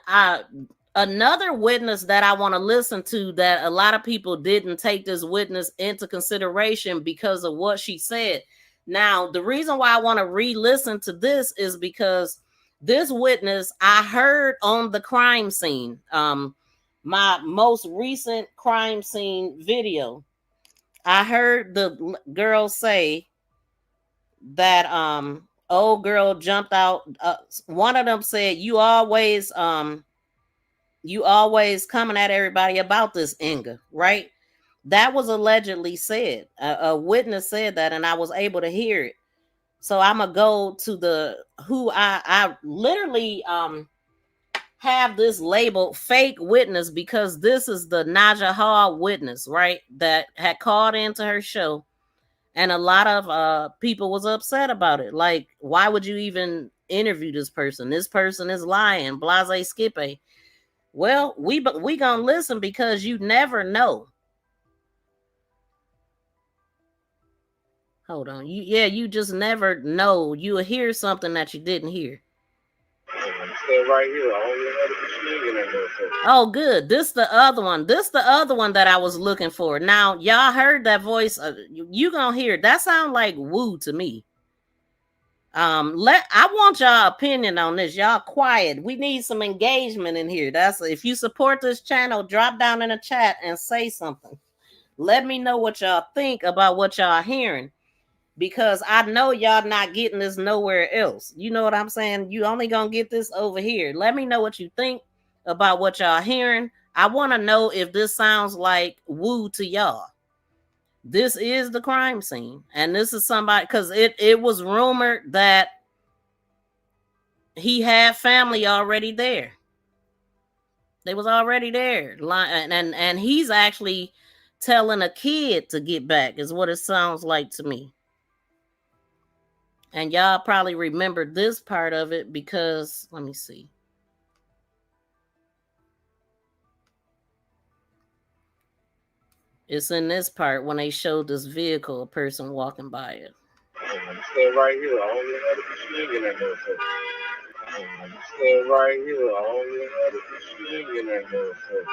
another witness that I want to listen to, that a lot of people didn't take this witness into consideration because of what she said. Now, the reason why I want to re-listen to this is because this witness I heard on the crime scene, my most recent crime scene video. I heard the girl say that old girl jumped out. One of them said, you always coming at everybody about this, Inga, right? That was allegedly said. A witness said that, and I was able to hear it. So I'm gonna go to the who I literally have this labeled fake witness, because this is the Naja Hall witness, right? That had called into her show, and a lot of people was upset about it. Like, why would you even interview this person? This person is lying. Blase Skippe. Well, we gonna listen because you never know. Hold on. You just never know. You'll hear something that you didn't hear. Right here. Oh, good. This the other one. This the other one that I was looking for. Now, y'all heard that voice. You gonna hear it. That sound like Woo to me. I want y'all opinion on this. Y'all quiet. We need some engagement in here. That's if you support this channel, drop down in the chat and say something. Let me know what y'all think about what y'all hearing. Because I know y'all not getting this nowhere else. You know what I'm saying? You only gonna get this over here. Let me know what you think about what y'all hearing. I want to know if this sounds like woo to y'all. This is the crime scene, and this is somebody because it was rumored that he had family already there. They was already there, and he's actually telling a kid to get back. Is what it sounds like to me. And y'all probably remember this part of it because, let me see. It's in this part when they showed this vehicle, a person walking by it. Stay right here. I only had a swing in that motherfucker. Stay right here. I only had a swing in that motherfucker.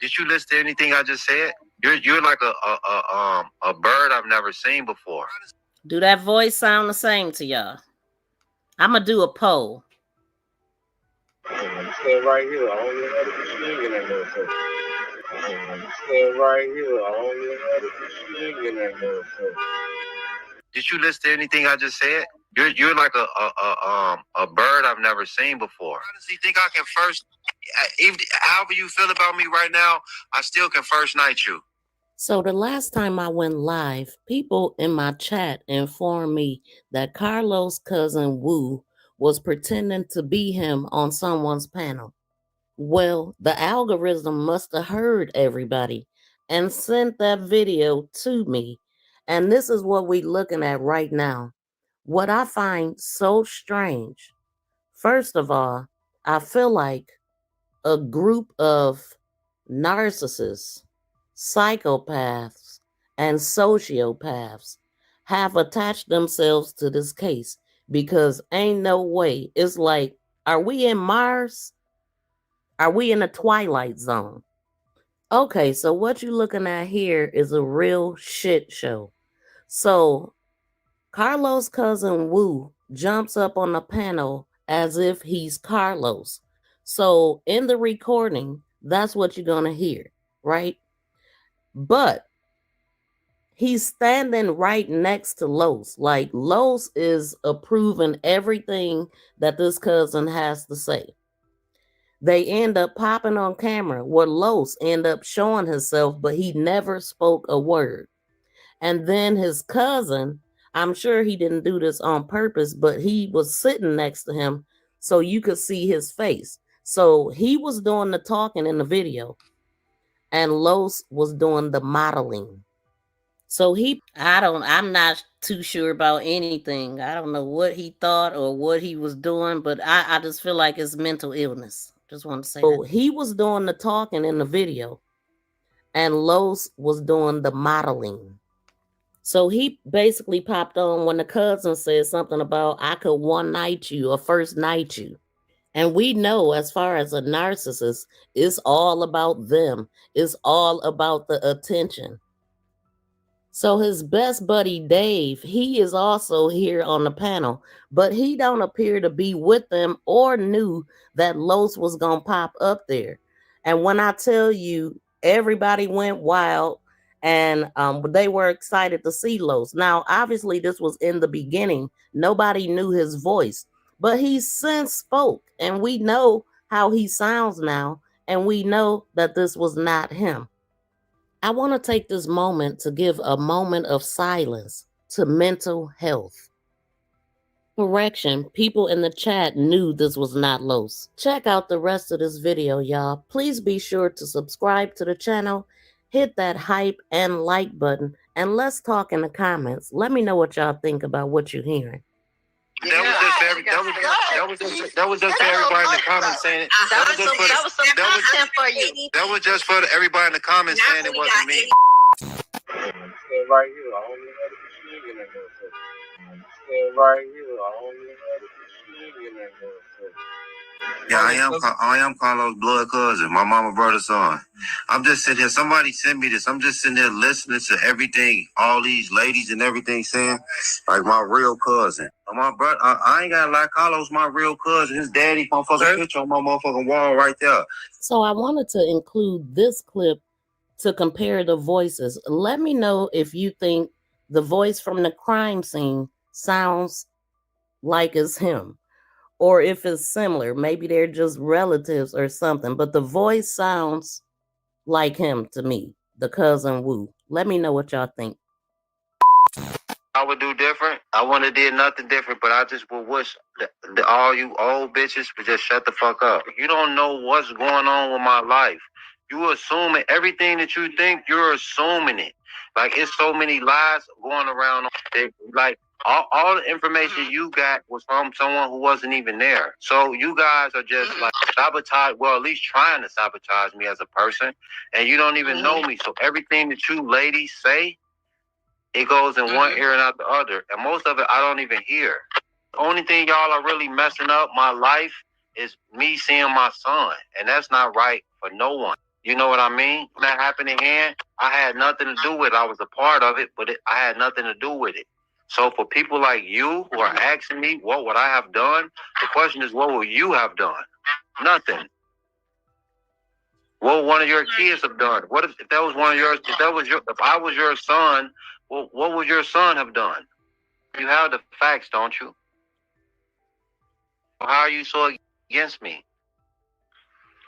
Did you listen to anything I just said? You're like a bird I've never seen before. Do that voice sound the same to y'all? I'm gonna do a poll. Stay right here. I only had a swing in that motherfucker. Stay right here. I only had a swing in that motherfucker. Did you listen to anything I just said? You're like a bird I've never seen before. Honestly, think I can first, even however you feel about me right now, I still can first night you. So the last time I went live, people in my chat informed me that Carlos' cousin Wu was pretending to be him on someone's panel. Well, the algorithm must have heard everybody and sent that video to me. And this is what we're looking at right now. What I find so strange, first of all, I feel like a group of narcissists, psychopaths, and sociopaths have attached themselves to this case because ain't no way. It's like, are we in Mars? Are we in a Twilight Zone? Okay, so what you're looking at here is a real shit show. So Carlos' cousin Wu jumps up on the panel as if he's Carlos. So in the recording, that's what you're going to hear, right? But he's standing right next to Los. Like Los is approving everything that this cousin has to say. They end up popping on camera where Los end up showing himself, but he never spoke a word. And then his cousin, I'm sure he didn't do this on purpose, but he was sitting next to him so you could see his face. So he was doing the talking in the video and Los was doing the modeling. So I'm not too sure about anything. I don't know what he thought or what he was doing, but I just feel like it's mental illness. Just want to say that. He was doing the talking in the video and Los was doing the modeling. So he basically popped on when the cousin said something about, I could one night you or first night you. And we know as far as a narcissist, it's all about them. It's all about the attention. So his best buddy, Dave, he is also here on the panel, but he don't appear to be with them or knew that Los was going to pop up there. And when I tell you, everybody went wild and they were excited to see Los. Now, obviously, this was in the beginning. Nobody knew his voice, but he since spoke, and we know how he sounds now, and we know that this was not him. I want to take this moment to give a moment of silence to mental health. Correction, people in the chat knew this was not Los. Check out the rest of this video, y'all. Please be sure to subscribe to the channel, hit that hype and like button, and let's talk in the comments. Let me know what y'all think about what you're hearing. That was just for everybody in the comments saying it. That was just for everybody in the comments saying it wasn't me. Stay right here. I only had a swing in that motherfucker. Stay right here. I only had a Yeah, I am Carlos' blood cousin, my mama brother's son. I'm just sitting here. Somebody sent me this. I'm just sitting there listening to everything, all these ladies and everything saying, like my real cousin. My brother, I ain't gotta lie, Carlos, my real cousin. His daddy motherfucking picture on my motherfucking wall right there. So I wanted to include this clip to compare the voices. Let me know if you think the voice from the crime scene sounds like it's him, or if it's similar. Maybe they're just relatives or something, but the voice sounds like him to me, the cousin Wu. Let me know what y'all think. I would do different. I wouldn't have did nothing different, but I just would wish all you old bitches would just shut the fuck up. You don't know what's going on with my life. You assuming everything that you think, you're assuming it. Like, it's so many lies going around. Like, all the information you got was from someone who wasn't even there. So you guys are just like sabotage, well, at least trying to sabotage me as a person, and you don't even know me. So everything that you ladies say, it goes in one ear and out the other. And most of it, I don't even hear. The only thing y'all are really messing up my life is me seeing my son. And that's not right for no one. You know what I mean? When that happened again, I had nothing to do with it. I was a part of it, but I had nothing to do with it. So for people like you who are asking me, what would I have done? The question is, what would you have done? Nothing. What would one of your kids have done? What if that was one of yours? If I was your son, well, what would your son have done? You have the facts, don't you? How are you so against me?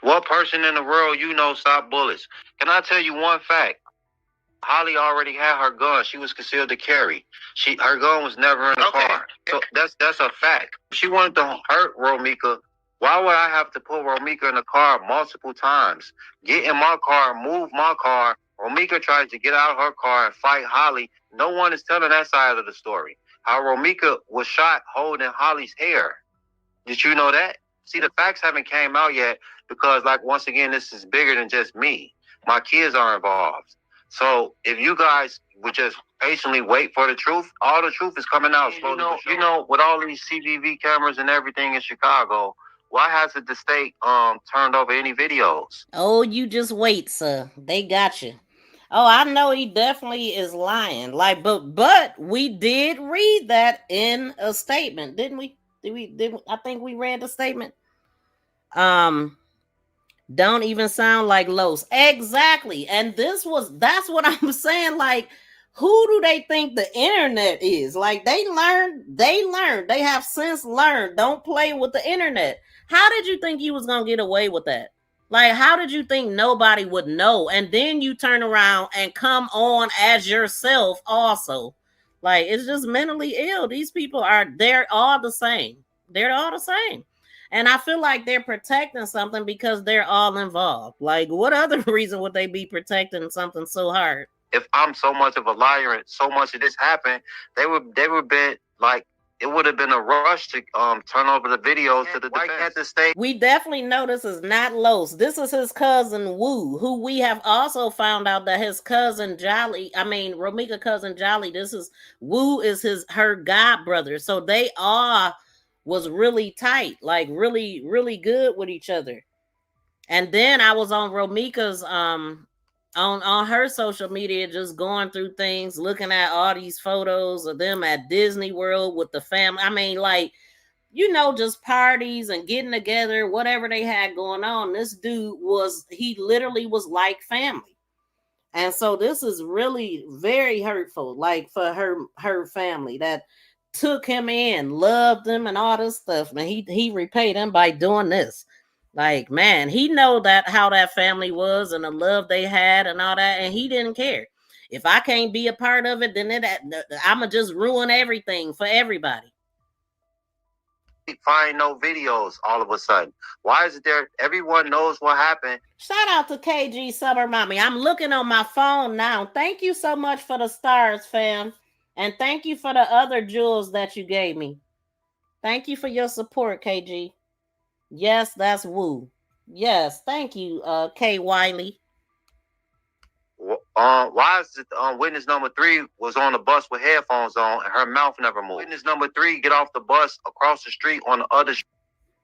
What person in the world you know stop bullets? Can I tell you one fact? Holly already had her gun. She was concealed to carry. Her gun was never in the car. So that's a fact. She wanted to hurt Romeca. Why would I have to put Romeca in the car multiple times? Get in my car, move my car. Romeca tries to get out of her car and fight Holly. No one is telling that side of the story. How Romeca was shot holding Holly's hair. Did you know that? See, the facts haven't came out yet because, like, once again, this is bigger than just me. My kids are involved. So if you guys would just patiently wait for the truth, all the truth is coming out. You know, with all these CCTV cameras and everything in Chicago, why hasn't the state turned over any videos? Oh, you just wait, sir. They got you. Oh, I know he definitely is lying. Like, but we did read that in a statement, didn't we? Did we? I think we read the statement. Don't even sound like Los. Exactly. And that's what I'm saying. Like, who do they think the internet is? Like, they learned. They have since learned. Don't play with the internet. How did you think you was gonna get away with that? Like, how did you think nobody would know? And then you turn around and come on as yourself also. Like, it's just mentally ill. These people they're all the same. They're all the same. And I feel like they're protecting something because they're all involved. Like, what other reason would they be protecting something so hard? If I'm so much of a liar and so much of this happened, they would be like, it would have been a rush to turn over the videos to the defense. At the state. We definitely know this is not Los. This is his cousin Wu, who we have also found out that his cousin Romeca cousin Jolly, Wu is her god brother. So they was really tight, like really, really good with each other. And then I was on Romeca's on her social media, just going through things, looking at all these photos of them at Disney World with the family. I mean, like, you know, just parties and getting together, whatever they had going on. This dude he literally was like family. And so this is really very hurtful, like, for her family that took him in, loved him and all this stuff. And he repaid him by doing this. Like, man, he know how that family was and the love they had and all that, and he didn't care. If I can't be a part of it, then I'ma just ruin everything for everybody. Find no videos all of a sudden. Why is it there? Everyone knows what happened. Shout out to KG Summer Mommy. I'm looking on my phone now. Thank you so much for the stars, fam. And thank you for the other jewels that you gave me. Thank you for your support, KG. Yes, that's Wu. Yes, thank you, K. Wiley. Why is it witness number 3 was on the bus with headphones on and her mouth never moved? Witness number 3 get off the bus across the street on the other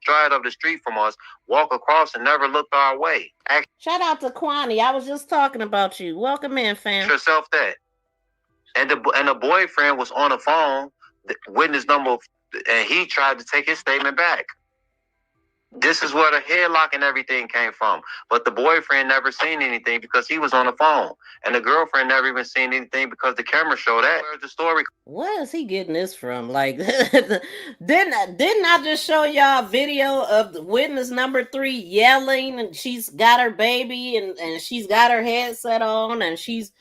side of the street from us, walk across and never looked our way. Shout out to Kwani. I was just talking about you. Welcome in, fam. Yourself that. And the boyfriend was on the phone, witness number, and he tried to take his statement back. This is where the headlock and everything came from. But the boyfriend never seen anything because he was on the phone. And the girlfriend never even seen anything because the camera showed that. Where's the story? Where is he getting this from? Like, didn't I just show y'all a video of the witness number 3 yelling, and she's got her baby and she's got her headset on and she's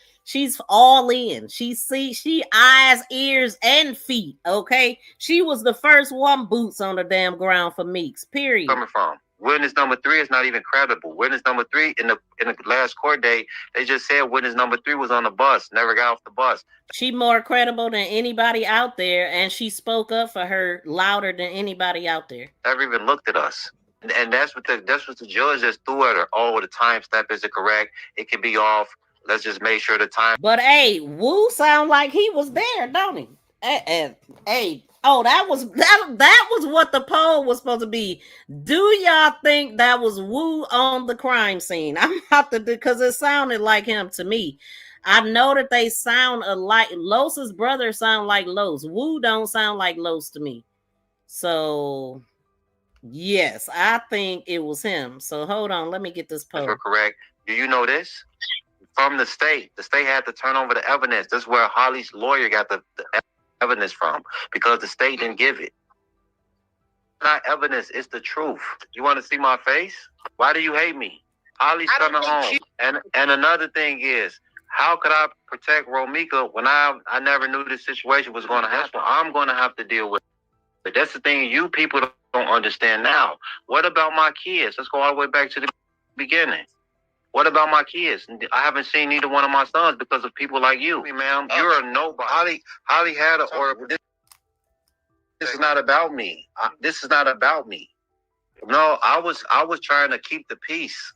all in. She eyes, ears, and feet. Okay, she was the first one boots on the damn ground for Meeks. Period. Coming from witness number 3 is not even credible. Witness number 3 in the last court date, they just said witness number 3 was on the bus, never got off the bus. She more credible than anybody out there, and she spoke up for her louder than anybody out there. Never even looked at us. And that's what the judge just threw at her. Oh, the time step isn't correct. It can be off. Let's just make sure the time. But hey, Wu sound like he was there, don't he? Hey, oh, that was what the poll was supposed to be. Do y'all think that was Wu on the crime scene? I'm about to, because it sounded like him to me. I know that they sound alike. Los's brother sound like Los. Wu don't sound like Los to me. So yes, I think it was him. So hold on, let me get this poll. Correct. Do you know this? From the state had to turn over the evidence. This is where Holly's lawyer got the evidence from, because the state didn't give it. Not evidence, it's the truth. You want to see my face? Why do you hate me? Holly's coming home. And another thing is, how could I protect Romeca when I never knew this situation was going to happen? I'm going to have to deal with it. But that's the thing you people don't understand now. What about my kids? Let's go all the way back to the beginning. What about my kids? I haven't seen either one of my sons because of people like you. Ma'am, you're a nobody. Holly had an order. This is not about me. This is not about me. No, I was trying to keep the peace.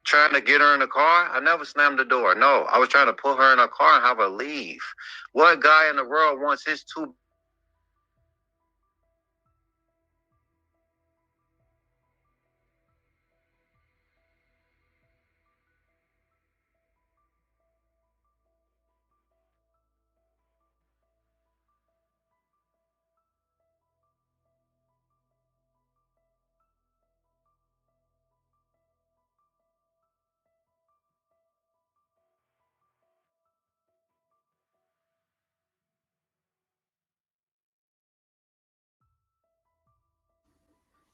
Trying to get her in the car. I never slammed the door. No, I was trying to put her in a car and have her leave. What guy in the world wants his 2?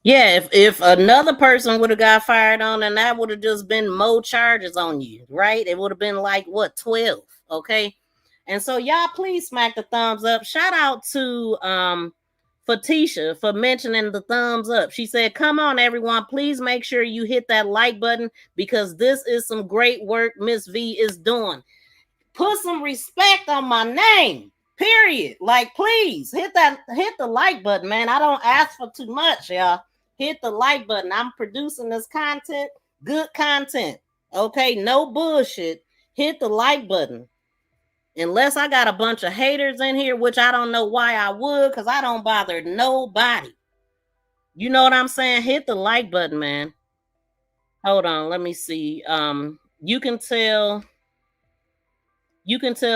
Yeah, if another person would have got fired on, then that would have just been more charges on you, right? It would have been like, what, 12, okay? And so y'all please smack the thumbs up. Shout out to Fatisha for mentioning the thumbs up. She said, come on, everyone, please make sure you hit that like button because this is some great work Miss V is doing. Put some respect on my name. Period. Like, please hit the like button, man. I don't ask for too much, y'all. Hit the like button. I'm producing this content, good content. Okay, no bullshit. Hit the like button. Unless I got a bunch of haters in here, which I don't know why I would, because I don't bother nobody. You know what I'm saying? Hit the like button, man. Hold on, let me see. You can tell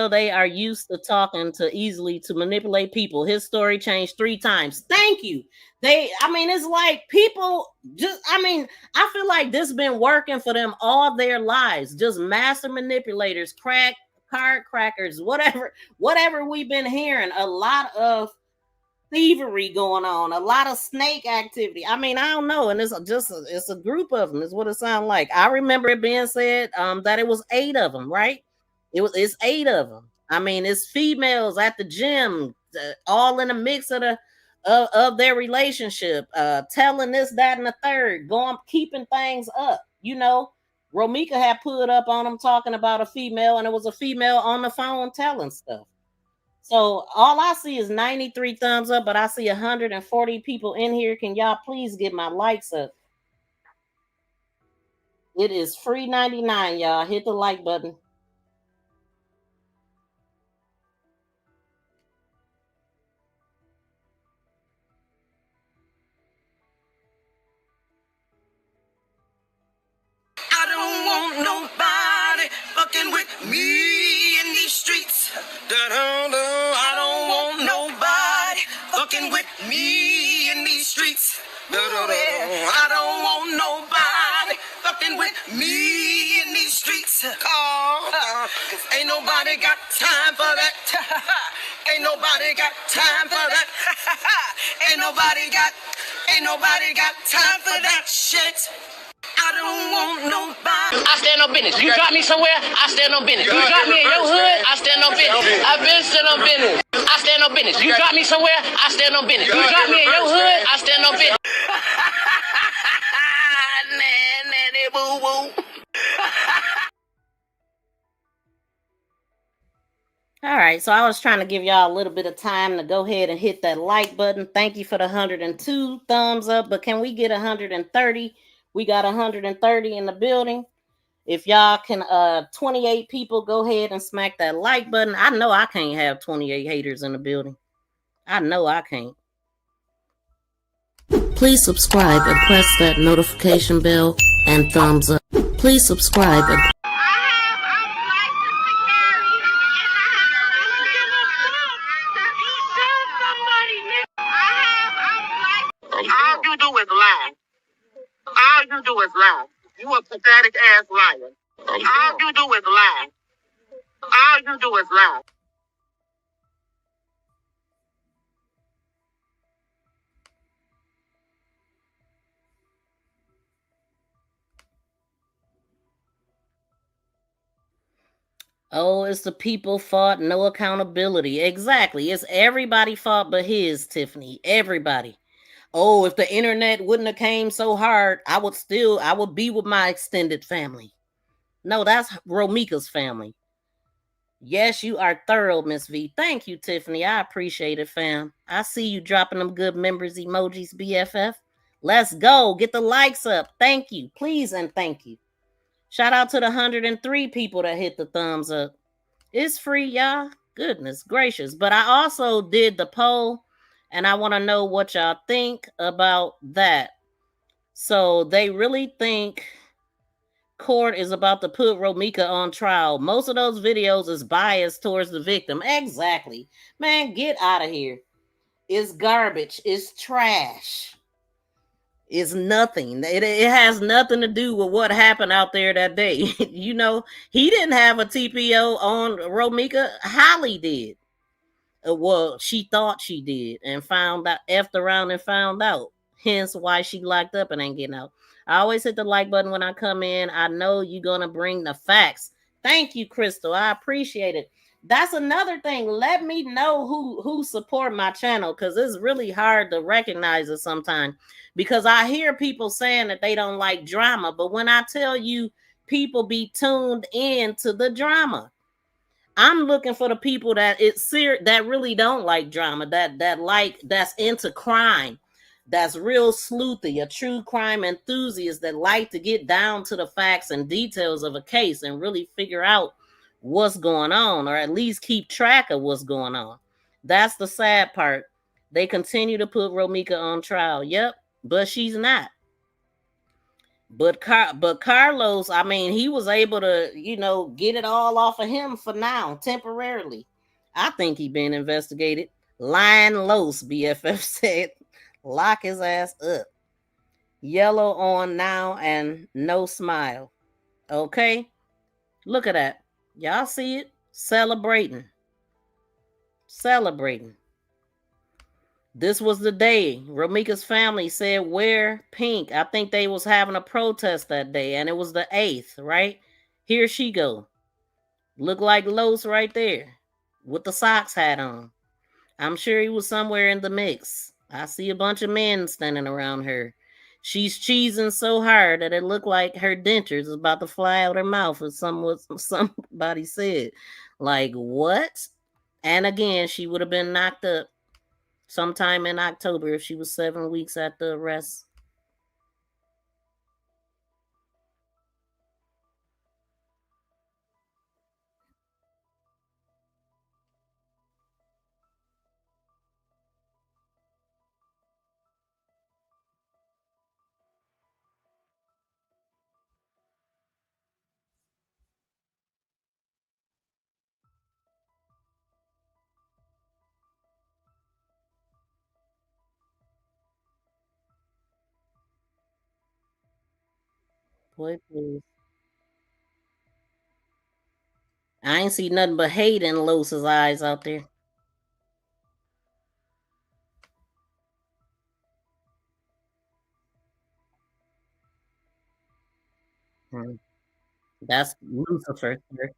they are used to talking to easily to manipulate people. His story changed 3 times. Thank you. It's like people I feel like this has been working for them all their lives. Just master manipulators, card crackers, whatever we've been hearing. A lot of thievery going on, a lot of snake activity. I don't know. And it's a group of them is what it sounds like. I remember it being said that it was 8 of them, right? It's 8 of them. It's females at the gym, all in a mix of their relationship, telling this, that, and the third, keeping things up. Romeca had put up on them talking about a female, and it was a female on the phone telling stuff. So all I see is 93 thumbs up, but I see 140 people in here. Can y'all please get my likes up? It is free 99, y'all. Hit the like button. want nobody fucking with me in these streets. I don't want nobody fucking with me in these streets. I don't want nobody fucking with me in these streets. Cause ain't nobody got time for that. Ain't nobody got time for that. Ain't nobody got time for that shit. I don't want nobody. I stand on business. You drop me somewhere, I stand on business. You drop me in your hood, I stand on business. I've been stand on business. I stand on business. You drop me somewhere, I stand on business. You drop me in your hood, I stand on business. Nanny boo boo. All right, so I was trying to give y'all a little bit of time to go ahead and hit that like button. Thank you for the 102 thumbs up, but can we get 130? We got 130 in the building. If y'all can, 28 people, go ahead and smack that like button. I know I can't have 28 haters in the building. I know I can't. Please subscribe and press that notification bell and thumbs up. Please subscribe and All you do is lie. All you do is lie. You a pathetic ass liar. All you do is lie. All you do is lie. oh, it's the people fault, no accountability. Exactly. It's everybody fault but his, Tiffany. Everybody. Oh, if the internet wouldn't have came so hard, I would be with my extended family. No, that's Romeca's family. Yes, you are thorough, Miss V. Thank you, Tiffany. I appreciate it, fam. I see you dropping them good members emojis, BFF. Let's go. Get the likes up. Thank you. Please and thank you. Shout out to the 103 people that hit the thumbs up. It's free, y'all. Goodness gracious. But I also did the poll, and I want to know what y'all think about that. So they really think court is about to put Romeca on trial. Most of those videos is biased towards the victim. Exactly. Man, get out of here. It's garbage. It's trash. It's nothing. It has nothing to do with what happened out there that day. You know, he didn't have a TPO on Romeca. Holly did. Well, she thought she did and found out, effed around and found out. Hence why she locked up and ain't getting out. I always hit the like button when I come in. I know you're going to bring the facts. Thank you, Crystal. I appreciate it. That's another thing. Let me know who support my channel, because it's really hard to recognize it sometimes, because I hear people saying that they don't like drama. But when I tell you, people be tuned in to the drama. I'm looking for the people that that really don't like drama, that's into crime, that's real sleuthy, a true crime enthusiast that like to get down to the facts and details of a case and really figure out what's going on, or at least keep track of what's going on. That's the sad part. They continue to put Romeca on trial. Yep, but she's not. But Carlos, I mean, he was able to, get it all off of him for now, temporarily. I think he been investigated. Lying Los, BFF said. Lock his ass up. Yellow on now and no smile. Okay? Look at that. Y'all see it? Celebrating. This was the day Romeca's family said wear pink. I think they was having a protest that day, and it was the 8th, right? Here she go. Look like Los right there with the socks hat on. I'm sure he was somewhere in the mix. I see a bunch of men standing around her. She's cheesing so hard that it looked like her dentures is about to fly out her mouth, as somebody said. Like, what? And again, she would have been knocked up sometime in October if she was 7 weeks at the arrest. Boy, please. I ain't see nothing but hate in Losa's eyes out there. That's Lucifer. Sir.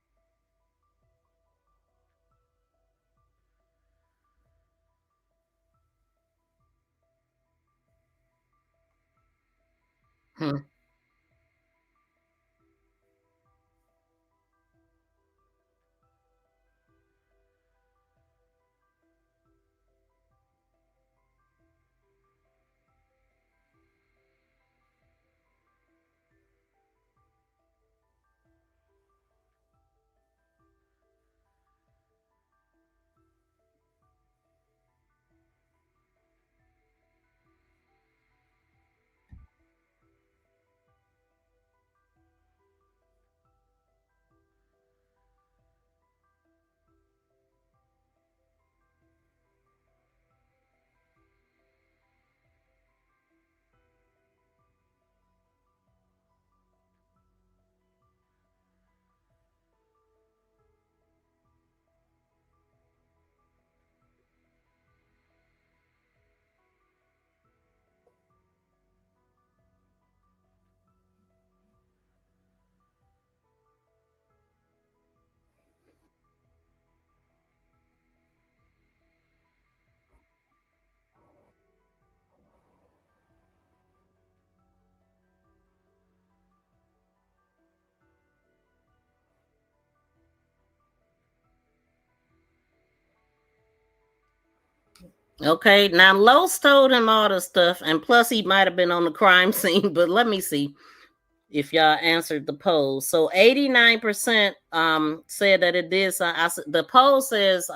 Hmm. Okay, now Los told him all the stuff, and plus he might have been on the crime scene. But let me see if y'all answered the poll. So 89% said that it did. The poll says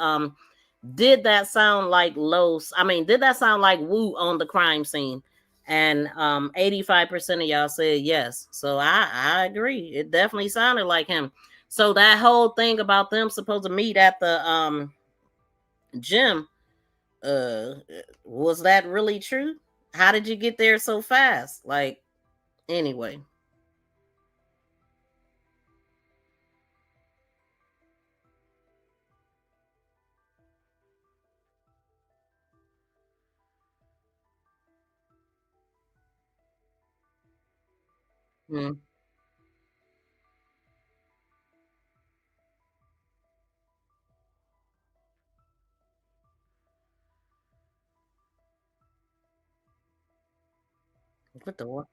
did that sound like Los? I mean, did that sound like Wu on the crime scene? And 85% of y'all said yes. So I agree. It definitely sounded like him. So that whole thing about them supposed to meet at the gym, was that really true? How did you get there so fast? Like, anyway. Hmm. What the what?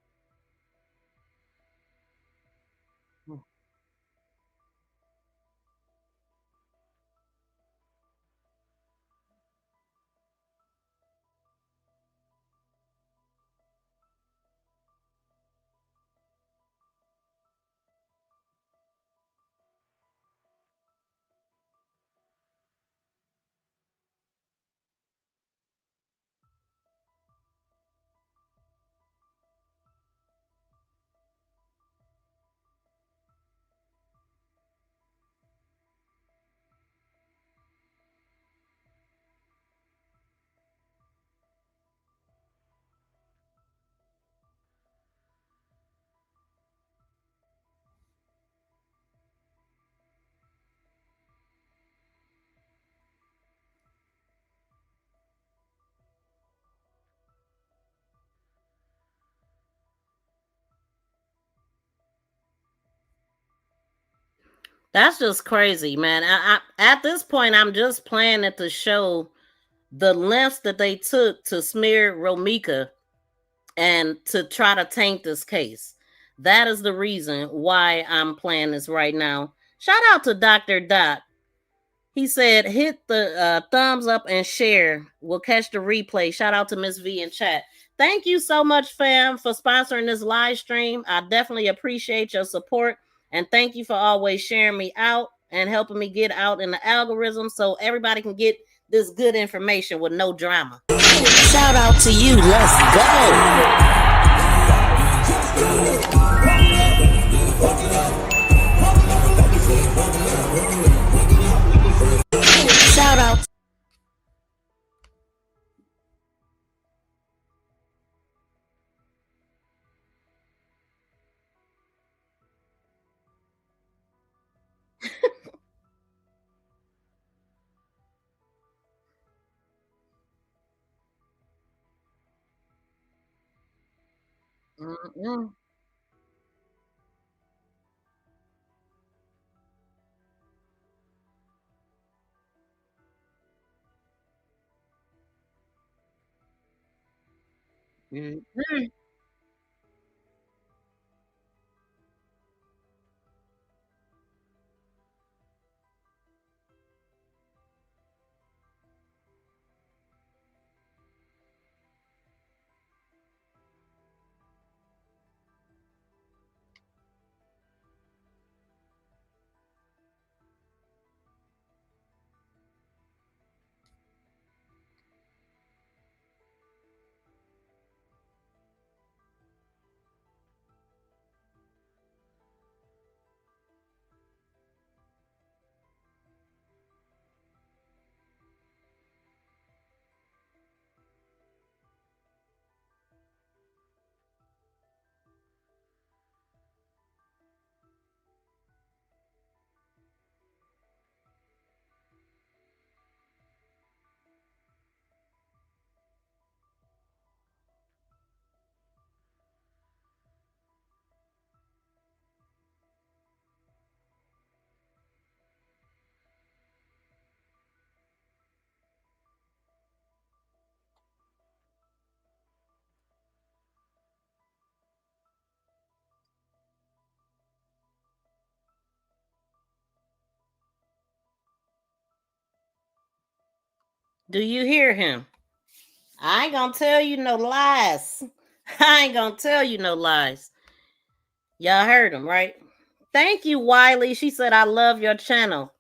That's just crazy, man. At this point, I'm just playing it to show the lengths that they took to smear Romeca and to try to taint this case. That is the reason why I'm playing this right now. Shout out to Dr. Doc. He said, hit the thumbs up and share. We'll catch the replay. Shout out to Miss V in chat. Thank you so much, fam, for sponsoring this live stream. I definitely appreciate your support. And thank you for always sharing me out and helping me get out in the algorithm so everybody can get this good information with no drama. Shout out to you. Let's go. Shout out. Mm-mm. Mm-mm. Do you hear him? I ain't gonna tell you no lies. I ain't gonna tell you no lies. Y'all heard him, right? Thank you, Wiley. She said, I love your channel.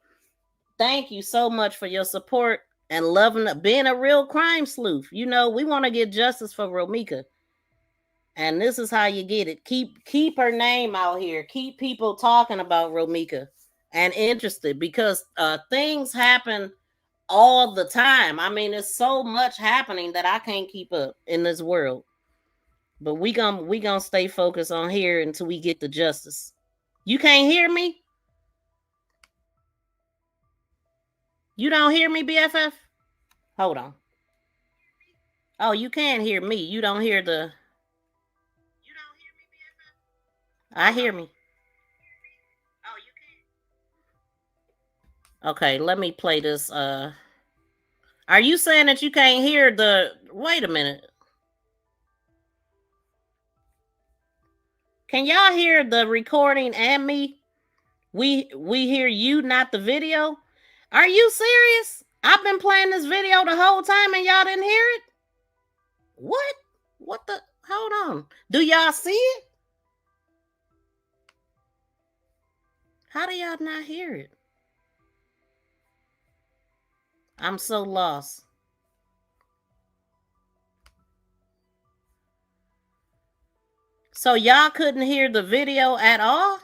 Thank you so much for your support and loving being a real crime sleuth. You know, we want to get justice for Romeca. And this is how you get it. Keep her name out here. Keep people talking about Romeca and interested, because things happen all the time. I mean, it's so much happening that I can't keep up in this world. But we gonna stay focused on here until we get the justice. You can't hear me? You don't hear me, BFF? Hold on. Oh, you can hear me. You don't hear the. I hear me. Okay, let me play this. Are you saying that you can't hear the? Wait a minute. Can y'all hear the recording and me? We hear you, not the video. Are you serious? I've been playing this video the whole time and y'all didn't hear it? What? What the? Hold on. Do y'all see it? How do y'all not hear it? I'm so lost. So y'all couldn't hear the video at all?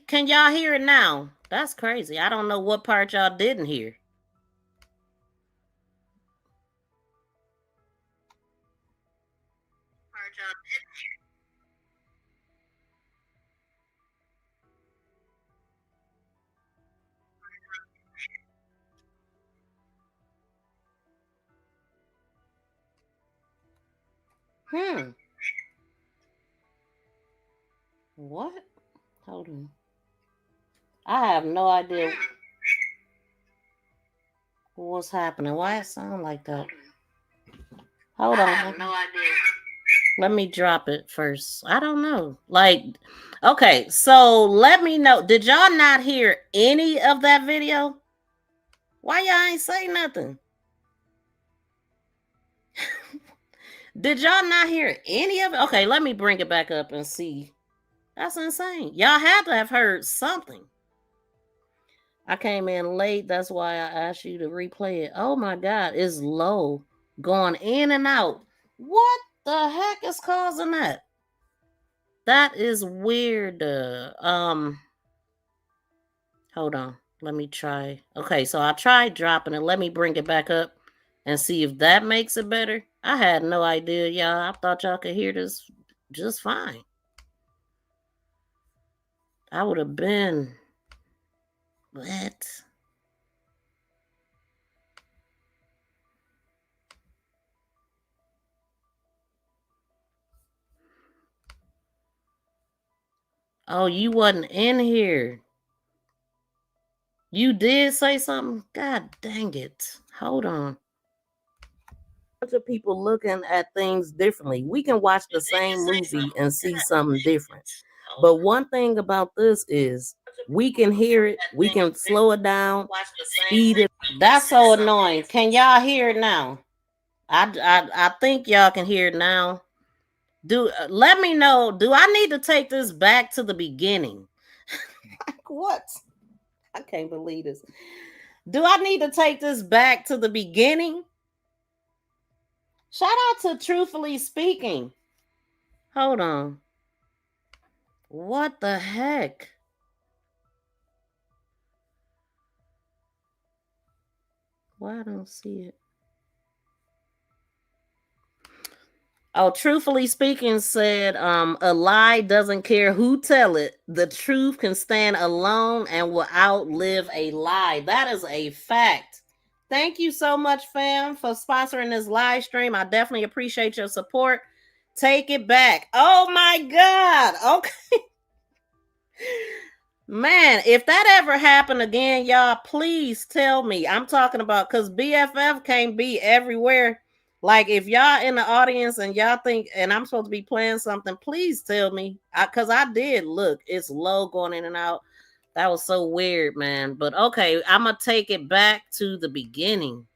Can y'all hear it now? That's crazy. I don't know what part y'all didn't hear. What? Hold on. I have no idea what's happening. Why it sound like that? Hold on. I have no idea. Let me drop it first. I don't know. Okay, so let me know. Did y'all not hear any of that video? Why y'all ain't say nothing? Did y'all not hear any of it? Okay, let me bring it back up and see. That's insane. Y'all had to have heard something. I came in late. That's why I asked you to replay it. Oh my God, it's low. Going in and out. What the heck is causing that? That is weird. Hold on. Let me try. Okay, so I tried dropping it. Let me bring it back up and see if that makes it better. I had no idea, y'all. I thought y'all could hear this just fine. I would have been. What? Oh, you wasn't in here. You did say something? God dang it. Hold on. Bunch of people looking at things differently. We can watch the same movie and see something different. But one thing about this is we can hear it, we can slow it down, speed it. That's so annoying. Can y'all hear it now? I think y'all can hear it now. Let me know. Do I need to take this back to the beginning? Like what? I can't believe this. Do I need to take this back to the beginning? Shout out to Truthfully Speaking. Hold on. What the heck? Why I don't see it? Oh, Truthfully Speaking said, a lie doesn't care who tell it. The truth can stand alone and will outlive a lie. That is a fact. Thank you so much, fam, for sponsoring this live stream. I definitely appreciate your support. Take it back. Oh my God. Okay. Man, if that ever happened again, y'all, please tell me. I'm talking about because BFF can't be everywhere. Like, if y'all in the audience and y'all think, and I'm supposed to be playing something, please tell me. Because I did look. It's low going in and out. That was so weird, man. But okay, I'm going to take it back to the beginning.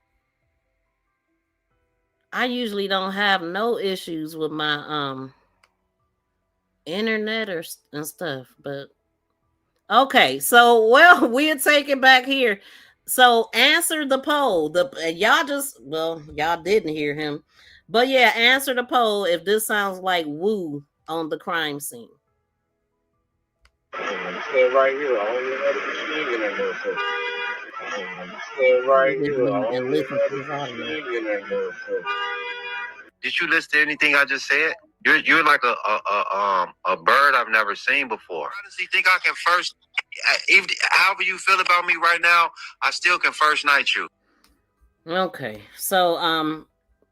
I usually don't have no issues with my internet and stuff, but okay, so well, we'll take it back here. So answer the poll. Y'all didn't hear him. But yeah, answer the poll if this sounds like Woo on the crime scene. Stand right here. I only have the machine in that motherfucker. Stand right here. I only have the machine in that motherfucker. Did you listen to anything I just said? You're like a bird I've never seen before. I honestly think I can first, however you feel about me right now, I still can first night you. Okay, so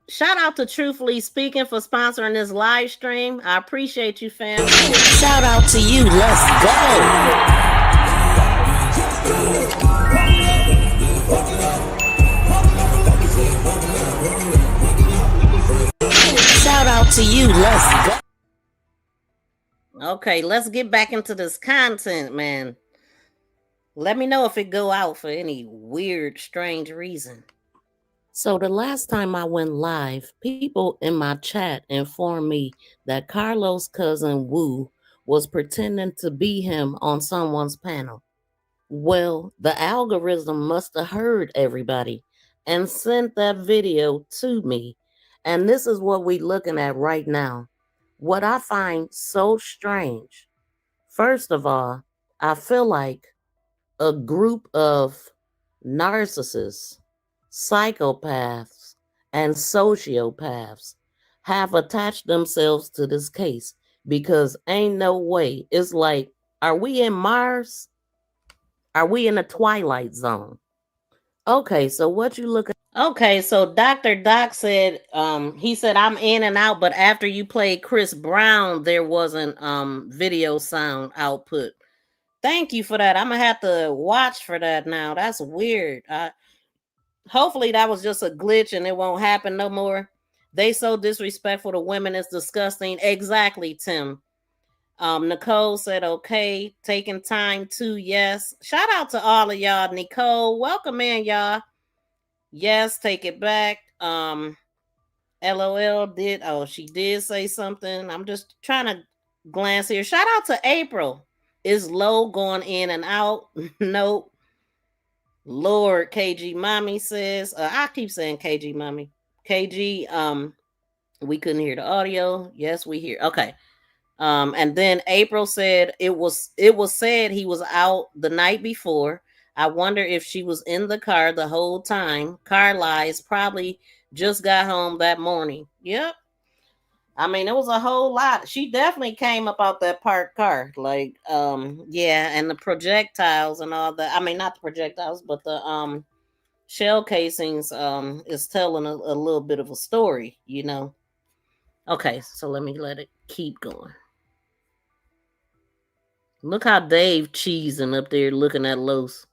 shout out to Truthfully Speaking for sponsoring this live stream. I appreciate you, fam. Shout out to you. Let's go. Shout out to you. Let's go. Okay, let's get back into this content, man. Let me know if it go out for any weird, strange reason. So the last time I went live, people in my chat informed me that Carlos' cousin Wu was pretending to be him on someone's panel. Well, the algorithm must have heard everybody and sent that video to me. And this is what we're looking at right now. What I find so strange. First of all, I feel like a group of narcissists, psychopaths, and sociopaths have attached themselves to this case because ain't no way. It's like, are we in Mars? Are we in a Twilight Zone? Okay, so what you look at? Okay, so Dr. Doc said, he said, I'm in and out, but after you played Chris Brown, there wasn't video sound output. Thank you for that. I'm gonna have to watch for that now. That's weird. Hopefully that was just a glitch and it won't happen no more. They so disrespectful to women. It's disgusting. Exactly, Tim. Nicole said, okay. Taking time to, yes. Shout out to all of y'all. Nicole, welcome in, y'all. Yes, take it back. LOL did. Oh, she did say something. I'm just trying to glance here. Shout out to April. Is low going in and out? Nope. Lord, KG Mommy says, I keep saying KG Mommy. KG, we couldn't hear the audio. Yes, we hear. Okay. And then April said it was said he was out the night before. I wonder if she was in the car the whole time. Car lies, probably just got home that morning. Yep. I mean, it was a whole lot. She definitely came up out that parked car. Like, yeah, and the projectiles and all that. I mean, not the projectiles, but the shell casings is telling a little bit of a story, you know. Okay, so let me let it keep going. Look how Dave cheesing up there looking at Los.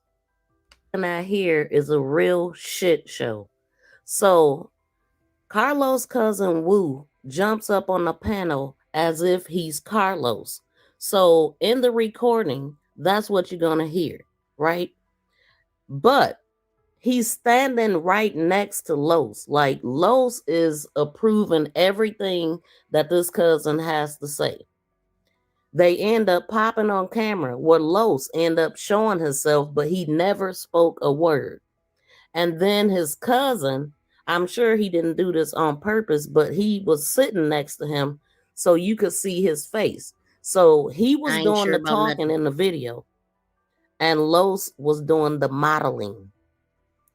And that here is a real shit show. So Carlos' cousin Wu jumps up on the panel as if he's Carlos. So in the recording, that's what you're gonna hear, right? But he's standing right next to Los. Like Los is approving everything that this cousin has to say. They end up popping on camera where Los end up showing himself, but he never spoke a word. And then his cousin, I'm sure he didn't do this on purpose, but he was sitting next to him so you could see his face. So he was doing the talking in the video, and Los was doing the modeling.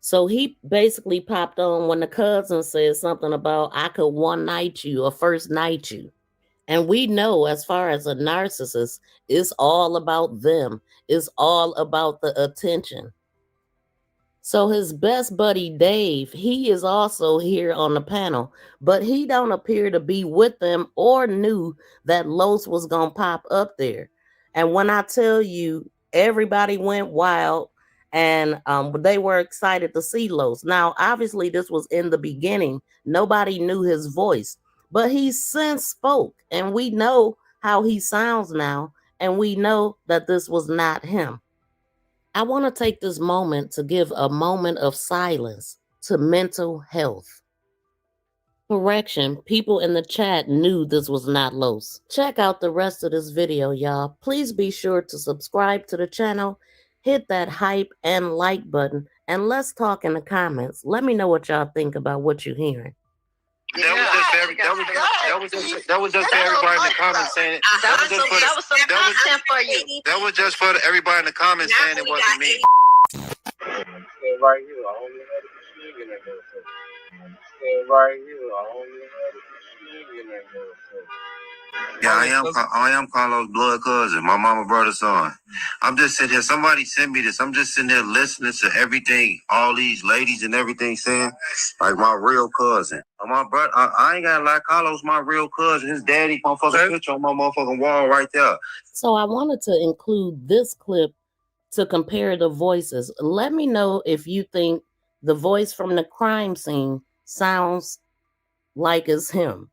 So he basically popped on when the cousin said something about, I could one night you or first night you. And we know, as far as a narcissist, it's all about them. It's all about the attention. So his best buddy, Dave, he is also here on the panel, but he don't appear to be with them or knew that Los was going to pop up there. And when I tell you, everybody went wild and they were excited to see Los. Now, obviously, this was in the beginning. Nobody knew his voice, but he since spoke, and we know how he sounds now, and we know that this was not him. I want to take this moment to give a moment of silence to mental health. Correction, people in the chat knew this was not Los. Check out the rest of this video, y'all. Please be sure to subscribe to the channel, hit that hype and like button, and let's talk in the comments. Let me know what y'all think about what you're hearing. That was just for everybody in the comments saying it. That was just for everybody in the comments saying it wasn't me. Right here, I only had a machine in that motherfucker. Right here, I only had a machine in that motherfucker. Yeah, I am Carlos' blood cousin, my mama, brother, son. I'm just sitting here. Somebody sent me this. I'm just sitting here listening to everything, all these ladies and everything saying, like my real cousin. My brother, I ain't gotta lie, Carlos, my real cousin. His daddy motherfucking picture on my motherfucking wall right there. So I wanted to include this clip to compare the voices. Let me know if you think the voice from the crime scene sounds like it's him,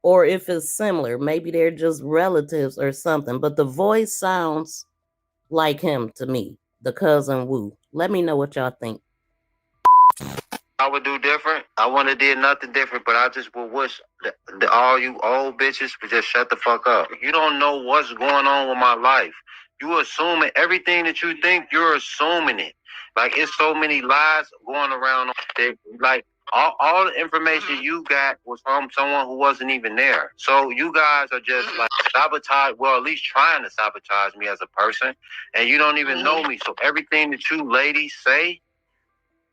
or if it's similar. Maybe they're just relatives or something, but the voice sounds like him to me, the cousin Wu. Let me know what y'all think. I would do different. I wouldn't have did nothing different, but I just would wish all you old bitches would just shut the fuck up. You don't know what's going on with my life. You assuming everything that you think, you're assuming it. Like, it's so many lies going around. Like, all the information you got was from someone who wasn't even there. So you guys are just like sabotage, well, at least trying to sabotage me as a person, and you don't even know me. So everything that you ladies say,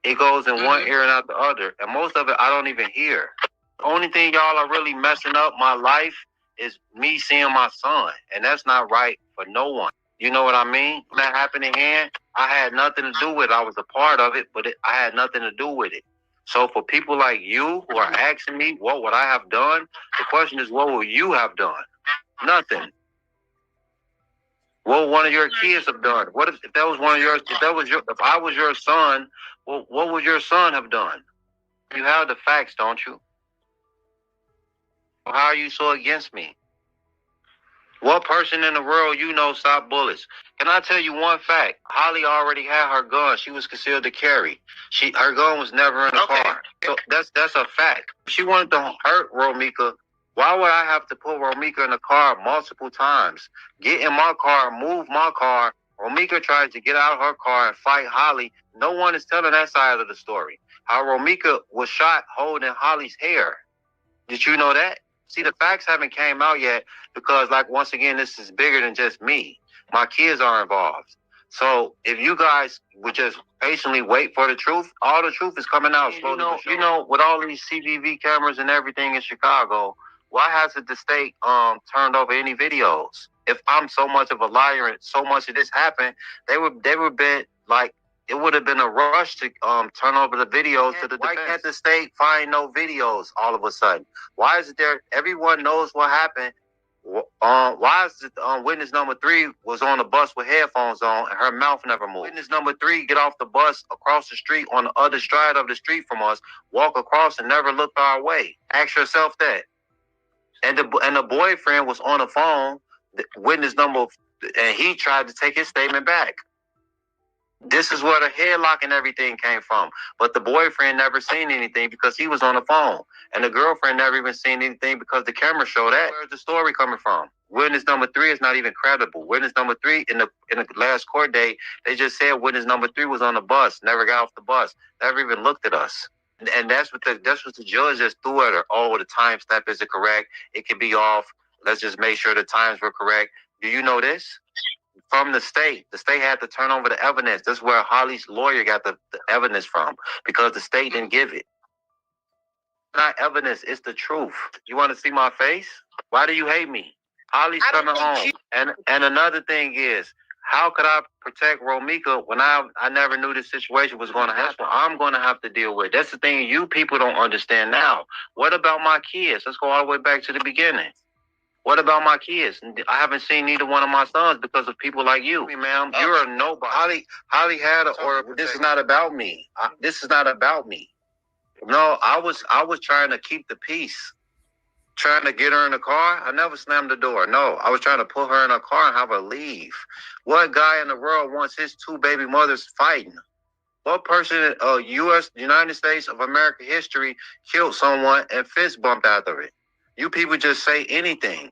it goes in one ear and out the other. And most of it I don't even hear. The only thing y'all are really messing up my life is me seeing my son. And that's not right for no one. You know what I mean? When that happened again, I had nothing to do with it. I was a part of it, but I had nothing to do with it. So for people like you who are asking me what would I have done, the question is, what will you have done? Nothing. What would one of your kids have done? What if that was one of yours? If I was your son, well, what would your son have done? You have the facts, don't you? How are you so against me? What person in the world you know stopped bullets? Can I tell you one fact? Holly already had her gun. She was concealed to carry. Her gun was never in the car. So that's a fact. She wanted to hurt Romeca. Why would I have to put Romeca in the car multiple times? Get in my car, move my car. Romeca tried to get out of her car and fight Holly. No one is telling that side of the story. How Romeca was shot holding Holly's hair. Did you know that? See, the facts haven't came out yet because, like, once again, this is bigger than just me. My kids are involved. So if you guys would just patiently wait for the truth, all the truth is coming out slowly. You know, with all these CCTV cameras and everything in Chicago, why hasn't the state turned over any videos? If I'm so much of a liar and so much of this happened, they would been like, it would have been a rush to turn over the videos to the defense. Why can't the state find no videos all of a sudden? Why is it there? Everyone knows what happened. Why is it, witness number 3 was on the bus with headphones on and her mouth never moved? Witness number 3 get off the bus across the street on the other side of the street from us, walk across and never looked our way. Ask yourself that. And the boyfriend was on the phone, witness number, and he tried to take his statement back. This is where the headlock and everything came from. But the boyfriend never seen anything because he was on the phone. And the girlfriend never even seen anything because the camera showed that. Where's the story coming from? Witness number 3 is not even credible. Witness number 3 in the last court date, they just said witness number 3 was on the bus, never got off the bus, never even looked at us. And that's what the judge just threw at her. Oh, the time stamp isn't correct. It can be off. Let's just make sure the times were correct. Do you know this? From the state had to turn over the evidence. This is where Holly's lawyer got the evidence from, because the state didn't give it. Not evidence, it's the truth. You want to see my face? Why do you hate me? Holly's coming home. And another thing is, how could I protect Romeca when I never knew this situation was going to happen? I'm going to have to deal with. That's the thing you people don't understand now. What about my kids? Let's go all the way back to the beginning. What about my kids? I haven't seen neither one of my sons because of people like you. Ma'am, you're a nobody. Holly had a, or this is not about me. This is not about me. No, I was trying to keep the peace. Trying to get her in the car. I never slammed the door. No, I was trying to put her in a car and have her leave. What guy in the world wants his 2 baby mothers fighting? What person in United States of America history killed someone and fist bumped after it? You people just say anything.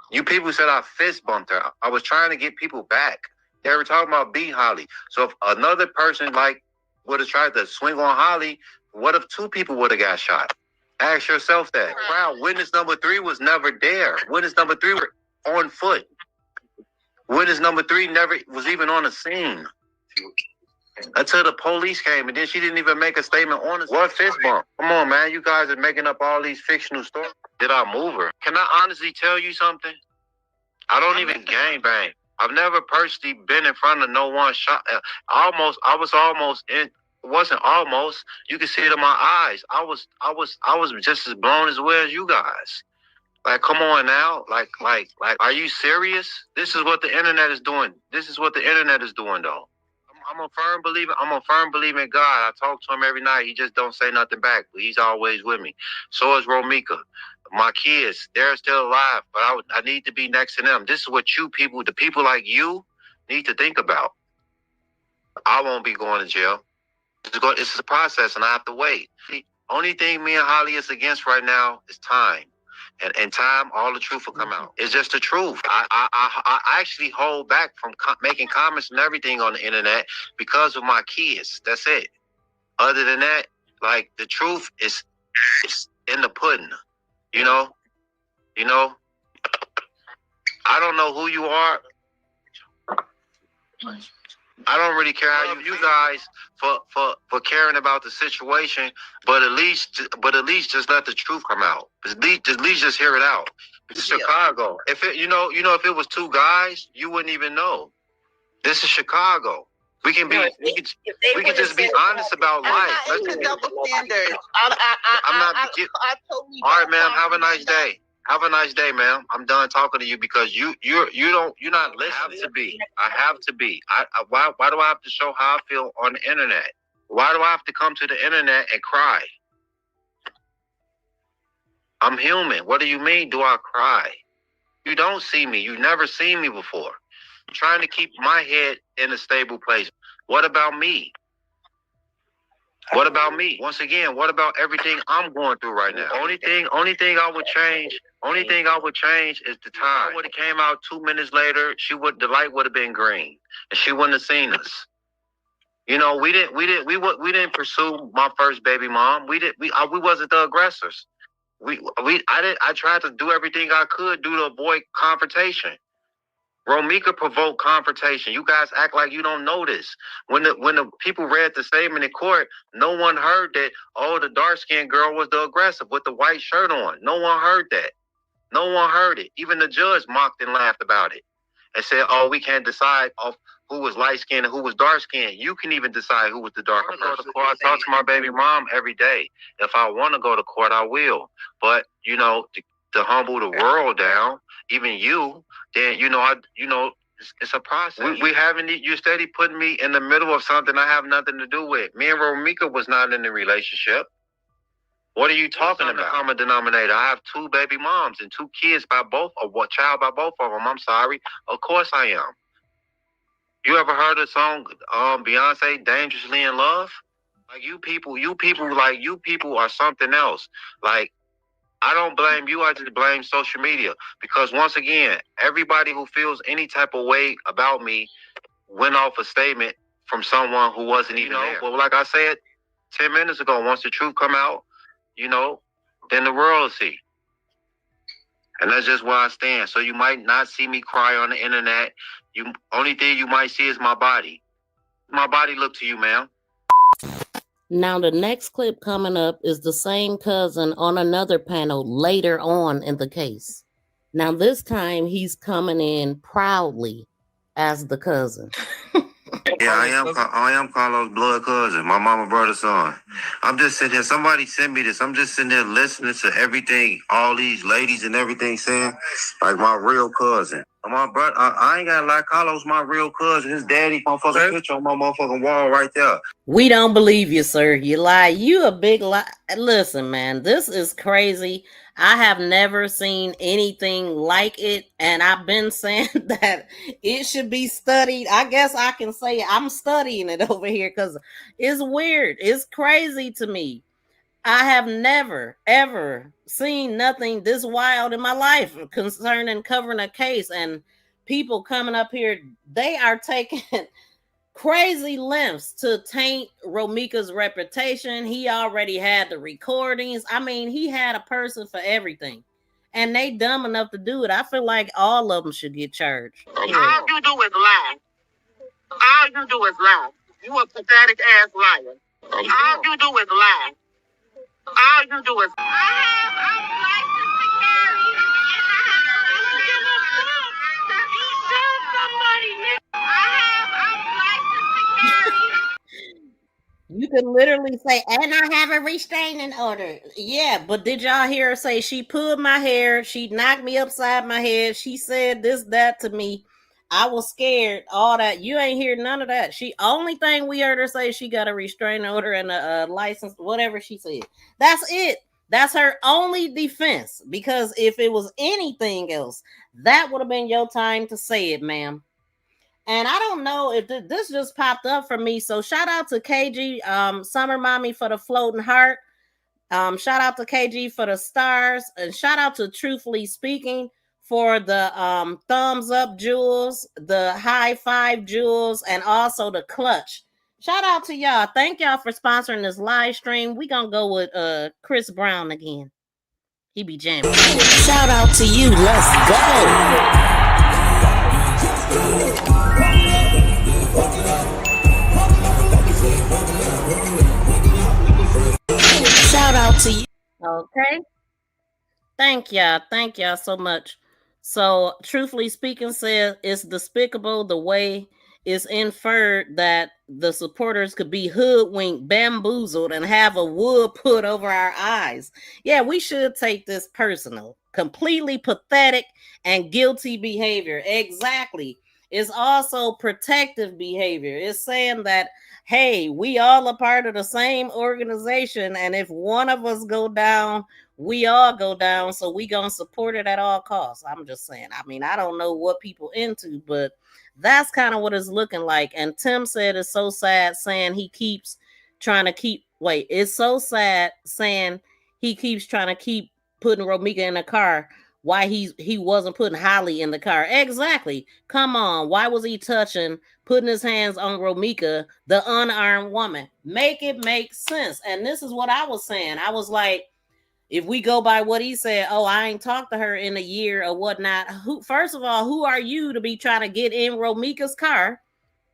You people said I fist bumped her. I was trying to get people back. They were talking about B. Holly. So if another person like would have tried to swing on Holly, what if 2 people would have got shot? Ask yourself that. Wow, witness number 3 was never there. Witness number 3 were on foot. Witness number 3 never was even on the scene until the police came, and then she didn't even make a statement on it. What fist bump? Come on, man. You guys are making up all these fictional stories. Did I move her? Can I honestly tell you something? I don't even gangbang. I've never personally been in front of no one shot. I was almost in. It wasn't almost. You can see it in my eyes. I was just as blown as well as you guys. Like, come on now. Like, are you serious? This is what the internet is doing. This is what the internet is doing, though. I'm a firm believer. I'm a firm believer in God. I talk to him every night. He just don't say nothing back, but he's always with me. So is Romeca. My kids, they're still alive, but I need to be next to them. This is what you people, the people like you, need to think about. I won't be going to jail. It's a process, and I have to wait. The only thing me and Holly is against right now is time. And in time, all the truth will come out. It's just the truth. I actually hold back from making comments and everything on the internet because of my kids. That's it. Other than that, like, the truth is in the pudding. You know? I don't know who you are. I don't really care how you guys for caring about the situation, but at least just let the truth come out. At least just hear it out. It's Chicago. If it if it was 2 guys, you wouldn't even know. This is Chicago. We can just be honest about life. It's a double standard. All right, ma'am. Have a nice day. Have a nice day, ma'am. I'm done talking to you because you're not listening. I have to be. Why do I have to show how I feel on the internet? Why do I have to come to the internet and cry? I'm human. What do you mean, do I cry? You don't see me. You've never seen me before. I'm trying to keep my head in a stable place. What about me? What about me? Once again, what about everything I'm going through right now? Only thing I would change is the time. If I would have came out 2 minutes later, the light would have been green, and she wouldn't have seen us. We didn't pursue my first baby mom. We wasn't the aggressors. I tried to do everything I could to avoid confrontation. Romeca provoked confrontation. You guys act like you don't know this. When the people read the statement in court, no one heard that, the dark-skinned girl was the aggressor with the white shirt on. No one heard that. No one heard it. Even the judge mocked and laughed about it and said, we can't decide who was light-skinned and who was dark-skinned. You can even decide who was the darker person. I go to court. I talk to my baby mom every day. If I want to go to court, I will. But, to humble the world down, even you, then it's a process. We having you steady putting me in the middle of something I have nothing to do with. Me and Romeca was not in a relationship. What are you talking about? Common denominator. I have 2 baby moms and 2 kids by both, or what child by both of them. I'm sorry. Of course I am. You ever heard the song Beyonce, Dangerously in Love? Like you people are something else. Like, I don't blame you, I just blame social media. Because once again, everybody who feels any type of way about me went off a statement from someone who wasn't even there. But like I said 10 minutes ago, once the truth come out, then the world will see. And that's just where I stand. So you might not see me cry on the internet. Only thing you might see is my body. My body look to you, ma'am. Now, the next clip coming up is the same cousin on another panel later on in the case. Now, this time he's coming in proudly as the cousin. Yeah, I am Carlos' blood cousin, my mama brother's son. I'm just sitting here. Somebody sent me this. I'm just sitting there listening to everything, all these ladies and everything saying, like my real cousin. My brother, I ain't gotta lie, Carlos, my real cousin. His daddy motherfucking picture on my motherfucking wall right there. We don't believe you, sir. You lie. You a big lie. Listen, man, this is crazy. I have never seen anything like it, and I've been saying that it should be studied. I guess I can say I'm studying it over here because it's weird. It's crazy to me. I have never, ever seen nothing this wild in my life concerning covering a case, and people coming up here, they are taking crazy lengths to taint Romeca's reputation. He already had the recordings. I mean, he had a person for everything. And they dumb enough to do it. I feel like all of them should get charged. All you do is lie. All you do is lie. You a pathetic ass liar. All you do is lie. All you do is You could literally say, and I have a restraining order. Yeah, but did y'all hear her say she pulled my hair, she knocked me upside my head, she said this, that to me. I was scared, all that. You ain't hear none of that. Only thing we heard her say, she got a restraining order and a license, whatever she said. That's it. That's her only defense. Because if it was anything else, that would have been your time to say it, ma'am. And I don't know if this just popped up for me. So shout out to KG, Summer Mommy for the floating heart. Shout out to KG for the stars. And shout out to Truthfully Speaking for the thumbs up jewels, the high five jewels, and also the clutch. Shout out to y'all. Thank y'all for sponsoring this live stream. We gonna go with Chris Brown again. He be jamming. Shout out to you. Let's go. Shout out to you. Okay. Thank y'all so much. So, Truthfully Speaking says it's despicable the way it's inferred that the supporters could be hoodwinked, bamboozled, and have a wood put over our eyes. Yeah, we should take this personal. Completely pathetic and guilty behavior. Exactly. It's also protective behavior. It's saying that, hey, we all a part of the same organization, and if one of us go down, we all go down, so we gonna support it at all costs. I'm just saying. I mean, I don't know what people into, but that's kind of what it's looking like. And Tim said it's so sad, saying he keeps trying to keep. Wait, it's so sad, saying he keeps trying to keep putting Romeca in the car. Why he wasn't putting Holly in the car? Exactly. Come on. Why was he putting his hands on Romeca, the unarmed woman? Make it make sense. And this is what I was saying. I was like, if we go by what he said, oh, I ain't talked to her in a year or whatnot. First of all, who are you to be trying to get in Romeca's car?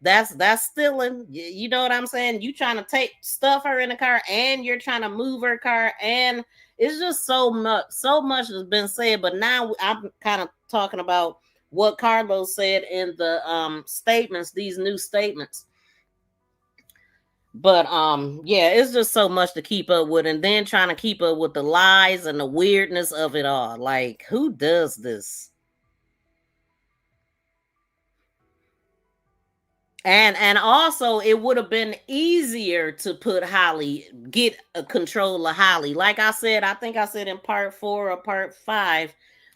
That's stealing. You know what I'm saying? You trying to stuff her in the car, and you're trying to move her car, and it's just so much has been said. But now I'm kind of talking about what Carlos said in the statements, these new statements. But yeah, it's just so much to keep up with, and then trying to keep up with the lies and the weirdness of it all. Like, who does this? And also it would have been easier to get a control of Holly. Like I said, I think I said in part 4 or part 5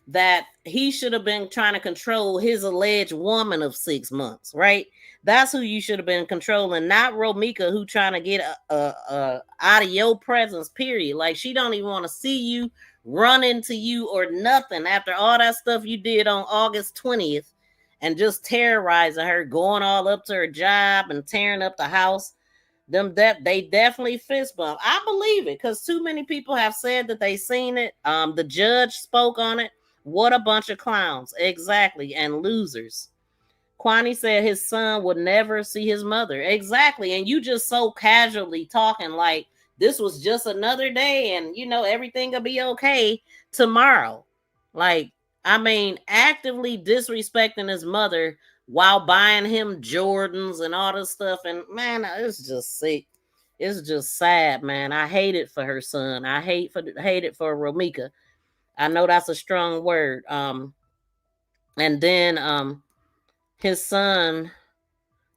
that he should have been trying to control his alleged woman of 6 months, right? That's who you should have been controlling, not Romeca, who trying to get a out of your presence, period. Like, she don't even want to see you, run into you, or nothing after all that stuff you did on August 20th. And just terrorizing her, going all up to her job and tearing up the house. They definitely fist bump. I believe it, because too many people have said that they seen it. The judge spoke on it. What a bunch of clowns. Exactly. And losers. Kwani said his son would never see his mother. Exactly. And you just so casually talking like this was just another day and, everything will be okay tomorrow. Like, I mean, actively disrespecting his mother while buying him Jordans and all this stuff. And, man, it's just sick. It's just sad, man. I hate it for her son. I hate it for Romeca. I know that's a strong word. And then his son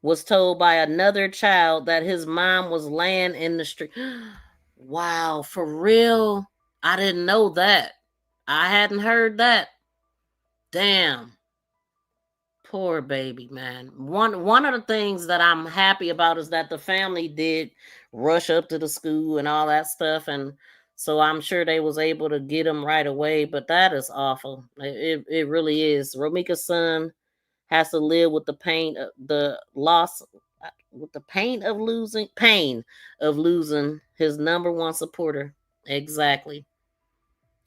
was told by another child that his mom was laying in the street. Wow, for real? I didn't know that. I hadn't heard that. Damn. Poor baby, man. One of the things that I'm happy about is that the family did rush up to the school and all that stuff, and so I'm sure they was able to get him right away. But that is awful. It really is. Romeca's son has to live with the pain of the loss, with the pain of losing his number one supporter. Exactly.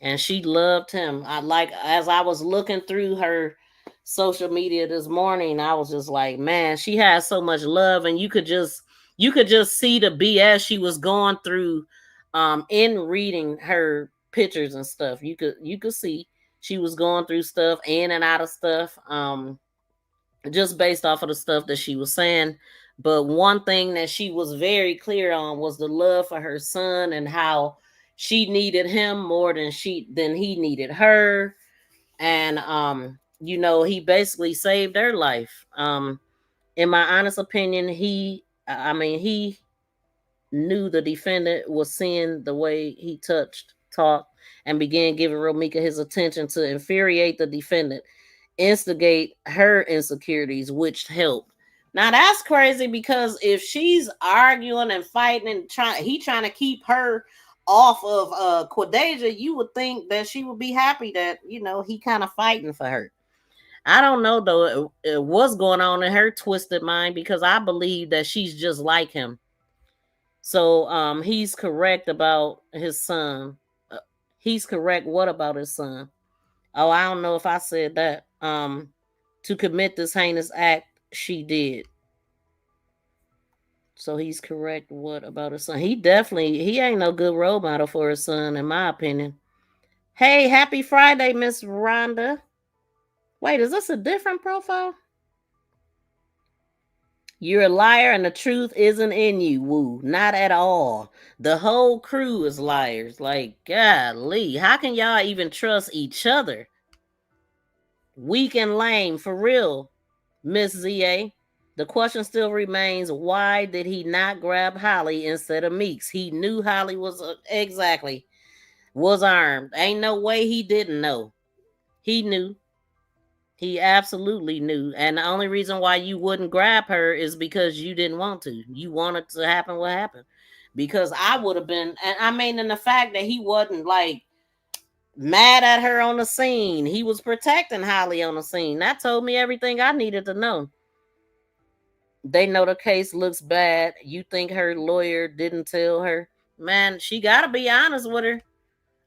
And she loved him. As I was looking through her social media this morning, I was just like, man, she has so much love, and you could just see the BS she was going through in reading her pictures and stuff. You could see she was going through stuff, in and out of stuff, just based off of the stuff that she was saying. But one thing that she was very clear on was the love for her son, and how she needed him more than he needed her. And he basically saved her life. In my honest opinion, he knew the defendant was seeing the way he talked, and began giving Romeca his attention to infuriate the defendant, instigate her insecurities, which helped. Now that's crazy, because if she's arguing and fighting and trying to keep her off of Quadeja, you would think that she would be happy that he kind of fighting for her. I don't know though what's going on in her twisted mind, because I believe that she's just like him. So he's correct about his son. He's correct. What about his son? Oh, I don't know if I said that. To commit this heinous act, she did. So he's correct. What about his son? He ain't no good role model for his son, in my opinion. Hey, happy Friday, Miss Rhonda. Wait, is this a different profile? You're a liar and the truth isn't in you, woo. Not at all. The whole crew is liars. Like, golly, how can y'all even trust each other? Weak and lame, for real, Miss ZA. The question still remains, why did he not grab Holly instead of Meeks? He knew Holly was was armed. Ain't no way he didn't know. He knew. He absolutely knew. And the only reason why you wouldn't grab her is because you didn't want to. You wanted to happen what happened. Because I would have been, and I mean, in the fact that he wasn't like mad at her on the scene. He was protecting Holly on the scene. That told me everything I needed to know. They know the case looks bad. You think her lawyer didn't tell her? Man, she got to be honest with her.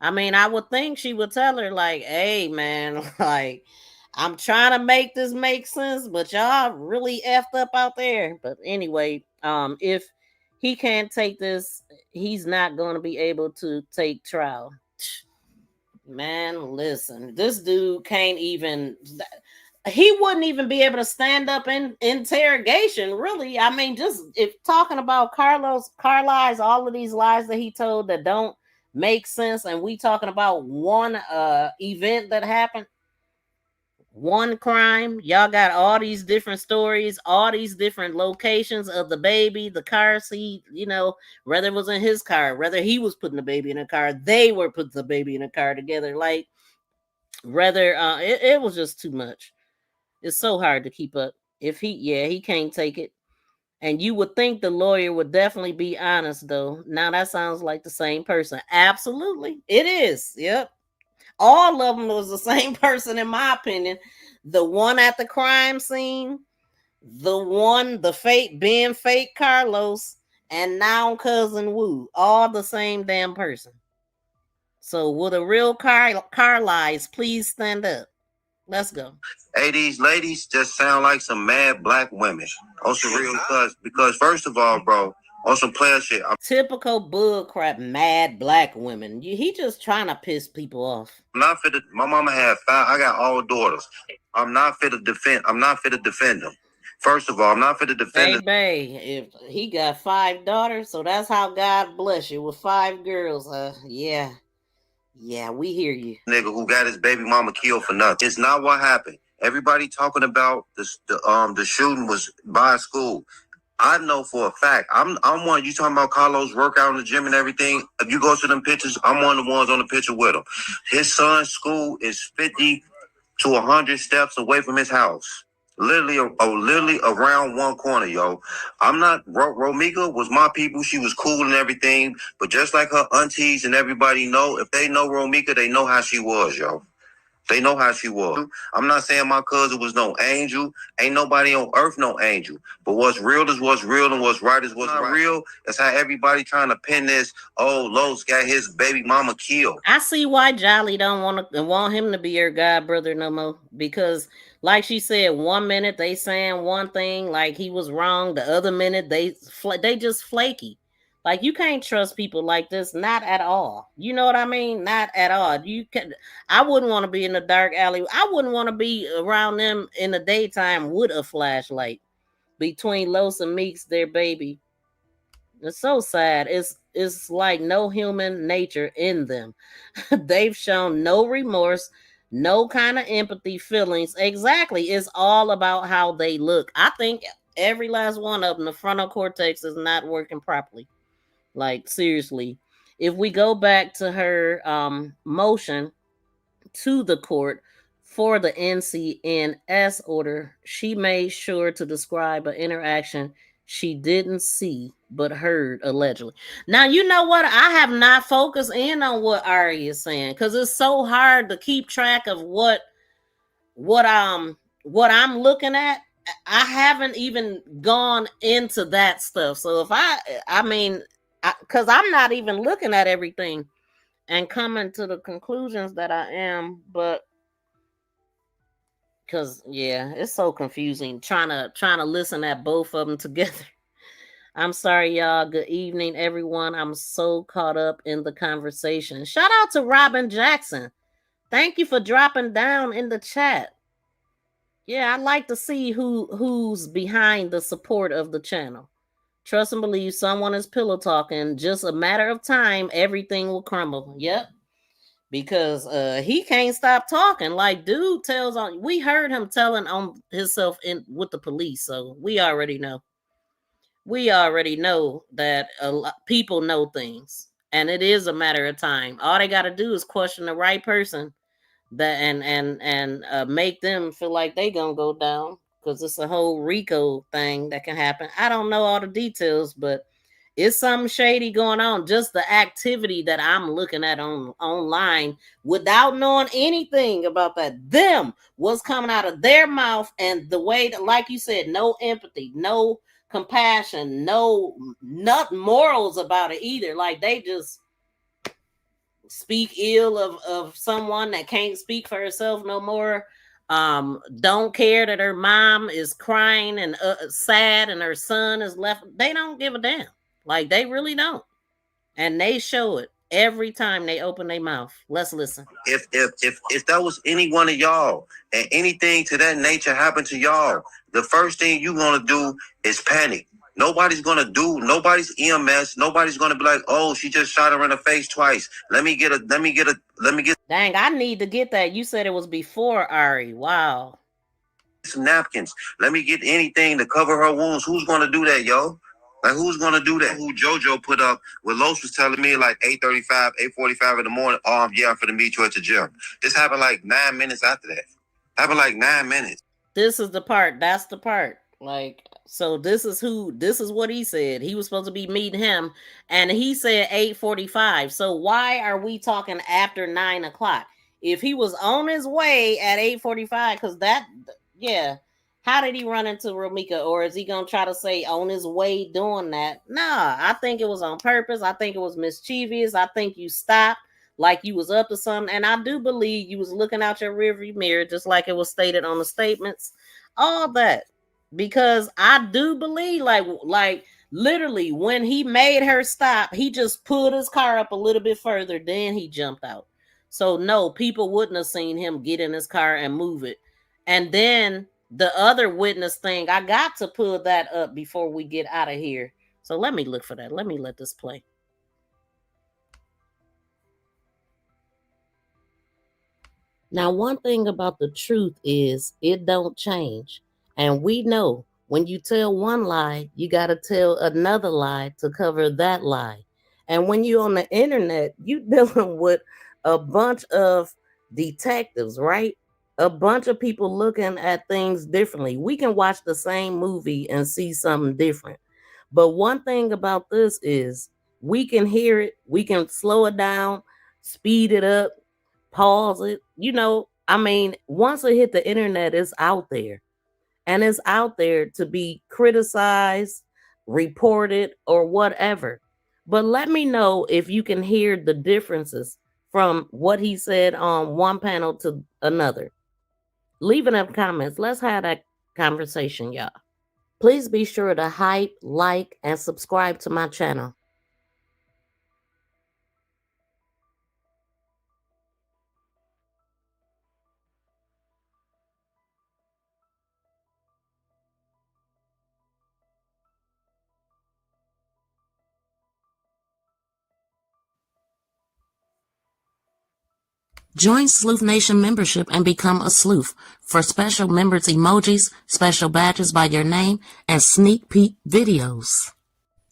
I mean, I would think she would tell her, like, hey, man, like, I'm trying to make this make sense, but y'all really effed up out there. But anyway, if he can't take this, he's not going to be able to take trial. Man, listen, this dude can't even. he wouldn't even be able to stand up in interrogation, really. I mean, just if talking about Carlisle's, all of these lies that he told that don't make sense, and we talking about one event that happened, one crime. Y'all got all these different stories, all these different locations of the baby, the car seat, whether it was in his car, whether he was putting the baby in a car, they were putting the baby in a car together. Like, whether it was just too much. It's so hard to keep up. If he can't take it. And you would think the lawyer would definitely be honest, though. Now that sounds like the same person. Absolutely. It is. Yep. All of them was the same person, in my opinion. The one at the crime scene, the fake Carlos, and now cousin Wu. All the same damn person. So will the real Carlisle please stand up? Let's go. Hey, these ladies just sound like some mad black women. On some real because first of all, bro, on some player shit. Typical bullcrap, mad black women. He just trying to piss people off. I'm not fit to. My mama had 5. I got all daughters. I'm not fit to defend. I'm not fit to defend them. First of all, I'm not fit to defend them. If he got 5 daughters, so that's how God bless you with 5 girls. Yeah, we hear you. Nigga who got his baby mama killed for nothing. It's not what happened. Everybody talking about the shooting was by school. I know for a fact. I'm one. You talking about Carlos workout in the gym and everything? If you go to them pictures, I'm one of the ones on the picture with him. His son's school is 50 to 100 steps away from his house. Literally around one corner, yo. I'm not. Romeca was my people. She was cool and everything. But just like her aunties and everybody know, if they know Romeca, they know how she was, yo. They know how she was. I'm not saying my cousin was no angel. Ain't nobody on earth no angel. But what's real is what's real, and what's right is what's not real. That's how everybody trying to pin this. Oh, Los got his baby mama killed. I see why Jolly don't want him to be your god brother no more. Because, like she said, one minute they saying one thing like he was wrong, the other minute they just flaky. Like, you can't trust people like this, not at all. You know what I mean? Not at all. I wouldn't want to be in the dark alley. I wouldn't want to be around them in the daytime with a flashlight between Los and Meeks, their baby. It's so sad. It's like no human nature in them. They've shown no remorse, no kind of empathy, feelings. Exactly. It's all about how they look. I think every last one of them, the frontal cortex is not working properly. Like, seriously, if we go back to her motion to the court for the NCNS order, she made sure to describe an interaction she didn't see but heard, allegedly. Now, you know what? I have not focused in on what Ari is saying because it's so hard to keep track of what I'm looking at. I haven't even gone into that stuff. So if because I'm not even looking at everything and coming to the conclusions that I am, but because it's so confusing trying to listen at both of them together. I'm sorry, y'all. Good evening, everyone. I'm so caught up in the conversation. Shout out to Robin Jackson. Thank you for dropping down in the chat. Yeah, I'd like to see who's behind the support of the channel. Trust and believe someone is pillow talking. Just a matter of time, everything will crumble. Yep. Because he can't stop talking. Like, dude tells on. We heard him telling on himself with the police, so we already know. We already know that people know things, and it is a matter of time. All they got to do is question the right person, that and make them feel like they gonna go down, because it's a whole RICO thing that can happen. I don't know all the details, but it's something shady going on. Just the activity that I'm looking at online without knowing anything about that. Them, what's coming out of their mouth, and the way that, like you said, no empathy, no compassion, not morals about it either. Like, they just speak ill of someone that can't speak for herself no more. Don't care that her mom is crying and sad and her son is left. They don't give a damn. Like, they really don't. And they show it. Every time they open their mouth. Let's listen. If that was any one of y'all and anything to that nature happened to y'all, the first thing you're gonna do is panic. Nobody's EMS. Nobody's gonna be like, oh, she just shot her in the face twice. Let me get. Dang, I need to get that. You said it was before Ari. Wow. Some napkins. Let me get anything to cover her wounds. Who's gonna do that, yo? Like, who's gonna do that? Who JoJo put up what Los was telling me like 8:35, 8:45 in the morning. Oh, yeah, I'm finna meet you at the gym. This happened like 9 minutes after that. Happened like 9 minutes. This is the part. That's the part. Like, so this is what he said. He was supposed to be meeting him, and he said 8:45. So why are we talking after 9 o'clock? If he was on his way at 8:45, because yeah. How did he run into Romeca? Or is he going to try to say on his way doing that? Nah, I think it was on purpose. I think it was mischievous. I think you stopped like you was up to something. And I do believe you was looking out your rearview mirror, just like it was stated on the statements. All that. Because I do believe, like literally, when he made her stop, he just pulled his car up a little bit further. Then he jumped out. So no, people wouldn't have seen him get in his car and move it. And then the other witness thing, I got to pull that up before we get out of here. So let me look for that. Let me let this play. Now, one thing about the truth is it don't change. And we know when you tell one lie, you got to tell another lie to cover that lie. And when you're on the internet, you dealing with a bunch of detectives, right? A bunch of people looking at things differently. We can watch the same movie and see something different. But one thing about this is we can hear it, we can slow it down, speed it up, pause it. Once it hit the internet, it's out there. And it's out there to be criticized, reported, or whatever. But let me know if you can hear the differences from what he said on one panel to another. Leave it in the comments. Let's have that conversation, y'all. Please be sure to hype, like, and subscribe to my channel. Join Sleuth Nation membership and become a sleuth for special members emojis, special badges by your name, and sneak peek videos.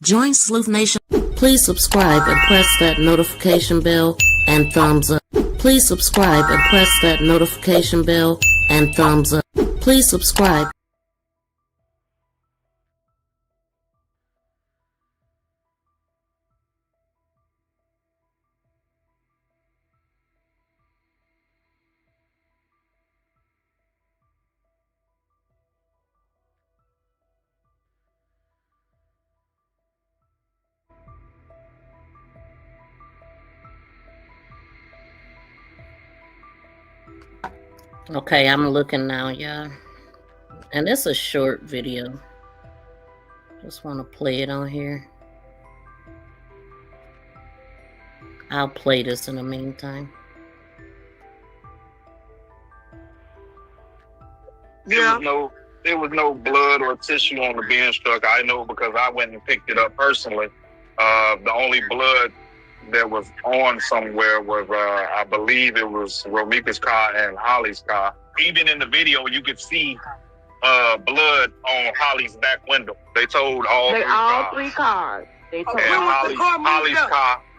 Join Sleuth Nation. Please subscribe and press that notification bell and thumbs up. Please subscribe and press that notification bell and thumbs up. Please subscribe. Okay, I'm looking now, y'all. And it's a short video. Just want to play it on here. I'll play this in the meantime. Yeah. There was no blood or tissue on the bench truck. I know because I went and picked it up personally. The only blood that was on somewhere was, I believe it was Romeca's car and Holly's car. Even in the video, you could see blood on Holly's back window. They told all three cars. They told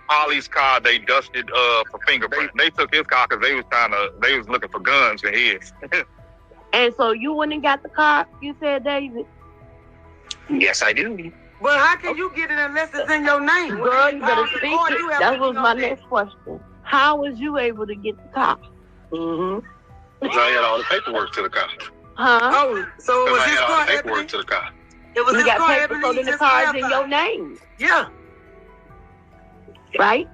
Holly's car, they dusted for fingerprints. They took his car because they was looking for guns in his. And so you went and got the car, you said, David? Yes, I do. But how can you get it unless it's in your name? Girl, you better speak it. That was my next question. How was you able to get the car? Mm-hmm. Because I had all the paperwork to the car. Huh? Oh, so it was his car. Paperwork to the car. It was you his got car. paper, so then the car's in your name. Yeah. Right?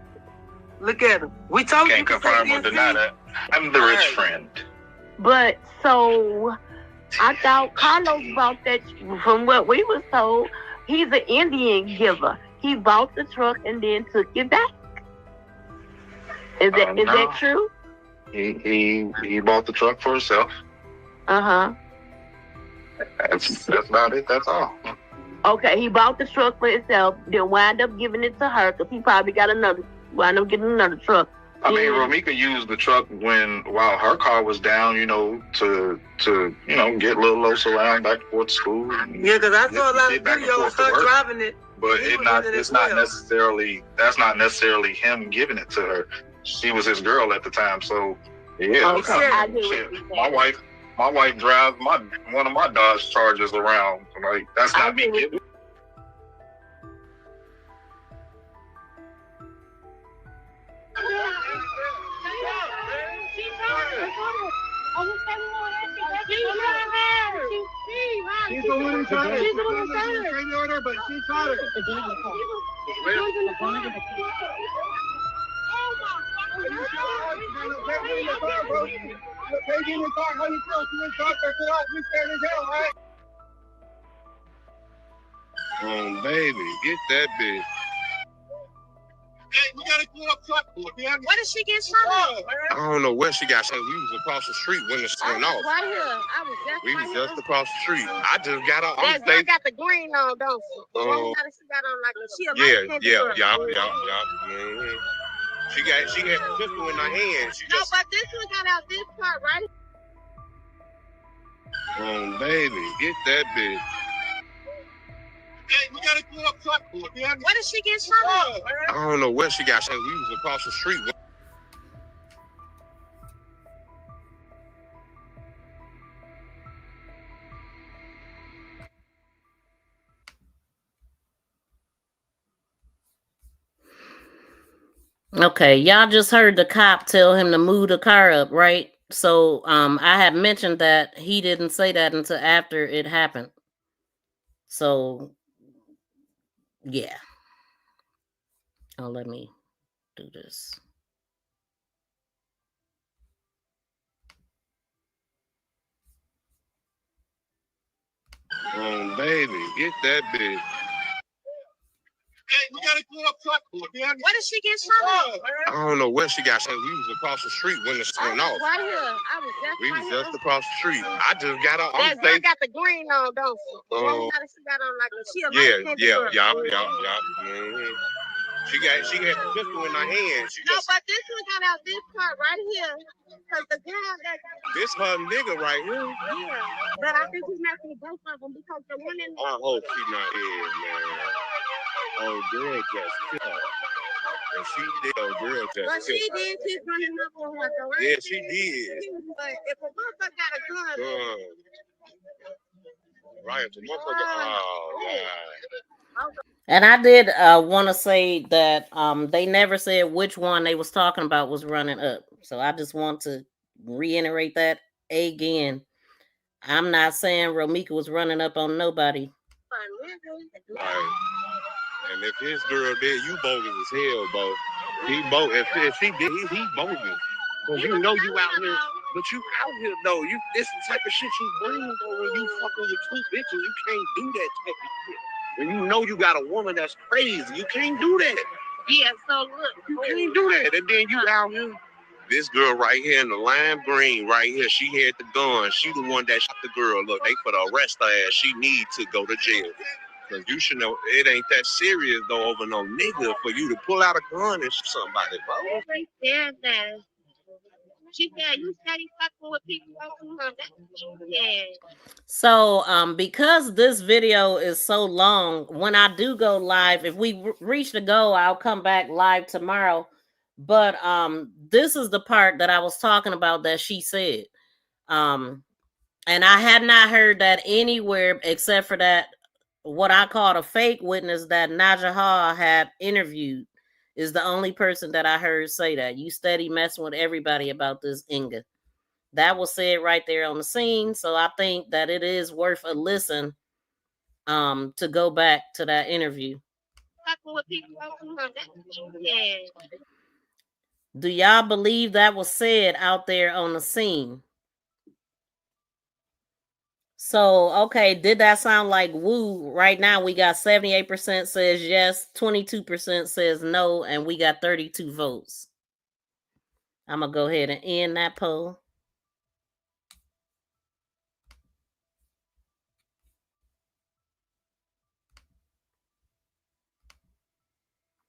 Look at him. We told you. Can't confirm or deny that. I'm the rich friend. But so I thought Carlos bought that. From what we was told, he's an Indian giver. He bought the truck and then took it back. Is that true? He bought the truck for himself. That's about it. That's all. Okay, he bought the truck for himself, then wind up giving it to her because he probably wind up getting another truck. I mean, Romeca used the truck while her car was down, to get little Los around back and forth to school. Yeah, because I saw a lot of videos of her driving it. But that's not necessarily him giving it to her. She was his girl at the time, so yeah. Okay. My wife drives one of my Dodge Chargers around. Like, that's not me giving. She's the one who shot her. She's the one who shot her. She's order, but she shot her. Oh, baby, get that bitch. Hey, we gotta go up top. What did she get shot at? I don't know where she got shot. We was across the street when it went off. Right here. We was just across the street. I just got off. That girl got the green on, don't she? She got on like yeah. Mm-hmm. She had a pistol in her hand. But this one got out this part, right? Oh, baby, get that bitch. Hey, we gotta go up top. What did she get shot at? I don't know where she got shot. We was across the street. Okay, y'all just heard the cop tell him to move the car up, right? So I had mentioned that he didn't say that until after it happened. So yeah. Oh, let me do this. Oh, baby, get that bitch. Hey, we gotta go up top. What did she get shot at? I don't know where she got shot. We was across the street when it went off. Right here. We was just across the street. I just got off. That girl got the green on, don't she? She got on like yeah. Mm-hmm. She had a pistol in her hand. But this one got out this part right here. Cause the girl this her nigga right here. Yeah. But I think he's messing with both of them because the one in I hope she not here, man. Oh, girl just killed her. And she did. Oh, girl just But she did keep running up on her. Yeah, she did. But if a motherfucker got a gun. Right, if a motherfucker. Oh, God. And I did want to say that they never said which one they was talking about was running up. So I just want to reiterate that again. I'm not saying Romeca was running up on nobody. Right. And if his girl did, you bogus as hell, bro. He bogus. If she did, he bogus. Cause you know you out here, but you out here though. This is the type of shit you bring though when you fucking with two bitches. You can't do that type of shit. When you know you got a woman that's crazy, you can't do that. Yeah, so look. You can't do that. And then you out here. This girl right here in the lime green right here, she had the gun. She the one that shot the girl. Look, they put arrest her ass. She need to go to jail. Because you should know it ain't that serious though over no nigga for you to pull out a gun and shoot somebody, bro. She said that. She said you steady fucking with people. Yeah. So because this video is so long, when I do go live, if we reach the goal, I'll come back live tomorrow. But this is the part that I was talking about that she said. And I had not heard that anywhere except for that what I called a fake witness that Naja Hall had interviewed is the only person that I heard say that. You steady messing with everybody about this Inga. That was said right there on the scene. So I think that it is worth a listen to go back to that interview. Do y'all believe that was said out there on the scene? So, okay, did that sound like woo? Right now, we got 78% says yes, 22% says no, and we got 32 votes. I'm going to go ahead and end that poll.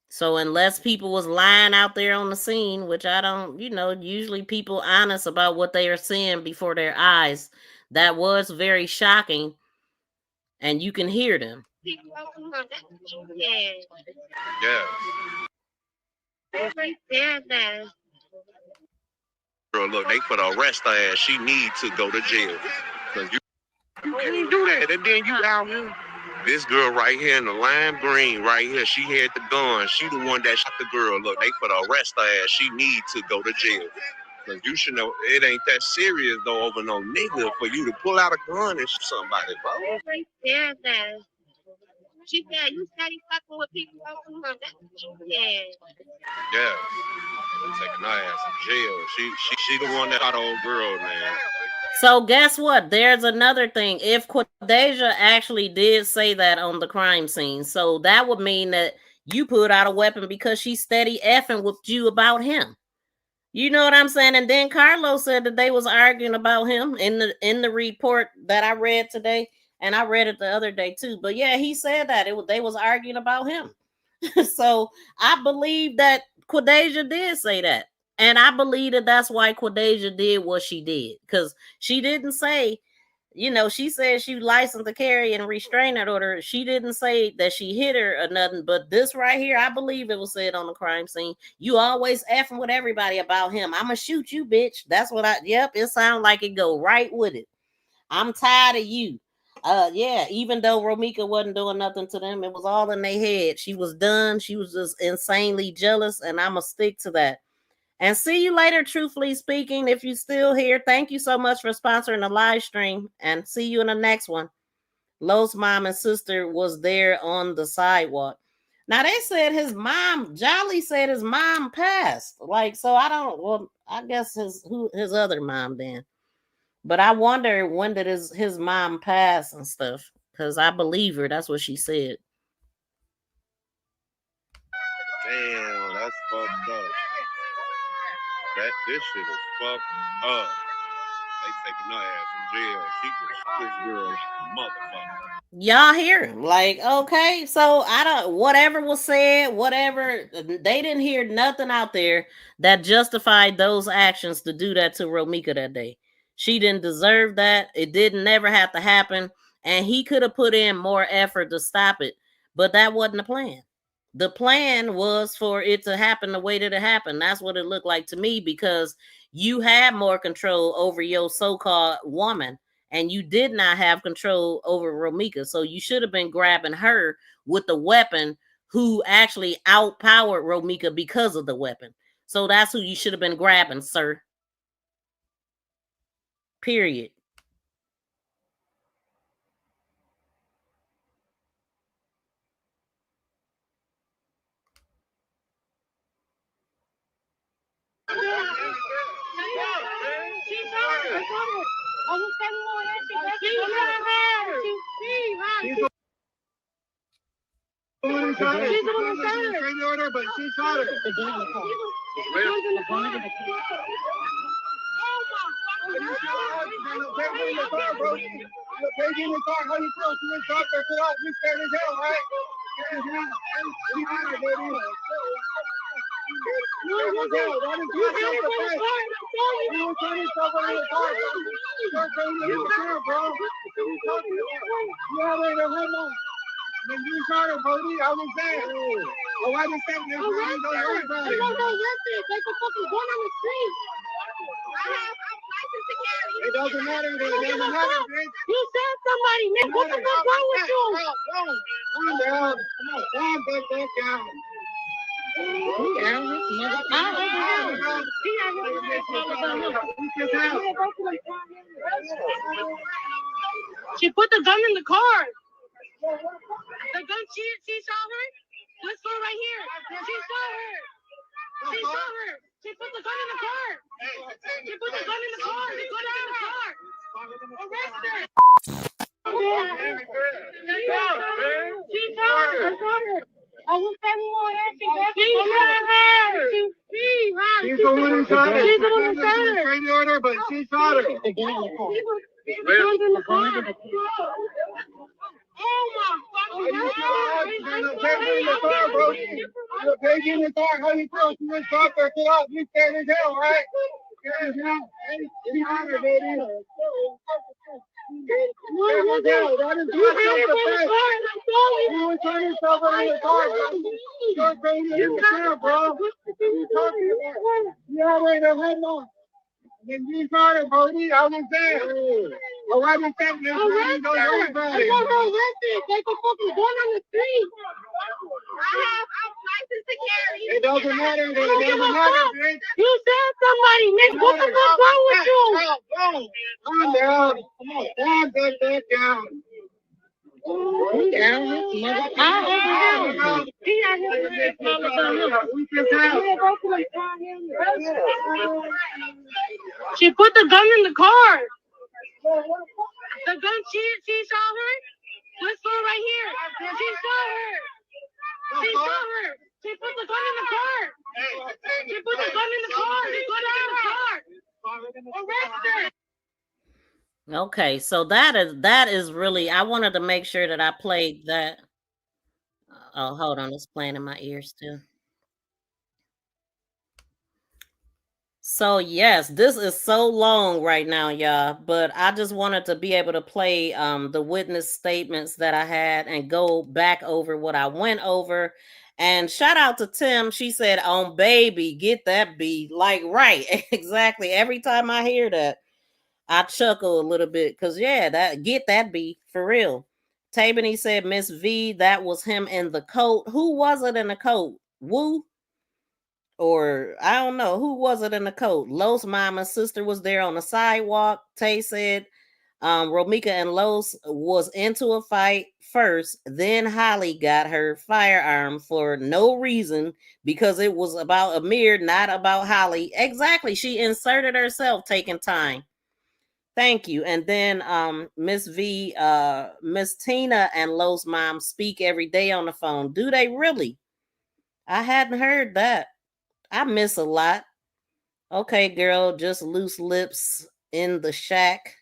So unless people was lying out there on the scene, which I don't, usually people honest about what they are seeing before their eyes. That was very shocking. And you can hear them. Yeah. Girl, look, they for the arrest her ass. She need to go to jail. Cause you can't do that. And then you out here. This girl right here in the lime green right here, she had the gun. She the one that shot the girl. Look, they for the arrest her ass. She need to go to jail. Cause you should know it ain't that serious though over no nigga for you to pull out a gun and shoot somebody, bro. She said you steady fucking with people over her. Yeah. Taking her ass to jail. She the one that shot the old girl, man. So guess what? There's another thing. If Quadeja actually did say that on the crime scene, so that would mean that you put out a weapon because she steady effing with you about him. You know what I'm saying? And then Carlos said that they was arguing about him in the report that I read today, and I read it the other day too. But yeah, he said that they was arguing about him. So I believe that Quadeja did say that. And I believe that that's why Quadeja did what she did. Because she didn't say, she said she licensed to carry and restraining order. She didn't say that she hit her or nothing. But this right here, I believe it was said on the crime scene. You always effing with everybody about him. I'm going to shoot you, bitch. That's what it sounds like it go right with it. I'm tired of you. Yeah, even though Romeca wasn't doing nothing to them, it was all in their head. She was done. She was just insanely jealous, and I'm going to stick to that. And see you later, truthfully speaking. If you're still here, thank you so much for sponsoring the live stream, and see you in the next one. Lo's mom and sister was there on the sidewalk. Now, they said his mom, Jolly said his mom passed. So I guess his other mom then. But I wonder when did his mom pass and stuff. Because I believe her. That's what she said. Damn, that's fucked up. This shit is fucked up. They taking her ass to jail. She could shoot this girl like a motherfucker. Y'all hear him. Okay, so whatever was said, whatever, they didn't hear nothing out there that justified those actions to do that to Romeca that day. She didn't deserve that. It didn't never have to happen. And he could have put in more effort to stop it. But that wasn't the plan. The plan was for it to happen the way that it happened. That's what it looked like to me, because you had more control over your so-called woman. And you did not have control over Romeca. So you should have been grabbing her with the weapon, who actually outpowered Romeca because of the weapon. So that's who you should have been grabbing, sir. Period. It doesn't matter. It doesn't matter, bitch. You said somebody, man. What the fuck wrong with you? Calm down. Calm back down. She put the gun in the car. The gun, she saw her. Let's go right here. She saw her. She saw her. She put the gun in the car. She put the gun in the car. She put it in the car. Arrest her. She saw her. I will say more. She saw her. She's the one who shot her. She's the one who shot her. Crazy on her, but she shot her. The page in the car, how you feel? She just dropped her foot up. You scared as hell, right? Scared as hell. Any honor, baby. Scared as hell. That is not self-defense. You would turn yourself over in the car, bro. You're crazy as hell, bro. What are you talking about? You already have head on. Then you shot her, Brody. I was there. Well, I was thinking this man goes everybody. I got arrested. They can fucking gun on the street. I'm licensed to carry. It doesn't matter. It doesn't matter, bitch. You said somebody, Nick. What the fuck wrong with you? Calm down. Come on. Down, back down. She put the gun in the car. The gun, she saw her. This one right here. She saw her. She saw her. She put the gun in the car. She put the gun in the car. She put it in the car. Arrest her. Okay, so that is really, I wanted to make sure that I played that. Oh, hold on, it's playing in my ears too. So yes, this is so long right now, y'all, but I just wanted to be able to play the witness statements that I had and go back over what I went over. And shout out to Tim. She said, "On baby, get that beat." Like, right, exactly. Every time I hear that, I chuckle a little bit because that get that beat for real. Tabany said, "Miss V, that was him in the coat." Who was it in the coat? Woo? Or I don't know. Who was it in the coat? Los mama's sister was there on the sidewalk. Tay said Romeca and Los was into a fight first. Then Holly got her firearm for no reason because it was about Amir, not about Holly. Exactly. She inserted herself, taking time. Thank you. And then Miss V, Miss Tina and Los mom speak every day on the phone. Do they really? I hadn't heard that. I miss a lot. Okay, girl, just loose lips in the shack.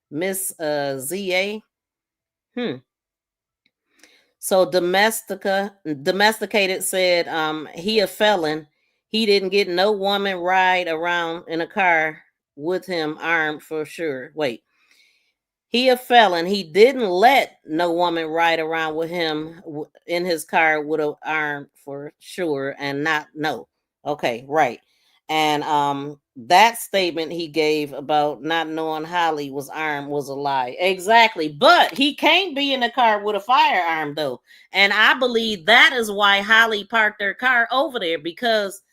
Miss ZA. So domesticated said he a felon. He didn't get no woman ride around in a car with him armed for sure. Wait. He a felon. He didn't let no woman ride around with him in his car with an arm for sure, and not no. Okay, right. And that statement he gave about not knowing Holly was armed was a lie. Exactly. But he can't be in the car with a firearm though. And I believe that is why Holly parked her car over there because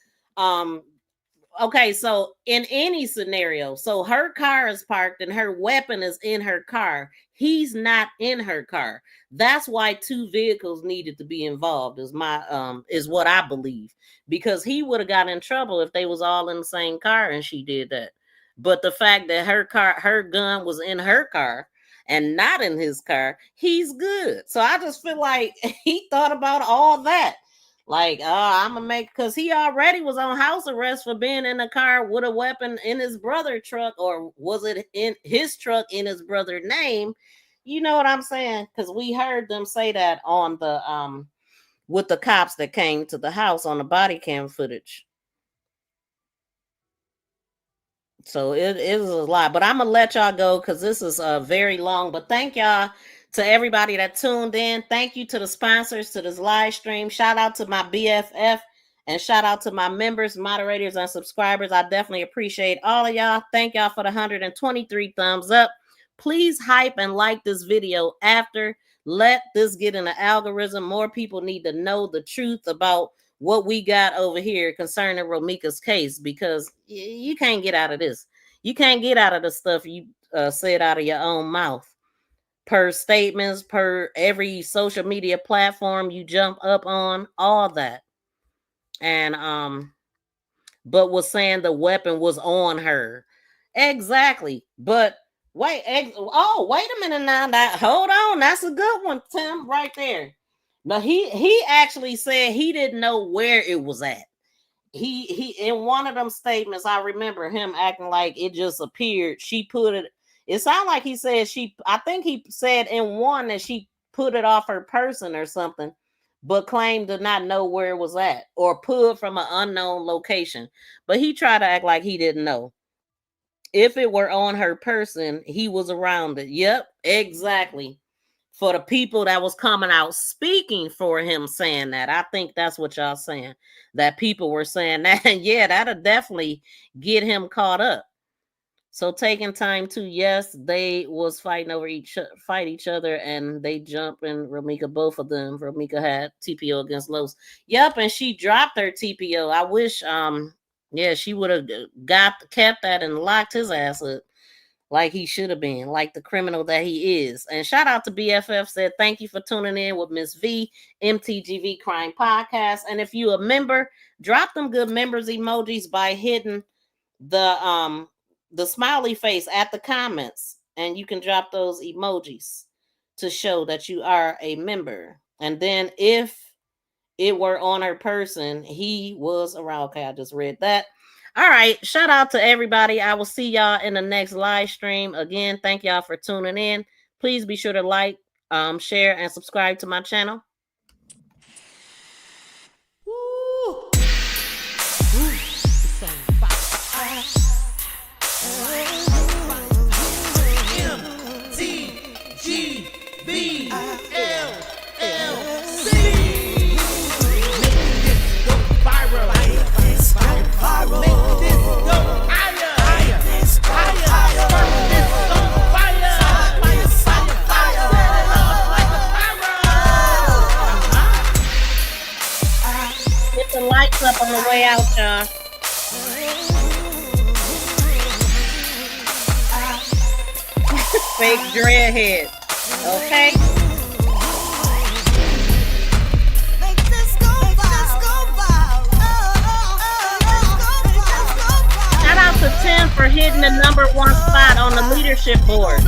okay, so in any scenario, so her car is parked and her weapon is in her car. He's not in her car. That's why two vehicles needed to be involved, is what I believe. Because he would have got in trouble if they was all in the same car and she did that. But the fact that her gun was in her car and not in his car, he's good. So I just feel like he thought about all that. Like, I'm gonna make, because he already was on house arrest for being in a car with a weapon in his brother's truck, or was it in his truck in his brother's name? You know what I'm saying? Because we heard them say that on the with the cops that came to the house on the body cam footage. So it is a lot, but I'm gonna let y'all go because this is very long. But thank y'all to everybody that tuned in. Thank you to the sponsors to this live stream. Shout out to my BFF and shout out to my members, moderators, and subscribers. I definitely appreciate all of y'all. Thank y'all for the 123 thumbs up. Please hype and like this video after. Let this get in the algorithm. More people need to know the truth about what we got over here concerning Romeca's case, because you can't get out of this. You can't get out of the stuff you said out of your own mouth. Per statements, per every social media platform you jump up on, all that. And but was saying the weapon was on her. Exactly. But wait a minute now. Hold on. That's a good one, Tim, right there. Now he actually said he didn't know where it was at. he in one of them statements, I remember him acting like it just appeared. She put it. It sounded like he said I think he said in one that she put it off her person or something, but claimed to not know where it was at or pulled from an unknown location. But he tried to act like he didn't know. If it were on her person, he was around it. Yep, exactly. For the people that was coming out speaking for him saying that, I think that's what y'all saying. That people were saying that, and yeah, that'll definitely get him caught up. So taking time to, yes, they was fighting over each other, and they jumped, and Romeca, both of them. Romeca had TPO against Los. Yep, and she dropped her TPO. I wish yeah, she would have kept that and locked his ass up like he should have been, like the criminal that he is. And shout out to BFF, said thank you for tuning in with Miss V, MTGV Crime Podcast. And if you a member, drop them good members emojis by hitting the smiley face at the comments, and you can drop those emojis to show that you are a member. And then if it were on her person, he was around. Okay, I just read that. All right, shout out to everybody. I will see y'all in the next live stream. Again, thank y'all for tuning in. Please be sure to like, share, and subscribe to my channel. Get the lights up on the way out, y'all. Fake dreadhead. Okay. Shout out to Tim for hitting the #1 spot on the leadership board.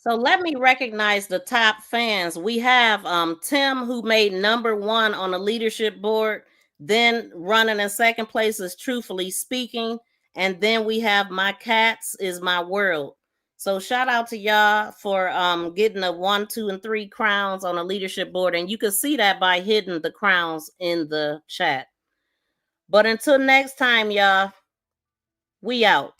So let me recognize the top fans. We have Tim, who made #1 on the leadership board. Then running in second place is Truthfully Speaking. And then we have My Cats Is My World. So shout out to y'all for getting the 1, 2, and 3 crowns on the leadership board. And you can see that by hitting the crowns in the chat. But until next time, y'all, we out.